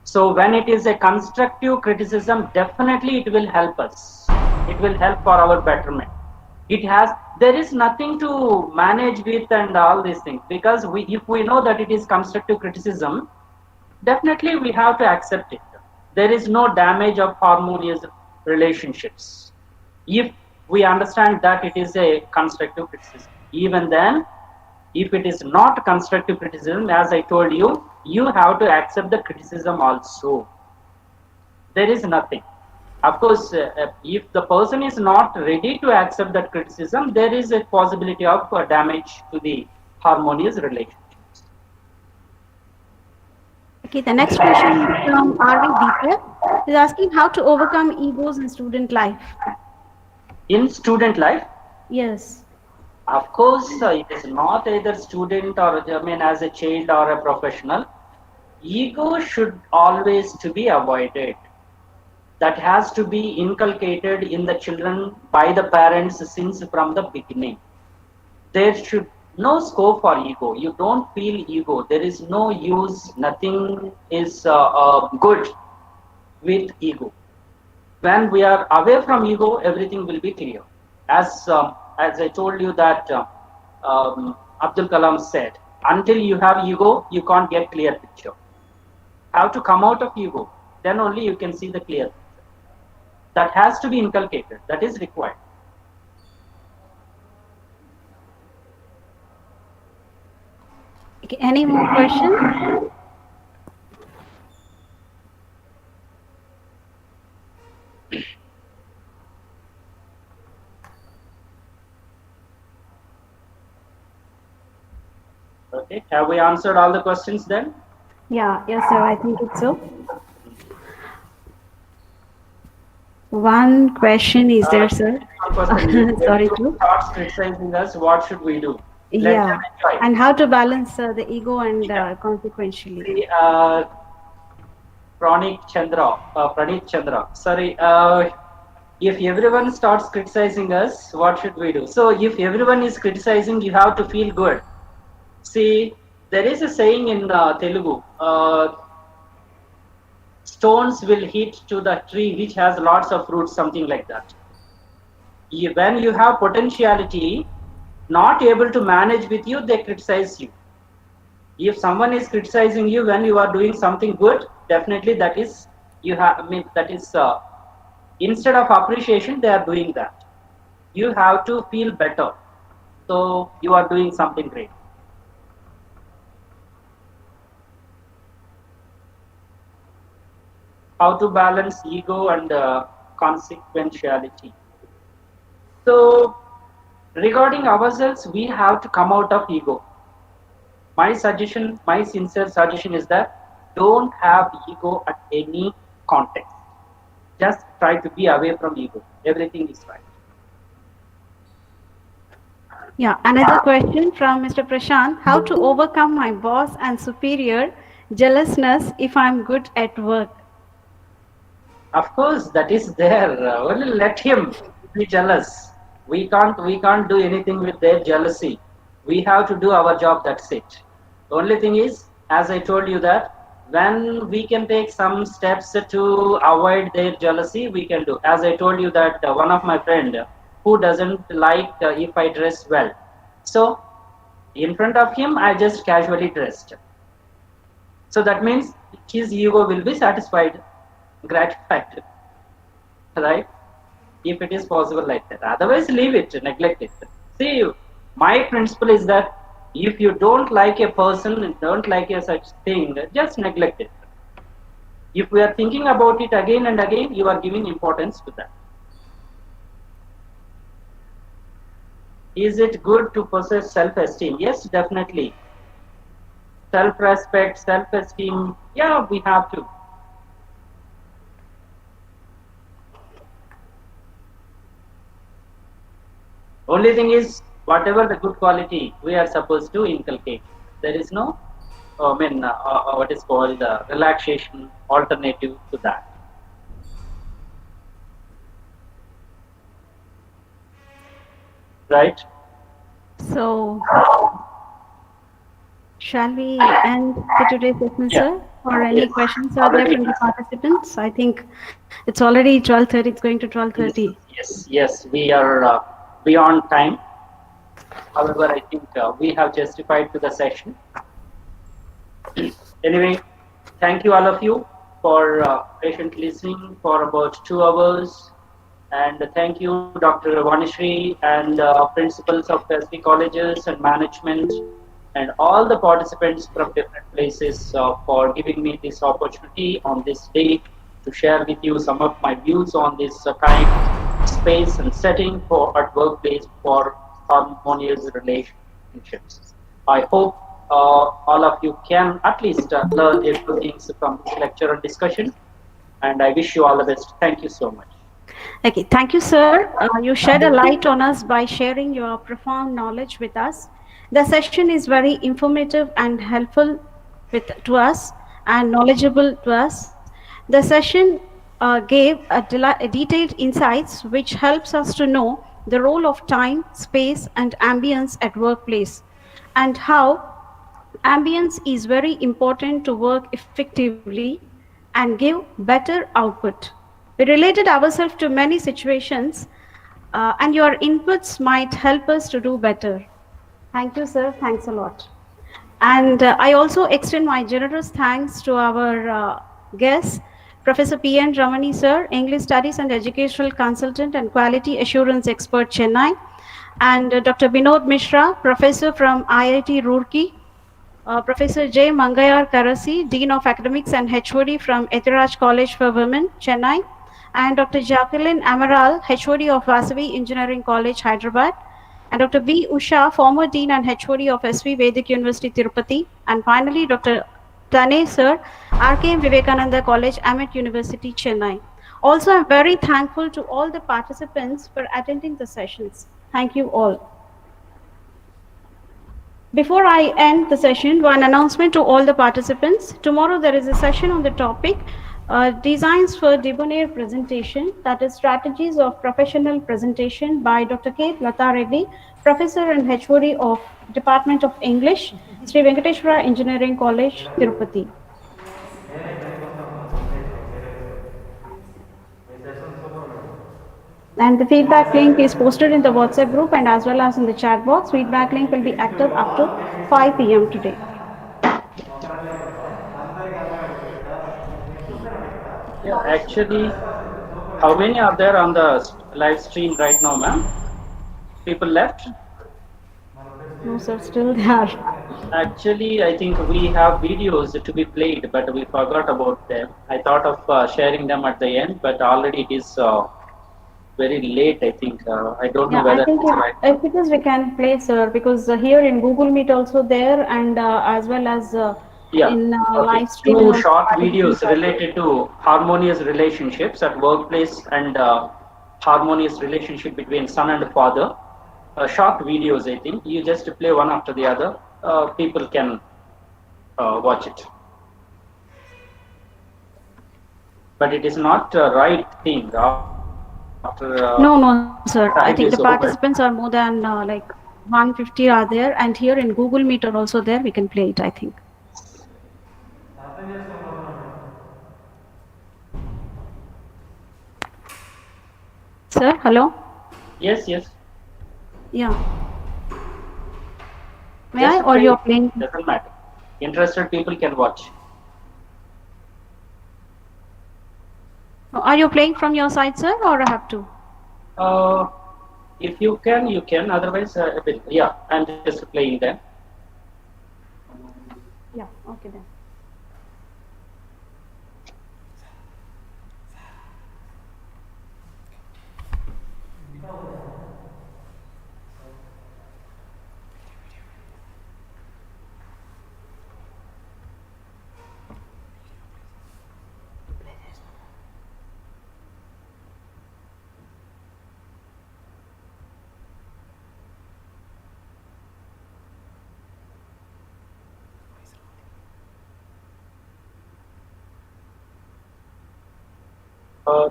So when it is a constructive criticism, definitely it will help us. It will help for our betterment. There is nothing to manage with and all these things, because if we know that it is constructive criticism, definitely we have to accept it. There is no damage of harmonious relationships if we understand that it is a constructive criticism. Even then, if it is not constructive criticism, as I told you, you have to accept the criticism also. There is nothing. Of course, if the person is not ready to accept that criticism, there is a possibility of damage to the harmonious relationships. Okay, the next question is from R.V. Deepak. He's asking how to overcome egos in student life. In student life, Yes. of course, it is not either student or I mean as a child or a professional. Ego should always to be avoided. That has to be inculcated in the children by the parents since from the beginning. There should no scope for ego. You don't feel ego. There is no use. Nothing is good with ego. When we are away from ego, everything will be clear. As I told you that Abdul Kalam said, until you have ego, you can't get clear picture. How to come out of ego? Then only you can see the clear picture. That has to be inculcated. That is required. Okay, any more questions? Okay. Have we answered all the questions then? Yeah, yes, sir. I think it's so. One question is there, sir. One question. If Sorry everyone to. starts criticizing us, what should we do? Let Yeah, them enjoy. and how to balance the ego and Yeah. consequentially. See, Pranit Chandra. Sorry, if everyone starts criticizing us, what should we do? So, if everyone is criticizing, you have to feel good. See, there is a saying in Telugu: stones will hit to the tree which has lots of fruits, something like that. When you have potentiality, not able to manage with you, they criticize you. If someone is criticizing you when you are doing something good, definitely that is you have. I mean that is instead of appreciation, they are doing that. You have to feel better. So you are doing something great. How to balance ego and consequentiality. So regarding ourselves, we have to come out of ego. My suggestion, my sincere suggestion is that don't have ego at any context. Just try to be away from ego. Everything is fine. Yeah, another question from Mr. Prashant. How to overcome my boss and superior jealousness if I'm good at work? Of course, that is there. Only let him be jealous. We can't do anything with their jealousy. We have to do our job. That's it. The only thing is, as I told you that when we can take some steps to avoid their jealousy, we can do. As I told you that one of my friend who doesn't like if I dress well, so in front of him I just casually dressed. So that means his ego will be satisfied, gratified, right? If it is possible like that. Otherwise, leave it, neglect it. See, my principle is that if you don't like a person, don't like a such thing, just neglect it. If we are thinking about it again and again, you are giving importance to that. Is it good to possess self-esteem? Yes, definitely. Self-respect, self-esteem, yeah, we have to. Only thing is, whatever the good quality we are supposed to inculcate. There is no, what is called relaxation alternative to that. Right? So, shall we end the today's session, Yeah. sir? Or any Yes. questions are there from the participants? I think it's already 12:30. It's going to 12:30. Yes. We are beyond time. However, I think we have justified to the session. Anyway, thank you all of you for patiently listening for about 2 hours. And thank you, Dr. Vanishri and principals of SB colleges and management and all the participants from different places for giving me this opportunity on this day to share with you some of my views on this time, space and setting for at workplace for harmonious relationships. I hope all of you can at least learn a few things from this lecture or discussion. And I wish you all the best. Thank you so much. Okay, thank you, sir. You shed a light on us by sharing your profound knowledge with us. The session is very informative and helpful to us and knowledgeable to us. The session gave a detailed insights which helps us to know the role of time, space, and ambience at workplace, and how ambience is very important to work effectively and give better output. We related ourselves to many situations, and your inputs might help us to do better. Thank you, sir. Thanks a lot. And I also extend my generous thanks to our guests, Professor P.N. Ramani, sir, English Studies and Educational Consultant and Quality Assurance Expert, Chennai, and Dr. Binod Mishra, Professor from IIT Roorkee, Professor J. Mangayar Karasi, Dean of Academics and HOD from Ethiraj College for Women, Chennai, and Dr. Jacqueline Amaral, HOD of Vasavi Engineering College, Hyderabad, and Dr. B. Usha, former Dean and HOD of SV Vedic University, Tirupati, and finally Dr. Tane Sir, RKM Vivekananda College, Amit University, Chennai. Also, I'm very thankful to all the participants for attending the sessions. Thank you all. Before I end the session, one announcement to all the participants. Tomorrow there is a session on the topic Designs for Debonair Presentation, that is Strategies of Professional Presentation by Dr. K. Lata Reddy, Professor and HOD of Department of English, Sri Venkateshwara Engineering College, Tirupati. And the feedback link is posted in the WhatsApp group and as well as in the chat box. Feedback link will be active up to 5 p.m. today. Yeah, actually, how many are there on the live stream right now, ma'am? People left? No, sir, still there. Actually, I think we have videos to be played, but we forgot about them. I thought of sharing them at the end, but already it is very late, I think. I don't know Yeah, I whether think it's right. if it is, we can play, sir, because here in Google Meet also there, and as well as Yeah, in okay. live streaming Two also short participants videos are there. related to harmonious relationships at workplace and harmonious relationship between son and father. Short videos, I think. You just play one after the other. People can watch it. But it is not right thing after No, time sir. is I think over. the participants are more than like 150 are there, and here in Google Meet are also there. We can play it, I think. Sir, hello? Yes, yes. Yeah. May I, Just or play you're it. playing? Doesn't matter. Interested people can watch. Are you playing from your side, sir, or I have to? Uh, if you can, you can. Otherwise, yeah, I'm just playing them. Yeah, okay then.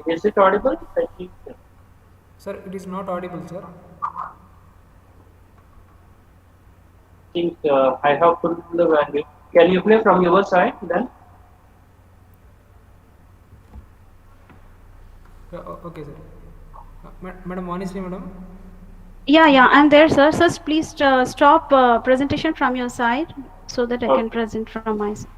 Is it audible? I Sir, it is not audible, sir. think I have full value. Can you play from your side then? Yeah, okay, sir. Madam Vanisri, madam. Yeah, I'm there, sir. Sir, please stop presentation from your side so that I can Okay. present from my side.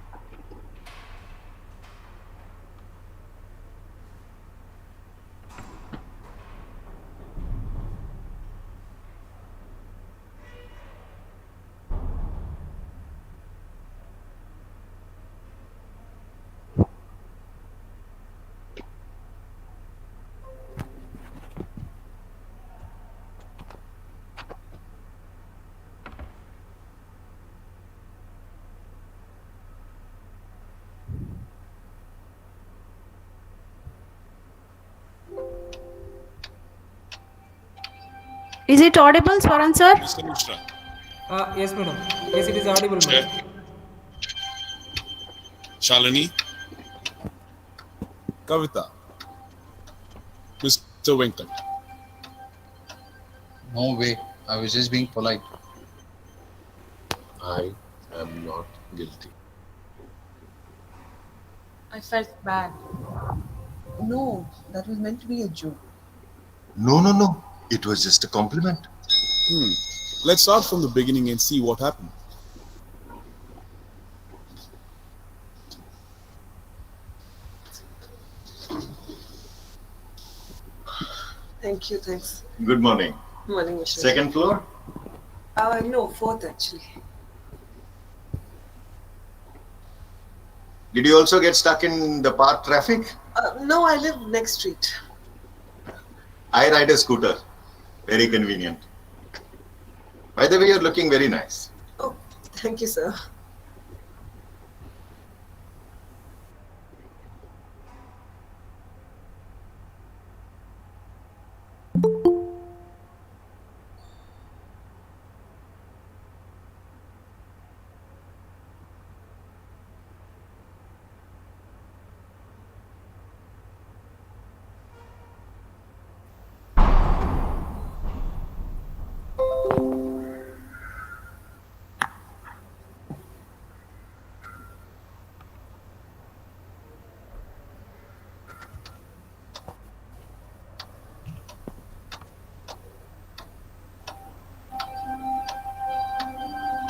Is it audible, Swaran sir? Mr. Mishra. Yes, madam. Yes, it is audible, Chair. madam. Shalini. Kavita. Mr. Venkat. No way. I was just being polite. I am not guilty. I felt bad. No, that was meant to be a joke. No. It was just a compliment. Let's start from the beginning and see what happened. Thank you, thanks. Good morning. Morning, Mishra. Second floor? No, fourth actually. Did you also get stuck in the park traffic? No, I live next street. I ride a scooter. Very convenient. By the way, you're looking very nice. Oh, thank you, sir.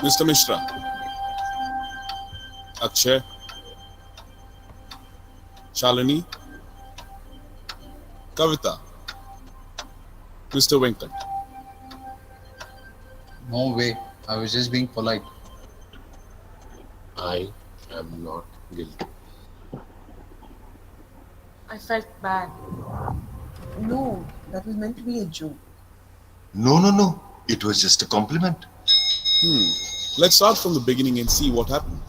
Mr. Mishra. Akshay. Shalini. Kavita. Mr. Venkat. No way. I was just being polite. I am not guilty. I felt bad. No, that was meant to be a joke. No. It was just a compliment. Let's start from the beginning and see what happened.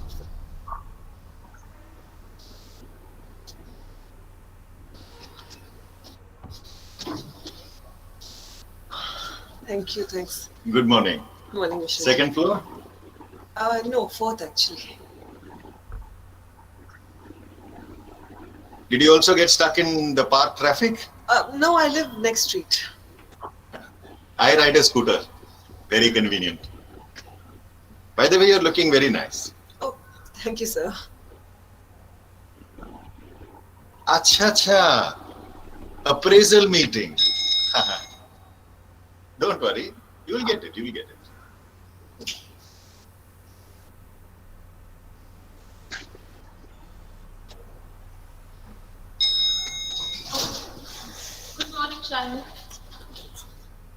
Thank you, thanks. Good morning. Morning, Mishra. Second floor? No, fourth actually. Did you also get stuck in the park traffic? No, I live next street. I ride a scooter. Very convenient. By the way, you're looking very nice. Oh, thank you, sir. Acha. Appraisal meeting. Don't worry. You'll get it. Good morning, Shalini.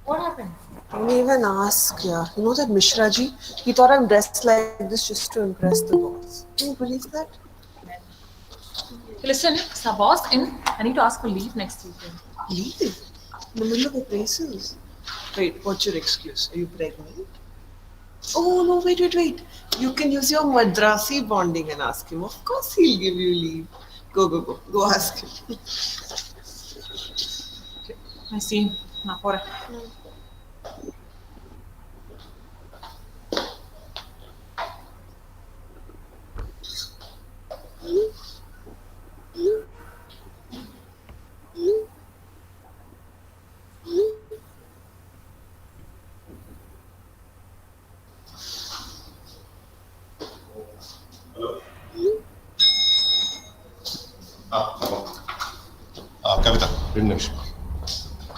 What happened? Don't even ask, yeah. You know that Mishra ji? He thought I'm dressed like this just to impress the boss. Can you believe that? Listen, it's our boss in. I need to ask for leave next weekend. Leave? In the middle of appraisals? Wait, what's your excuse? Are you pregnant? Oh, no, wait. You can use your Madrasi bonding and ask him. Of course he'll give you leave. Go. Go ask him. I see. Now for Kavita, bring them.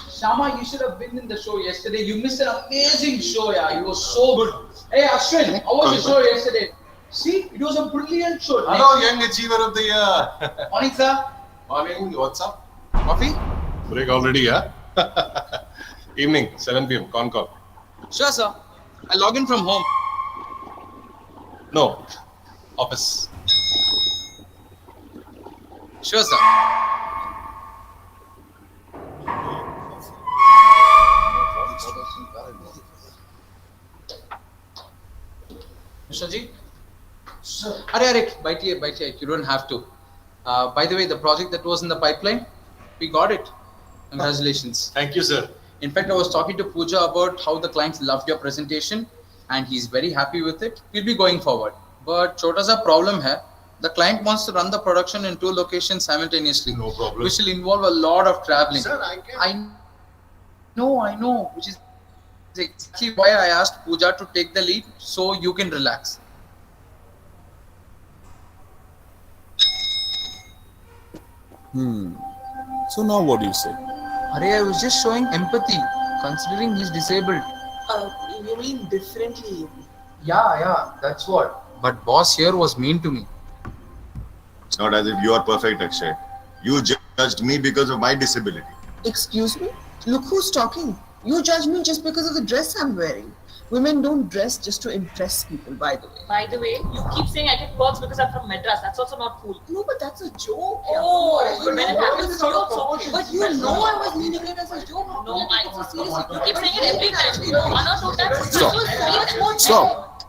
Shama, you should have been in the show yesterday. You missed an amazing show, yeah. It was so good. Hey, Ashwin, how was the show yesterday? See, it was a brilliant show. Hello, young achiever of the year. Morning, sir. Morning, what's up? Coffee? Break already, yeah? Evening, 7 p.m. Con call. Sure, sir. I log in from home. No, office. Sure, sir. Mr. Ji? Sir. Arey, baitiye. You don't have to. By the way, the project that was in the pipeline, we got it. Congratulations. Thank you, sir. In fact, I was talking to Pooja about how the clients loved your presentation and he's very happy with it. We'll be going forward. But छोटा सा problem है. The client wants to run the production in 2 locations simultaneously. No problem. Which will involve a lot of traveling. Sir, I I know. Which is exactly why I asked Pooja to take the lead so you can relax. So now what do you say? Arey, I was just showing empathy, considering he's disabled. You mean differently? Yeah, that's what. But boss here was mean to me. It's not as if you are perfect, Akshay. You judged me because of my disability. Excuse me? Look who's talking. You judge me just because of the dress I'm wearing. Women don't dress just to impress people, by the way. By the way, you keep saying I get perks because I'm from Madras. That's also not cool. No, but that's a joke. Oh, Yeah, but when it happens, it's not okay. But you know I was meaning it as a joke. No, I so seriously. You keep saying it every time. One or two times. Stop. Stop.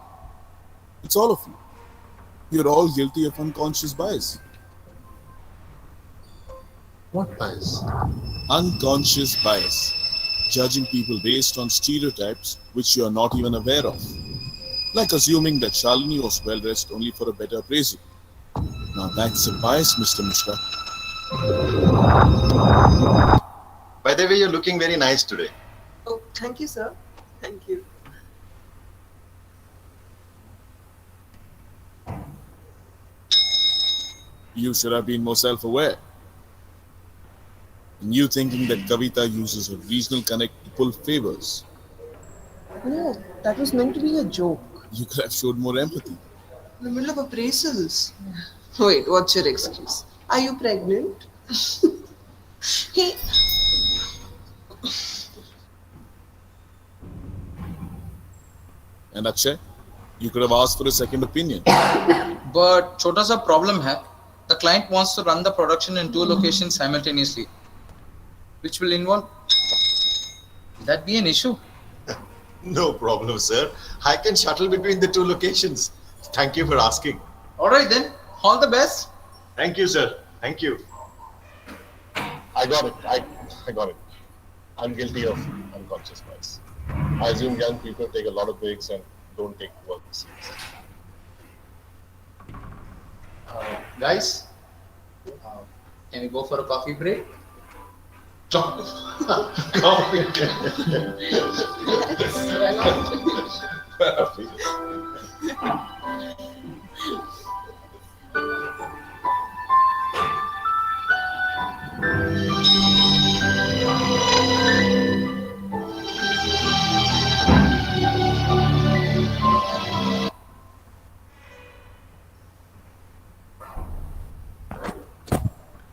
It's all of you. You're all guilty of unconscious bias. What bias? Unconscious bias. Judging people based on stereotypes which you are not even aware of. Like assuming that Shalini was well dressed only for a better appraisal. Now that's a bias, Mr. Mishra. By the way, you're looking very nice today. Oh, thank you, sir. Thank you. You should have been more self-aware. And you thinking that Kavita uses her regional connect to pull favors. No, that was meant to be a joke. You could have showed more empathy. In the middle of appraisals. Wait, what's your excuse? Are you pregnant? Hey. And Akshay, you could have asked for a second opinion. But छोटा सा problem है. The client wants to run the production in 2 locations simultaneously, which will involve. Will that be an issue? No problem, sir. I can shuttle between the 2 locations. Thank you for asking. All right then. All the best. Thank you, sir. Thank you. I got it. I got it. I'm guilty of unconscious bias. I assume young people take a lot of breaks and don't take work seriously. Guys, can we go for a coffee break? Coffee.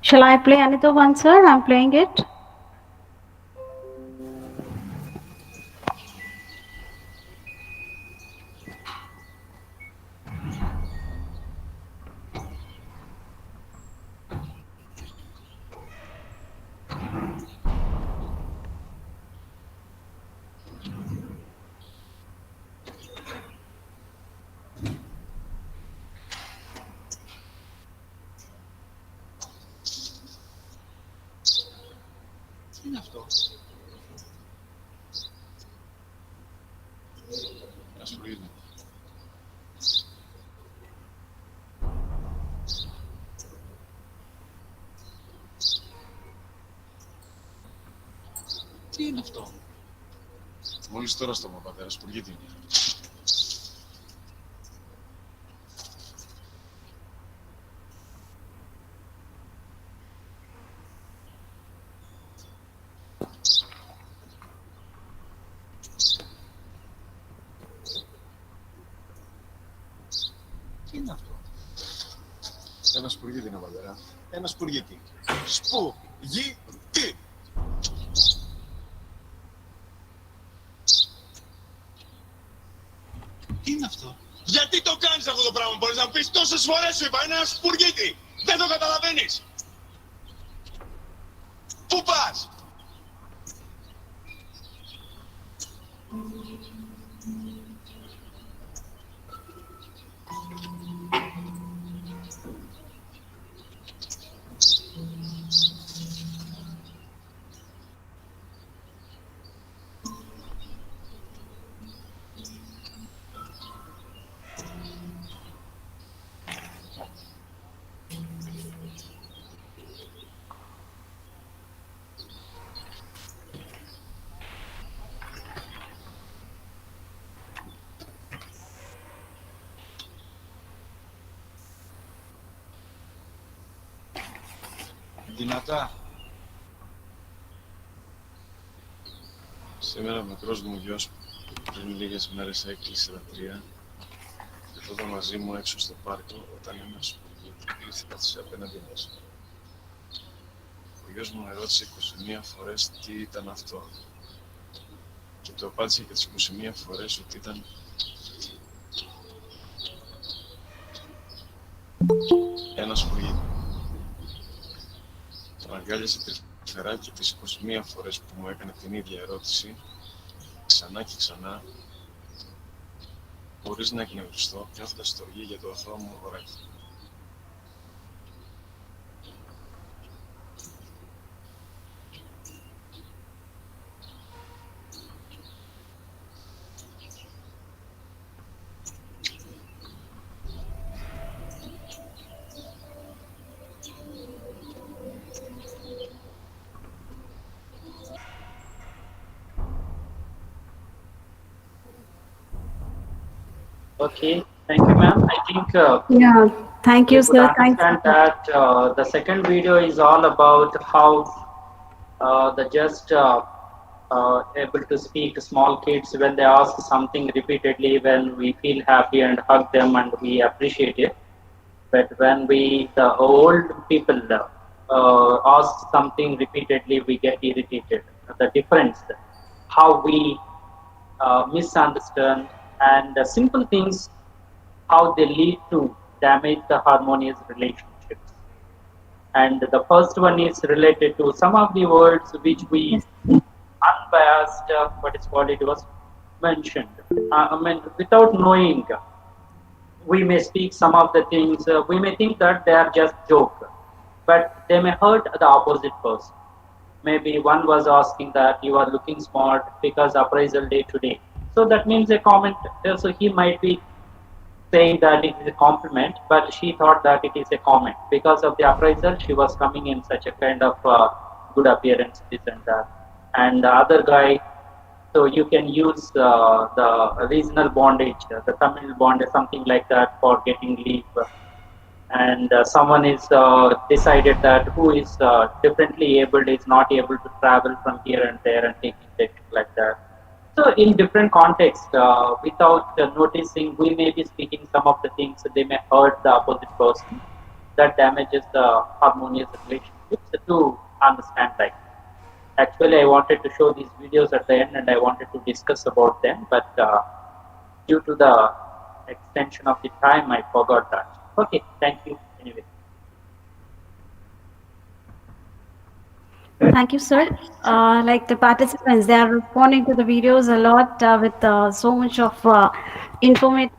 Shall I play another one, sir? I'm playing it. είναι αυτό? Ένα σπουργίδι. Τι είναι αυτό? Μόλις τώρα στο πατέρα, σπουργίδι είναι. Τι είναι αυτό? Ένα σπουργίτη είναι, πατέρα. Ένα σπουργίτη. Σπουργίτη! Τι είναι αυτό? Γιατί το κάνεις αυτό το πράγμα? Μπορείς να πεις τόσες φορές σου είπα, είναι ένα σπουργίτη! Δεν το καταλαβαίνεις! Πού πας? Δυνατά. Σήμερα ο μικρός μου γιος πριν λίγες μέρες έκλεισε τα 3 και τότε μαζί μου έξω στο πάρκο όταν ένας ήρθε απέναντι μας. Ο γιος μου με ρώτησε 21 φορές τι ήταν αυτό και το απάντησε και τις 21 φορές ότι ήταν ένα σκουλί. Τον αγκάλιασε τρυφερά και τις 21 φορές που μου έκανε την ίδια ερώτηση, ξανά και ξανά, χωρίς να εκνευριστώ, κάθοντας στο οργή για το αθώο μου αγοράκι. Okay, thank you, ma'am. I think Yeah, thank you, we could sir. Thanks. understand that the second video is all about how the just able to speak small kids when they ask something repeatedly, when we feel happy and hug them and we appreciate it. But when the old people ask something repeatedly, we get irritated. The difference, how we misunderstand, and simple things, how they lead to damage the harmonious relationships. And the first one is related to some of the words which we unbiased, what is called, it was mentioned. I mean, without knowing, we may speak some of the things, we may think that they are just joke, but they may hurt the opposite person. Maybe one was asking that you are looking smart because appraisal day today. So that means a comment, so he might be saying that it is a compliment, but she thought that it is a comment. Because of the appraisal, she was coming in such a kind of good appearance, this and that. And the other guy, so you can use the regional bondage, the Tamil bondage, something like that for getting leave. And someone is decided that who is differently abled is not able to travel from here and there and taking things like that. So in different contexts, without noticing, we may be speaking some of the things that they may hurt the opposite person. That damages the harmonious relationships to understand like. Actually, I wanted to show these videos at the end and I wanted to discuss about them, but due to the extension of the time, I forgot that. Okay, thank you anyway. Thank you, sir. Like the participants, they are responding to the videos a lot with so much of information.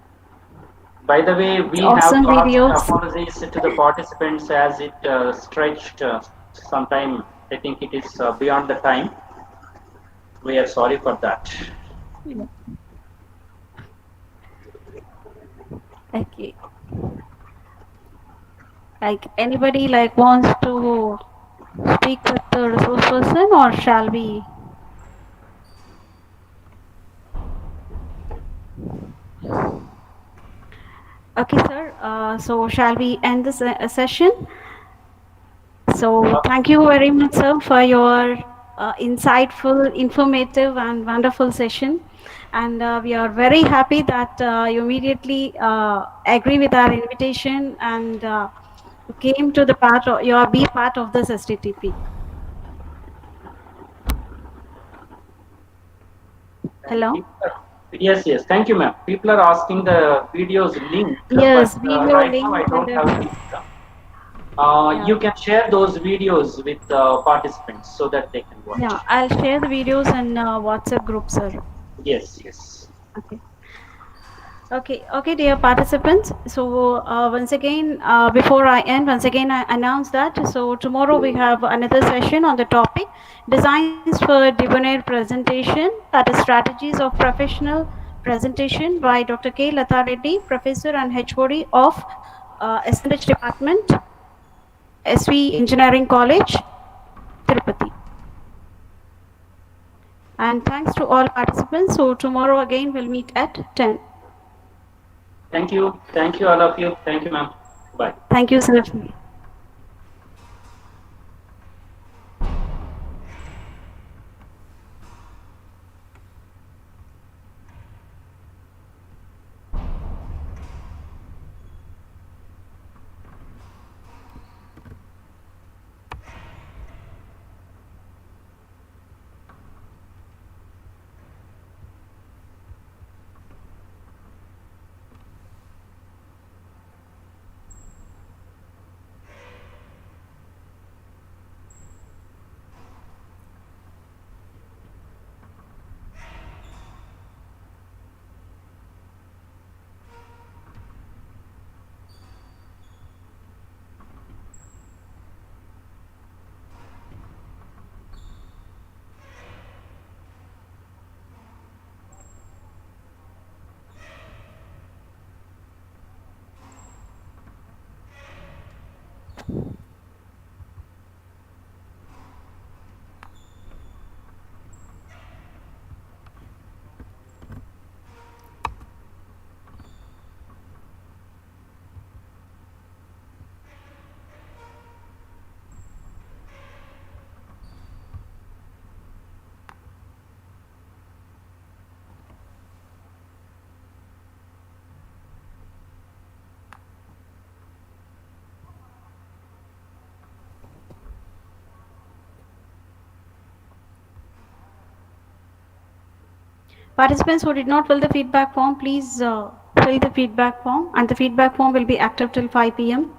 By the way, we awesome have to videos. ask apologies to the participants as it stretched some time. I think it is beyond the time. We are sorry for that. Okay. Like anybody like wants to speak with the resource person, or shall we? Okay, sir. So shall we end this session? So thank you very much, sir, for your insightful, informative, and wonderful session. And we are very happy that you immediately agree with our invitation and came to the part of your be part of this Sttp. Hello. Yes, yes. Thank you, ma'am. People are asking the videos link. Yes, but, video right link. now I don't have a link. You can share those videos with participants so that they can watch. Yeah, I'll share the videos in WhatsApp group, sir. Yes, yes. Okay. Okay, dear participants. So once again, before I end, once again I announce that. So tomorrow we have another session on the topic Designs for Debonair Presentation, that is Strategies of Professional Presentation by Dr. K. Lata Reddy, Professor and HOD of SNH Department, SV Engineering College, Tirupati. And thanks to all participants. So tomorrow again we'll meet at 10. Thank you. Thank you, all of you. Thank you, ma'am. Bye. Thank you, sir. Participants who did not fill the feedback form, please fill the feedback form, and the feedback form will be active till 5 p.m.